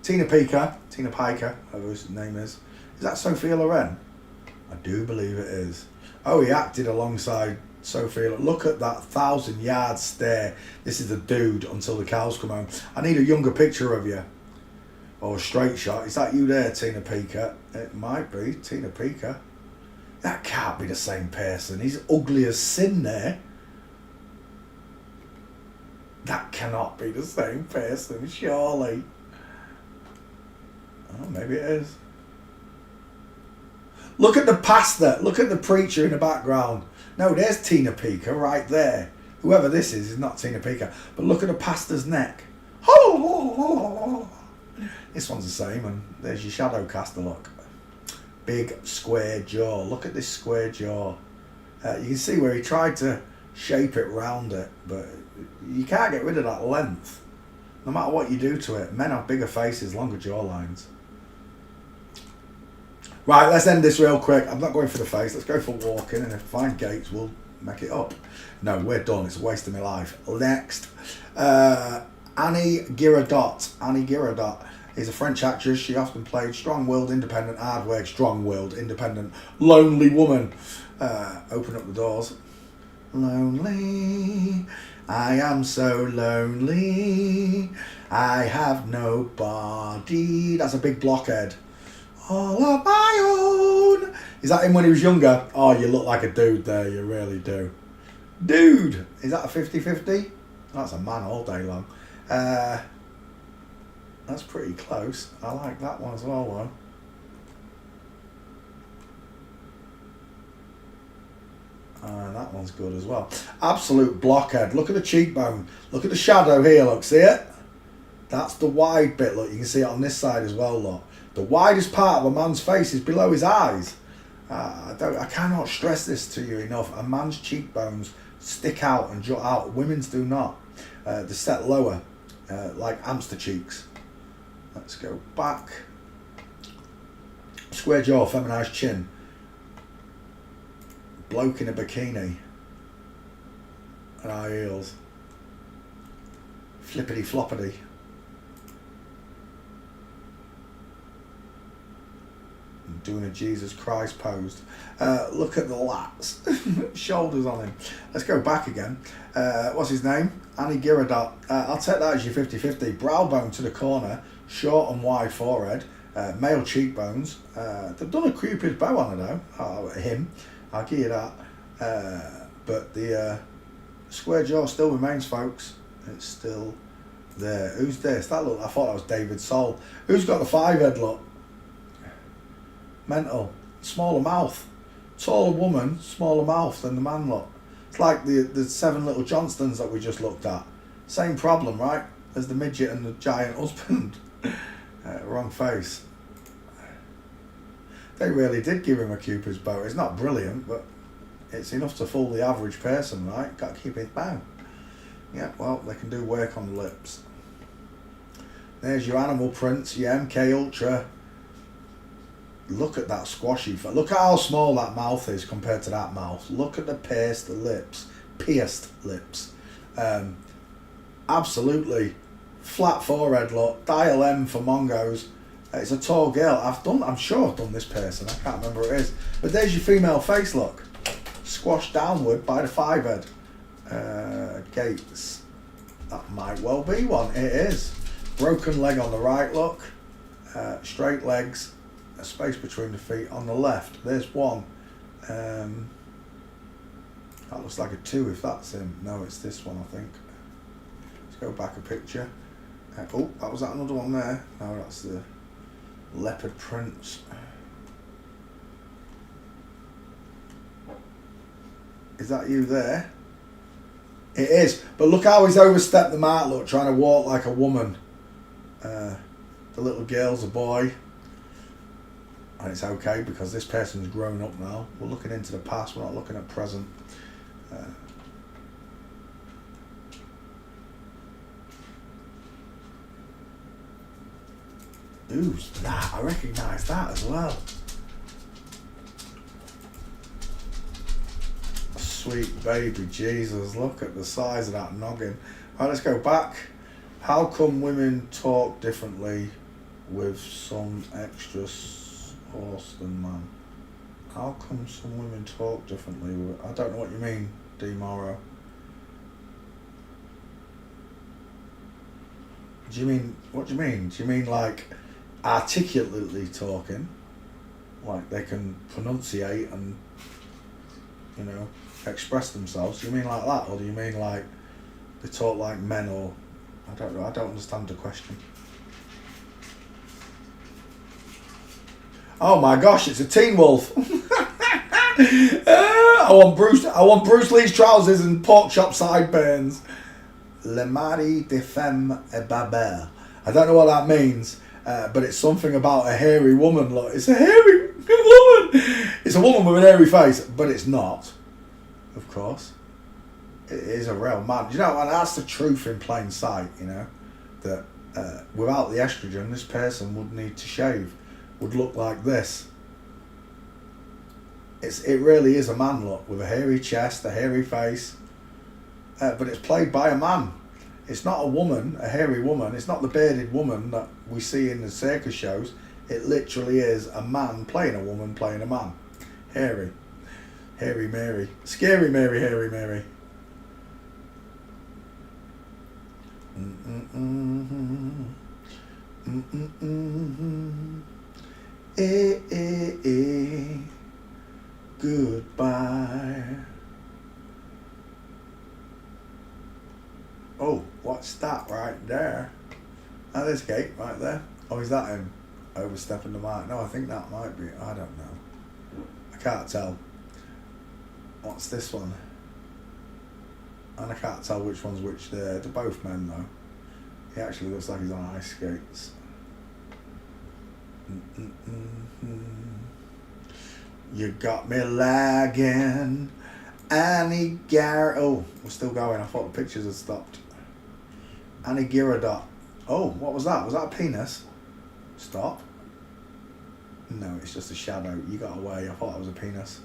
Tina Pica, whatever his name is that Sophia Loren? I do believe it is. Oh, he acted alongside Sophia. Look at that 1,000-yard stare. This is a dude until the cows come home. I need a younger picture of you. Or a straight shot. Is that you there, Tina Pica? It might be, Tina Pica. That can't be the same person. He's ugly as sin there. That cannot be the same person, surely. Oh, maybe it is. Look at the pastor. Look at the preacher in the background. No, there's Tina Pica right there. Whoever this is not Tina Pica. But look at the pastor's neck. This one's the same, and there's your shadow caster look. Big square jaw. Look at this square jaw. You can see where he tried to shape it round it, but you can't get rid of that length. No matter what you do to it. Men have bigger faces, longer jawlines. Right, let's end this real quick. I'm not going for the face. Let's go for walking, and if I find gates, we'll make it up. No, we're done. It's a waste of my life. Next. Annie Girardot. Annie Girardot is a French actress. She often played strong-willed, independent, hard-work, strong-willed, independent, lonely woman. Open up the doors. Lonely, I am so lonely. I have nobody. That's a big blockhead. All on my own. Is that him when he was younger? Oh, you look like a dude there. You really do. Dude. Is that a 50-50? That's a man all day long. That's pretty close. I like that one as well, though. That one's good as well. Absolute blockhead. Look at the cheekbone. Look at the shadow here, look. See it? That's the wide bit, look. You can see it on this side as well, look. The widest part of a man's face is below his eyes. I cannot stress this to you enough. A man's cheekbones stick out and jut out. Women's do not. They're set lower, like hamster cheeks. Let's go back. Square jaw, feminized chin. Bloke in a bikini and high heels. Flippity floppity. Doing a Jesus Christ pose. Look at the lats. Shoulders on him. Let's go back again. What's his name? Annie Girodot. I'll take that as your 50-50. Brow bone to the corner. Short and wide forehead. Male cheekbones. They've done a Cupid's bow on it though. Him. I'll give you that. But the square jaw still remains, folks. It's still there. Who's this? I thought that was David Soul. Who's got the 5-head look? Mental. Smaller mouth. Taller woman, smaller mouth than the man look. It's like the 7 little Johnstons that we just looked at. Same problem, right? As the midget and the giant husband. Wrong face. They really did give him a Cupid's bow. It's not brilliant, but it's enough to fool the average person, right? Got to keep his bow. Yeah, well, they can do work on the lips. There's your animal prints, your MK Ultra. Look at that squashy. Look at how small that mouth is compared to that mouth. Look at the pierced lips. Absolutely flat forehead look. Dial M for Mongos. It's a tall girl. I'm sure I've done this person. I can't remember who it is. But there's your female face look. Squashed downward by the 5-head. Gates. That might well be one. It is. Broken leg on the right look. Straight legs. A space between the feet on the left. There's one. That looks like a 2 if that's him. No, it's this one, I think. Let's go back a picture. Oh, was that another one there? No, that's the leopard prints. Is that you there? It is. But look how he's overstepped the mark, look, trying to walk like a woman. The little girl's a boy. And it's okay because this person's grown up now. We're looking into the past, we're not looking at present. Who's that? I recognise that as well. Sweet baby Jesus, look at the size of that noggin. Right, let's go back. How come women talk differently with some extra horse than man? How come some women talk differently with, I don't know what you mean, D. Morrow. What do you mean? Do you mean like articulately talking? Like they can pronunciate and, you know, express themselves? Do you mean like that? Or do you mean like they talk like men? Or I don't know, I don't understand the question. Oh my gosh, it's a Teen Wolf. I want Bruce Lee's trousers and pork chop sideburns. Le mari de femme et babel. I don't know what that means, but it's something about a hairy woman. Look, it's a hairy woman. It's a woman with an hairy face, but it's not. Of course, it is a real man. You know, and that's the truth in plain sight. You know, that without the estrogen, this person would need to shave. Would look like this. It really is a man look with a hairy chest, a hairy face, but it's played by a man. It's not a woman, a hairy woman. It's not the bearded woman that we see in the circus shows. It literally is a man playing a woman playing a man. Hairy Mary, scary Mary, hairy Mary. Goodbye. Oh, what's that right there? Oh, there's Kate right there. Oh, is that him overstepping the mark? No, I think that might be. I don't know. I can't tell. What's this one? And I can't tell which one's which there. They're both men though. He actually looks like he's on ice skates. You got me lagging. Annie Gar. Oh, we're still going. I thought the pictures had stopped. Annie Girodot. Oh, what was that? Was that a penis? Stop. No, it's just a shadow. You got away. I thought it was a penis.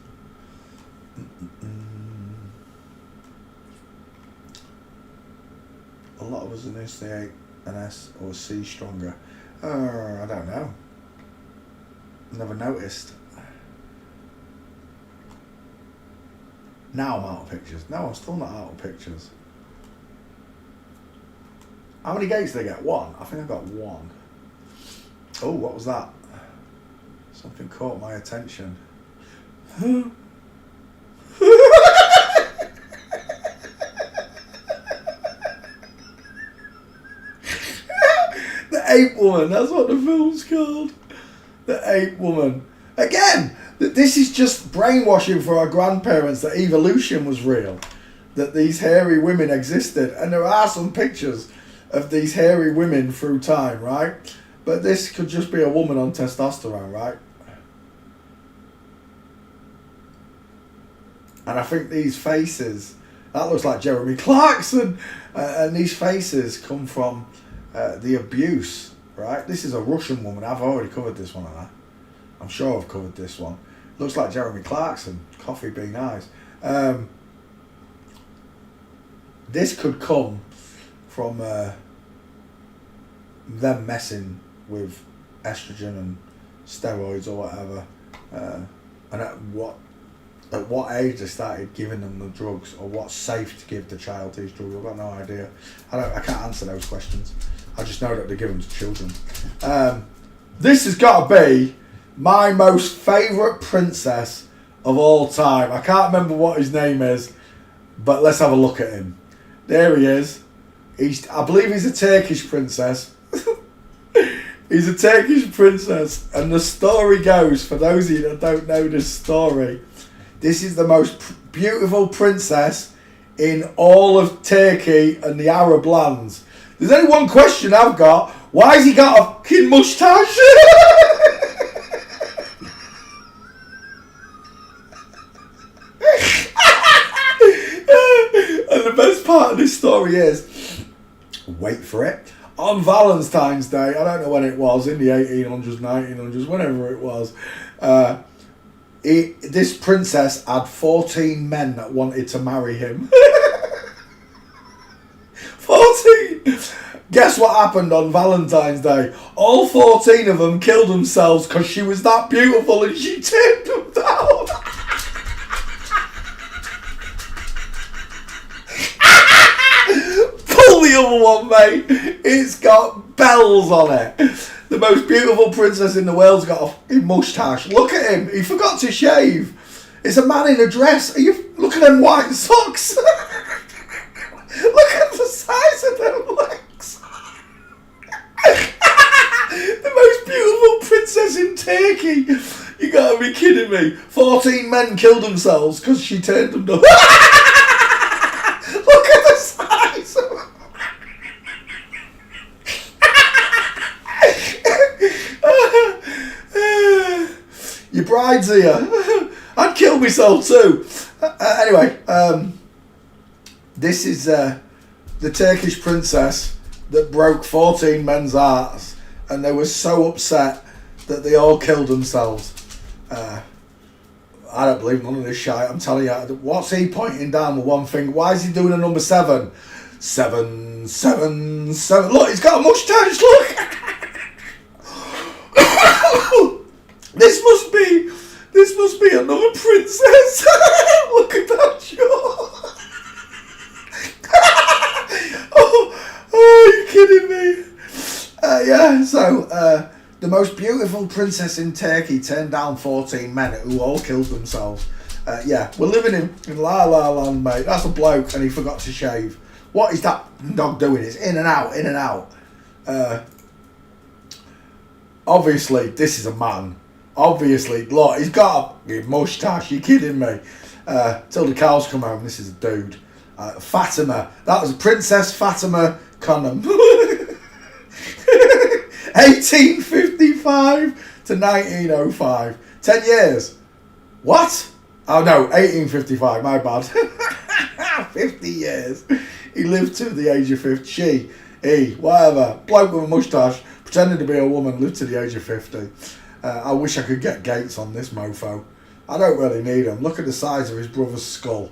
A lot of us in this say an S or C stronger. I don't know. Never noticed. Now I'm out of pictures. No, I'm still not out of pictures. How many gates did I get? One? I think I got one. Oh, what was that? Something caught my attention. The Ape Woman, that's what the film's called. The Ape Woman. Again, this is just brainwashing for our grandparents that evolution was real. That these hairy women existed. And there are some pictures of these hairy women through time, right? But this could just be a woman on testosterone, right? And I think these faces, that looks like Jeremy Clarkson. And these faces come from the abuse, right? This is a Russian woman. I've already covered this one, haven't I? I'm sure I've covered this one. Looks like Jeremy Clarkson. Coffee bean eyes. This could come from them messing with estrogen and steroids or whatever. And at what age they started giving them the drugs, or what's safe to give the child these drugs. I've got no idea. I can't answer those questions. I just know that they give them to children. This has got to be my most favourite princess of all time. I can't remember what his name is, but let's have a look at him. There he is. I believe he's a Turkish princess. He's a Turkish princess, and the story goes, for those of you that don't know this story, this is the most beautiful princess in all of Turkey and the Arab lands. There's only one question I've got. Why has he got a fucking moustache? And the best part of this story is, wait for it, on Valentine's Day, I don't know when it was, in the 1800s, 1900s, whenever it was, this princess had 14 men that wanted to marry him. 14! Guess what happened on Valentine's Day? All 14 of them killed themselves because she was that beautiful and she turned them down. Pull the other one, mate. It's got bells on it. The most beautiful princess in the world's got a fucking moustache. Look at him. He forgot to shave. It's a man in a dress. Look at them white socks. Look at the size of them legs. The most beautiful princess in Turkey. You gotta be kidding me. 14 men killed themselves because she turned them down. Look at the size of them. Your bride's here. I'd kill myself too. Anyway, this is the Turkish princess that broke 14 men's hearts, and they were so upset that they all killed themselves. I don't believe none of this shite. I'm telling you, what's he pointing down with one finger? Why is he doing a number 7? 7, 7, 7. Look, he's got a moustache. Look. This must be another princess. Look at that jaw. Oh, are you kidding me? So the most beautiful princess in Turkey turned down 14 men who all killed themselves. We're living in La La Land, mate. That's a bloke, and he forgot to shave. What is that dog doing? It's in and out, in and out. Obviously, this is a man. Obviously, look, he's got a moustache. You kidding me? Till the cows come home, this is a dude. Fatima. That was Princess Fatima Conham. 1855 to 1905. 10 years. What? Oh no, 1855, my bad. 50 years. He lived to the age of 50. Whatever. Bloke with a moustache, pretending to be a woman, lived to the age of 50. I wish I could get Gates on this mofo. I don't really need him. Look at the size of his brother's skull.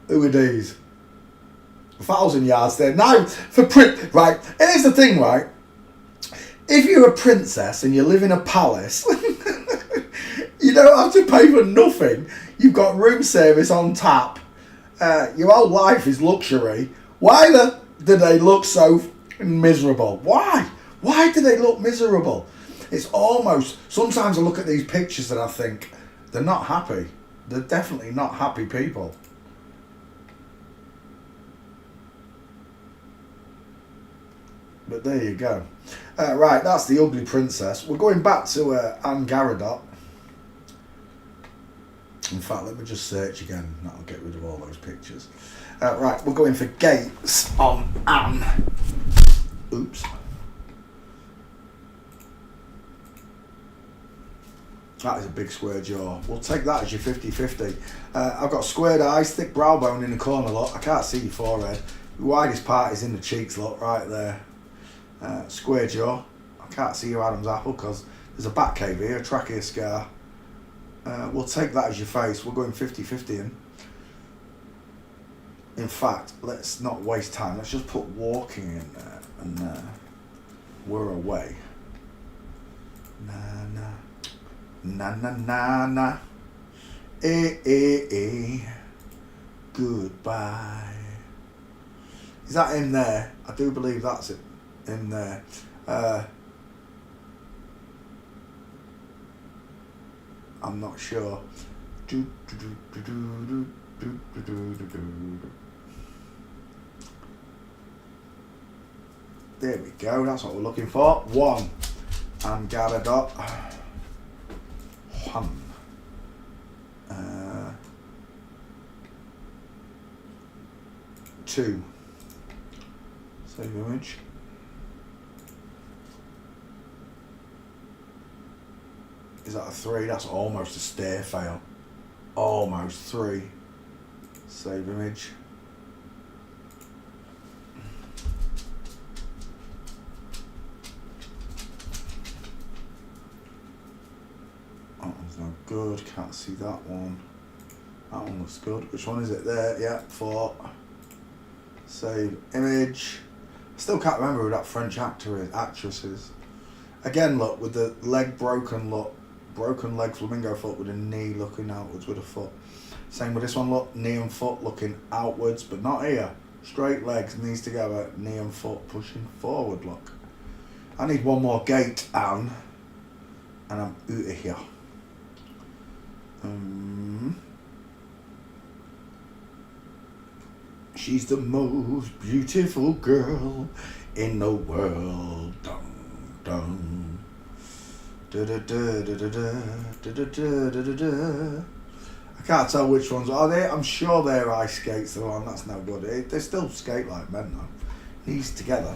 Who are these? 1,000 yards there. Now, for right, here's the thing, right? If you're a princess and you live in a palace, you don't have to pay for nothing. You've got room service on tap. Your whole life is luxury. Why do they look so miserable? Why? Why do they look miserable? It's almost... Sometimes I look at these pictures and I think, they're not happy. They're definitely not happy people. But there you go. Right, that's the ugly princess. We're going back to Anne Garadot. In fact, let me just search again. That'll get rid of all those pictures. Right, we're going for Gates on Anne. Oops. That is a big square jaw. We'll take that as your 50-50. I've got squared eyes, thick brow bone in the corner, look. I can't see your forehead. The widest part is in the cheeks, look, right there. Square jaw. I can't see your Adam's apple because there's a back cave here, a trachea scar. We'll take that as your face. We're going 50-50 in fact, let's not waste time. Let's just put walking in there and we're away. Na na na na na na. Goodbye. Is that in there? I do believe that's it. In there. I'm not sure. There we go, that's what we're looking for. 1. And Garadot. 1. 2. Save image. Is that a 3? That's almost a stair fail. Almost 3. Save image. That one's no good. Can't see that one. That one looks good. Which one is it? There. Yeah, 4. Save image. I still can't remember who that French actress is. Again, look, with the leg broken, look. Broken leg, flamingo foot with a knee looking outwards with a foot. Same with this one, look, knee and foot looking outwards, but not here. Straight legs, knees together, knee and foot pushing forward, look. I need one more gate, Anne, and I'm out of here. She's the most beautiful girl in the world. Dun, dun. I can't tell which ones are they. I'm sure they're ice skates. They're on. That's no good. They still skate like men though. Knees together.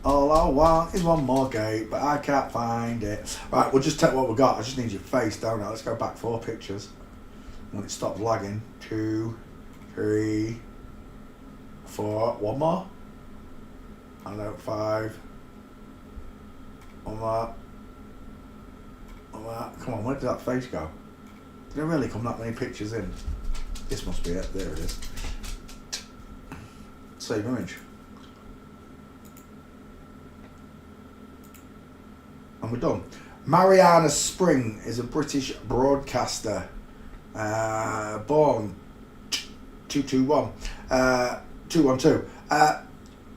All I want is one more gate, but I can't find it. Right, we'll just take what we got. I just need your face, don't I? Let's go back 4 pictures. When it stops lagging. 2, 3, 4. One more. I know, 5. One more. One more. Come on, where did that face go? Did there really come that many pictures in? This must be it. There it is. Save image. and we're done. Mariana Spring is a British broadcaster, born 221, 212.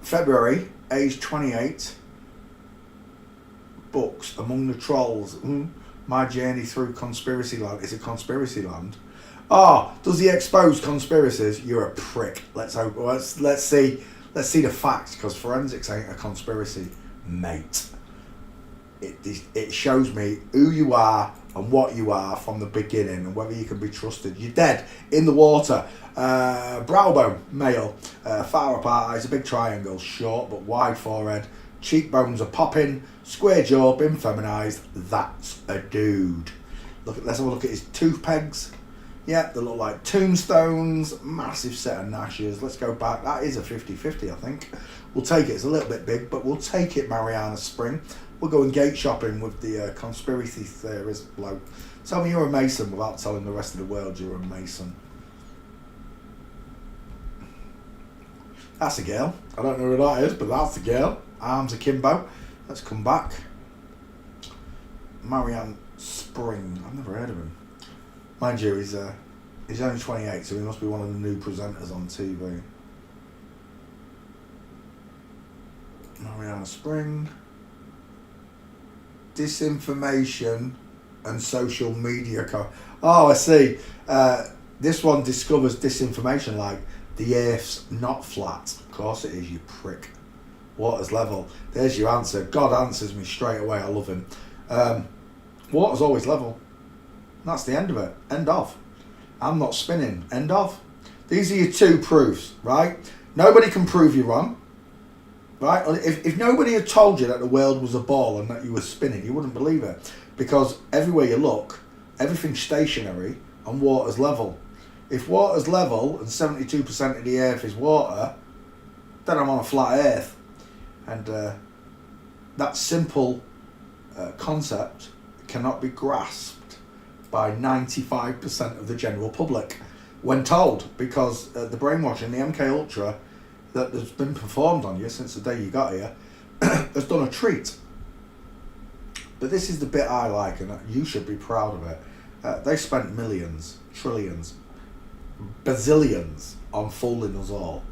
February, age 28. Books Among the Trolls. My Journey Through Conspiracy Land. Is it Conspiracy Land? Does he expose conspiracies? You're a prick. Let's hope. Let's see the facts, because forensics ain't a conspiracy, mate. It shows me who you are and what you are from the beginning, and whether you can be trusted. You're dead in the water. Brow bone, male. Far apart eyes, a big triangle. Short but wide forehead. Cheekbones are popping. Square jaw, been feminized. That's a dude. Let's have a look at his tooth pegs. Yeah, they look like tombstones. Massive set of gnashes. Let's go back. That is a 50-50, I think. We'll take it. It's a little bit big, but we'll take it, Mariana Spring. We'll go and gate shopping with the conspiracy theorist bloke. Tell me you're a Mason without telling the rest of the world you're a Mason. That's a girl. I don't know who that is, but that's a girl. Arms akimbo. Let's come back. Marianne Spring. I've never heard of him. Mind you, he's only 28, so he must be one of the new presenters on TV. Mariana Spring. Disinformation and social media. I see. This one discovers disinformation like the Earth's not flat. Of course it is, you prick. Water's level. There's your answer. God answers me straight away. I love him. Water's always level. That's the end of it. End of. I'm not spinning. End of. These are your two proofs, right? Nobody can prove you wrong. Right? If nobody had told you that the world was a ball and that you were spinning, you wouldn't believe it. Because everywhere you look, everything's stationary and water's level. If water's level and 72% of the earth is water, then I'm on a flat earth. And that simple concept cannot be grasped by 95% of the general public when told, because the brainwashing, the MK Ultra that has been performed on you since the day you got here has done a treat. But this is the bit I like, and you should be proud of it. They spent millions, trillions, bazillions on fooling us all.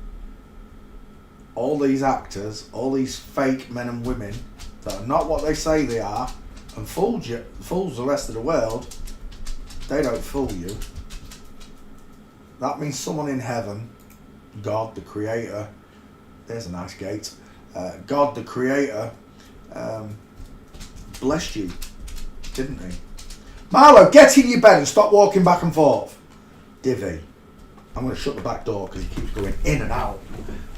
All these actors, all these fake men and women that are not what they say they are, and fools the rest of the world. They don't fool you. That means someone in heaven, God the Creator, there's a nice gate, God the Creator blessed you, didn't he? Marlo, get in your bed and stop walking back and forth. Divvy. I'm going to shut the back door because he keeps going in and out.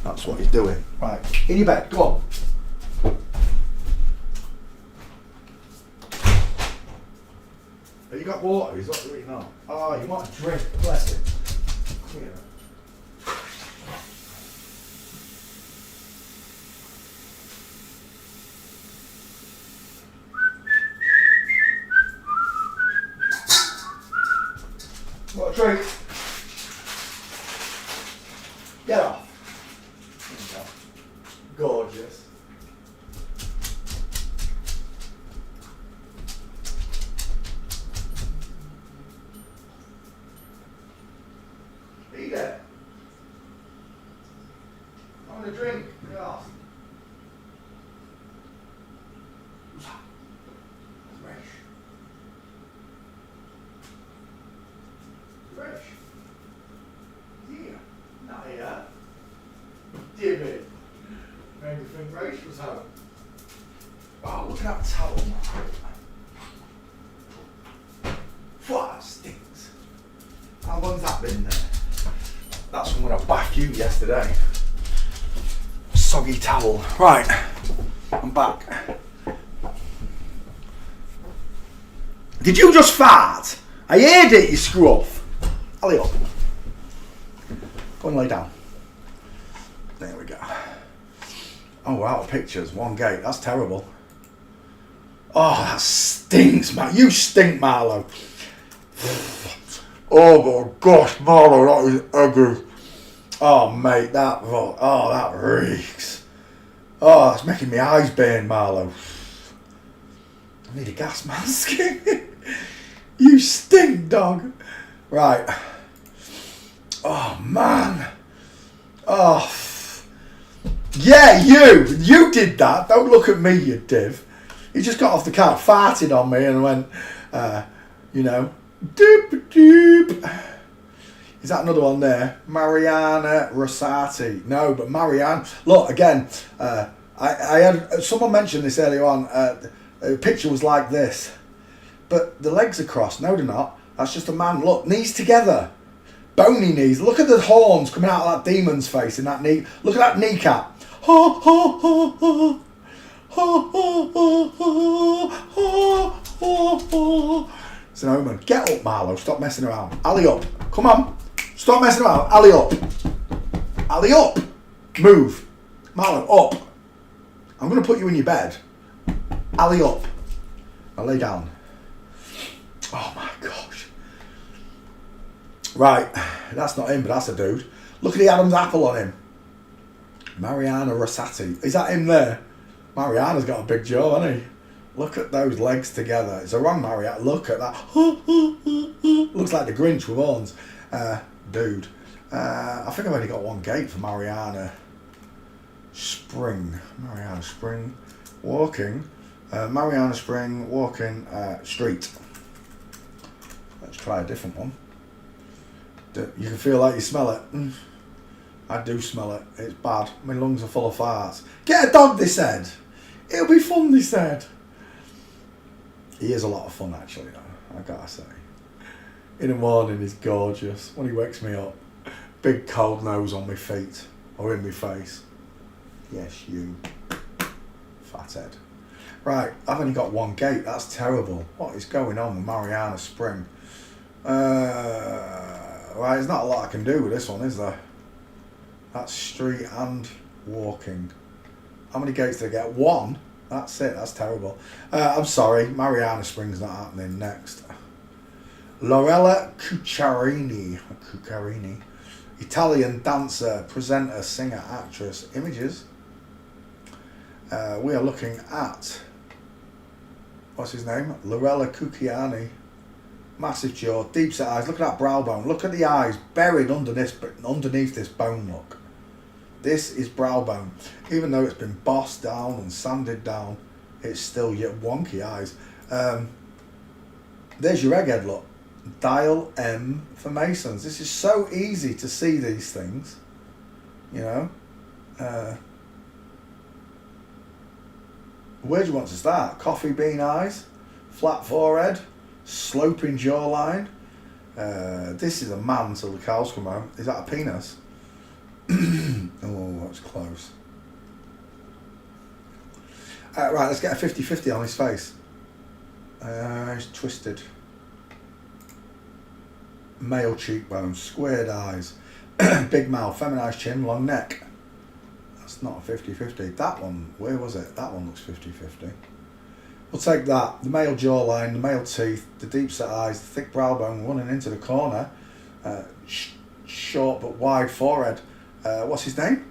That's what he's doing. Right, in your bed, go on. Have you got water? Is that what you know? Oh, you want a drink? Bless it. Here. What a treat. Get off. Gorgeous. Eat it. I want a drink. Get off. Fresh. Fresh. Yeah. Not here. Damn it. Made me think Rach was home. Oh, look at that towel. What, that stinks. How long's that been there? That's from when I backed you yesterday. Soggy towel. Right, I'm back. Did you just fart? I heard it, you scruff. Alley up. Go and lay down. There we go. Oh, we're out of pictures. One gate. That's terrible. Oh, that stinks, man. You stink, Marlo. Oh my gosh, Marlo, that is ugly. Oh, mate, that reeks. Oh, that's making my eyes burn, Marlo. I need a gas mask. You stink, dog. Right. Oh, man. Oh. Yeah, you did that. Don't look at me, you div. He just got off the car, farted on me, and went, doop doop. Is that another one there? Mariana Rosati. No, but Marianne. Look, again, I had someone mentioned this earlier on. The picture was like this, but the legs are crossed. No, they're not. That's just a man. Look, knees together. Bony knees. Look at the horns coming out of that demon's face in that knee. Look at that kneecap. It's an omen. Get up, Marlo. Stop messing around. Alley up. Come on. Stop messing around. Alley up. Alley up. Move. Marlo, up. I'm going to put you in your bed. Alley up. Now lay down. Oh my gosh. Right. That's not him, but that's a dude. Look at the Adam's apple on him. Mariana Rosati. Is that him there? Mariana's got a big jaw, hasn't he? Look at those legs together. It's a wrong Mariana. Look at that. Looks like the Grinch with horns. Dude. I think I've only got one gate for Mariana Spring. Mariana Spring. Walking. Mariana Spring. Walking. Street. Let's try a different one. You can feel like you smell it. I do smell it. It's bad. My lungs are full of farts. Get a dog, they said. It'll be fun, they said. He is a lot of fun, actually, though, I gotta say. In the morning, he's gorgeous. When he wakes me up, big cold nose on my feet or in my face. Yes, you. Fathead. Right, I've only got one gate. That's terrible. What is going on with Mariana Spring? Right, there's not a lot I can do with this one, is there? That's street and walking. How many gates did I get? One? That's it, that's terrible. I'm sorry, Mariana Spring's not happening. Next. Lorella Cuccarini. Italian dancer, presenter, singer, actress. Images. We are looking at, what's his name? Lorella Cuccarini. Massive jaw, deep set eyes. Look at that brow bone. Look at the eyes buried underneath this bone, look. This is brow bone. Even though it's been bossed down and sanded down, it's still yet wonky eyes. There's your egghead, look. Dial M for Masons. This is so easy to see these things, you know. Where do you want to start? Coffee bean eyes, flat forehead, sloping jawline. This is a man till the cows come home. Is that a penis? Oh, that's close. Right, let's get a 50-50 on his face. He's twisted. Male cheekbones, squared eyes, big mouth, feminized chin, long neck. That's not a 50-50. That one, where was it? That one looks 50-50. We'll take that. The male jawline, the male teeth, the deep set eyes, the thick brow bone running into the corner, short but wide forehead. What's his name?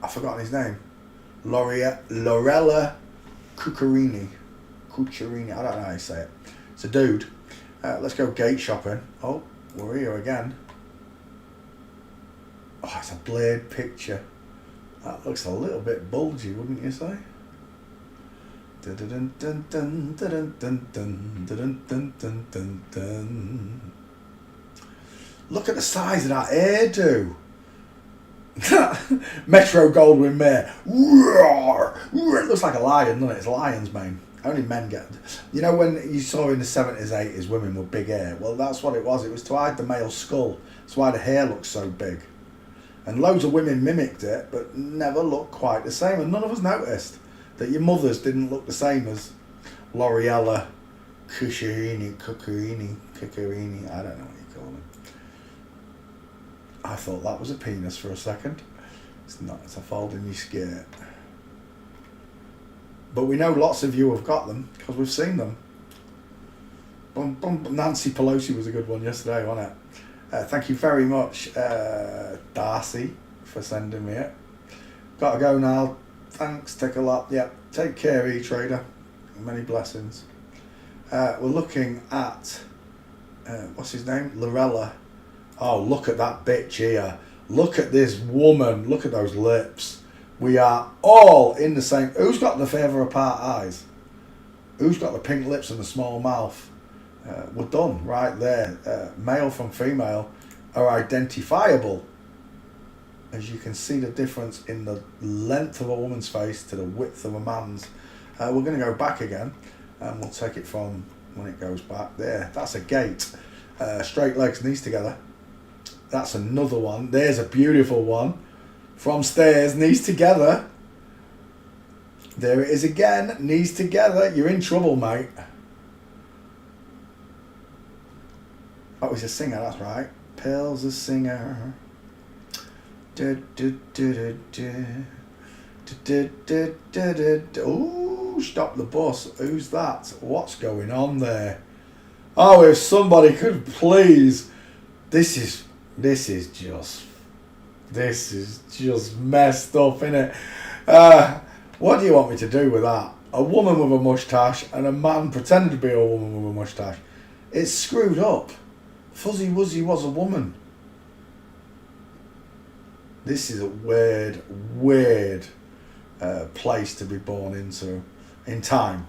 I've forgotten his name. Lorella Cuccarini. I don't know how you say it. It's a dude. Let's go gate shopping. Oh, we're here again. Oh, it's a blurred picture. That looks a little bit bulgy, wouldn't you say? Look at the size of that hairdo. Metro Goldwyn Mayer. It looks like a lion, doesn't it? It's a lion's mane. Only men get. You know when you saw in the 70s, 80s women with big hair? Well, that's what it was. It was to hide the male skull. That's why the hair looks so big. And loads of women mimicked it, but never looked quite the same. And none of us noticed that your mothers didn't look the same as Lorella Cuccarini. I don't know what you call them. I thought that was a penis for a second. It's not. It's a fold in your skirt. But we know lots of you have got them because we've seen them. Nancy Pelosi was a good one yesterday, wasn't it? Thank you very much, Darcy, for sending me it. Got to go now. Thanks, take a lot. Yep, take care, E-Trader. Many blessings. We're looking at, what's his name? Lorella. Oh, look at that bitch here. Look at this woman. Look at those lips. We are all in the same. Who's got the further apart eyes? Who's got the pink lips and the small mouth? We're done right there. Male from female are identifiable. As you can see the difference in the length of a woman's face to the width of a man's. We're going to go back again, and we'll take it from when it goes back. There, that's a gait. Straight legs, knees together. That's another one. There's a beautiful one. From stairs, knees together. There it is again, knees together. You're in trouble, mate. Oh, he's a singer, that's right. Pill's a singer. Ooh, stop the bus. Who's that? What's going on there? Oh, if somebody could please. This is just messed up, innit? What do you want me to do with that? A woman with a moustache and a man pretending to be a woman with a moustache. It's screwed up. Fuzzy Wuzzy was a woman. This is a weird place to be born into in time.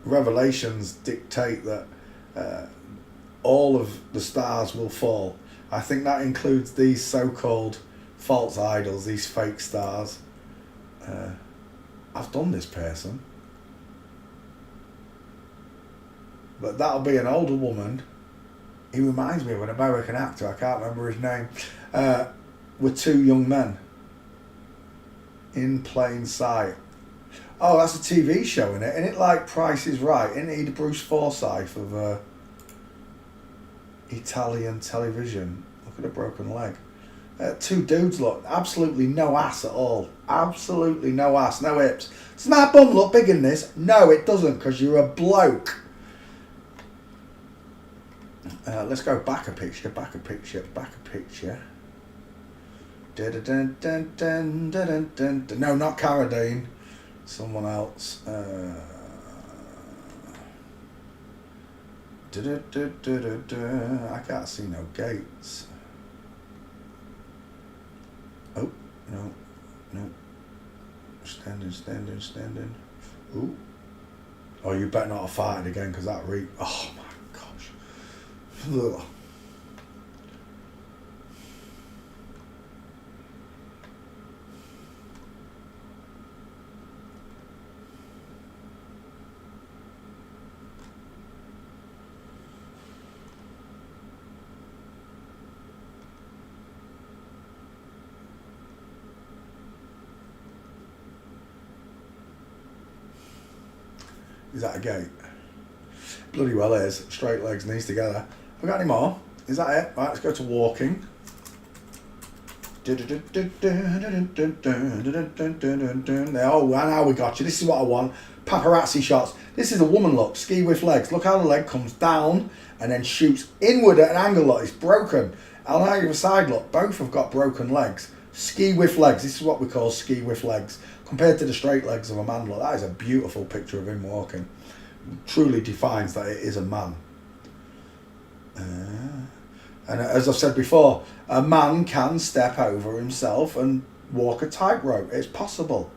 Revelations dictate that all of the stars will fall. I think that includes these so-called false idols, these fake stars. I've done this person. But that'll be an older woman. He reminds me of an American actor, I can't remember his name, with two young men in plain sight. Oh, that's a TV show, innit? Isn't it like Price is Right? Isn't he the Bruce Forsyth of Italian television? Look at a broken leg. Two dudes look, absolutely no ass at all. Absolutely no ass, no hips. Does my bum look big in this? No, it doesn't, because you're a bloke. Let's go back a picture. No, not Carradine. Someone else. I can't see no gates. Oh, no. Standing. Ooh. Oh, you better not have farted again, because that oh my gosh. Ugh. Is that a gate? Bloody well is. Straight legs, knees together. We got any more? Is that it? Right, let's go to walking. Oh, now we got you. This is what I want. Paparazzi shots. This is a woman look. Ski with legs. Look how the leg comes down and then shoots inward at an angle. Look, it's broken. On either side, look. Both have got broken legs. Ski with legs. This is what we call ski with legs. Compared to the straight legs of a man, look, that is a beautiful picture of him walking. Truly defines that it is a man. And as I've said before, a man can step over himself and walk a tightrope. It's possible.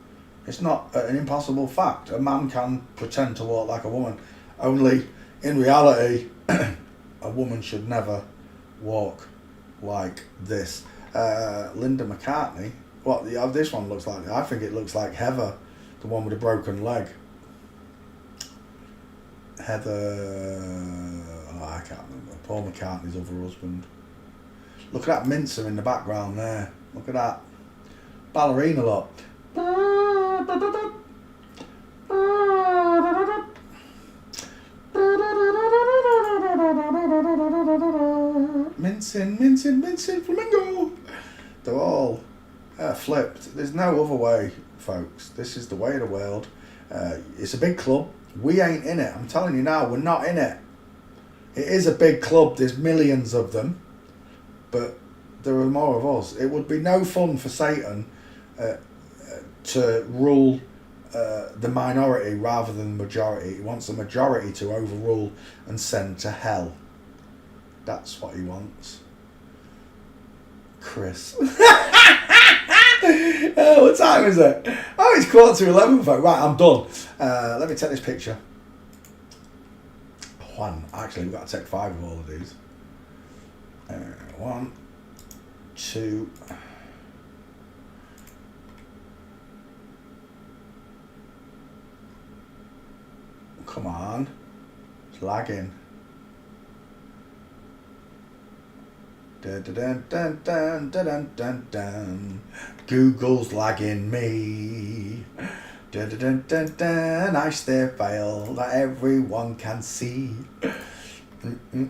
It's not an impossible fact. A man can pretend to walk like a woman. Only, in reality, a woman should never walk like this. Linda McCartney. What this one looks like? I think it looks like Heather, the one with a broken leg. Heather, I can't remember. Paul McCartney's other husband. Look at that mincer in the background there. Look at that. Ballerina look. Mincing, flamingo. They're all flipped. There's no other way, folks. This is the way of the world. It's a big club. We ain't in it. I'm telling you now, we're not in it. It is a big club. There's millions of them, but there are more of us. It would be no fun for Satan to rule the minority rather than the majority. He wants the majority to overrule and send to hell. That's what he wants. Chris. What time is it? Oh, it's 11:15, folks. Right, I'm done. Let me take this picture. One. Actually, we've got to take 5 of all of these. 1, 2. Come on. It's lagging. Dun, dun, dun, dun, dun, dun, dun, dun. Google's lagging me. Dun, dun, dun, dun, dun. I stay fail that everyone can see. And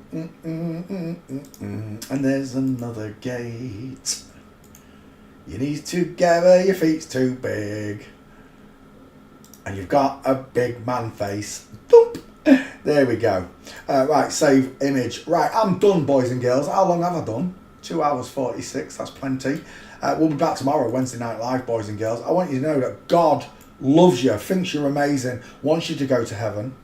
there's another gate. Your knees together, your feet's too big. And you've got a big man face. Thump. There we go. Right, save image. Right, I'm done, boys and girls. How long have I done? 2 hours 46. That's plenty. We'll be back tomorrow, Wednesday Night Live, boys and girls. I want you to know that God loves you, thinks you're amazing, wants you to go to heaven.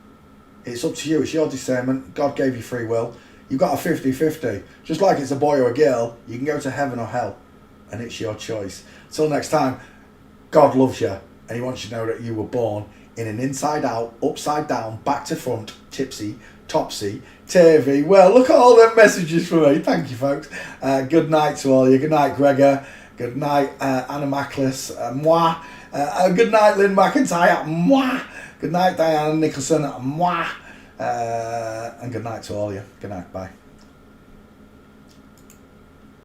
It's up to you. It's your discernment. God gave you free will. You've got a 50-50. Just like it's a boy or a girl, you can go to heaven or hell. And it's your choice. Till next time, God loves you. And he wants you to know that you were born in an inside out, upside down, back to front, tipsy, topsy, turvy. Well, look at all them messages for me. Thank you, folks. Good night to all you. Good night, Gregor. Good night, Anna Macklis. Moi. Good night, Lynn McIntyre. Moi. Good night, Diana Nicholson. Moi. And good night to all you. Good night. Bye.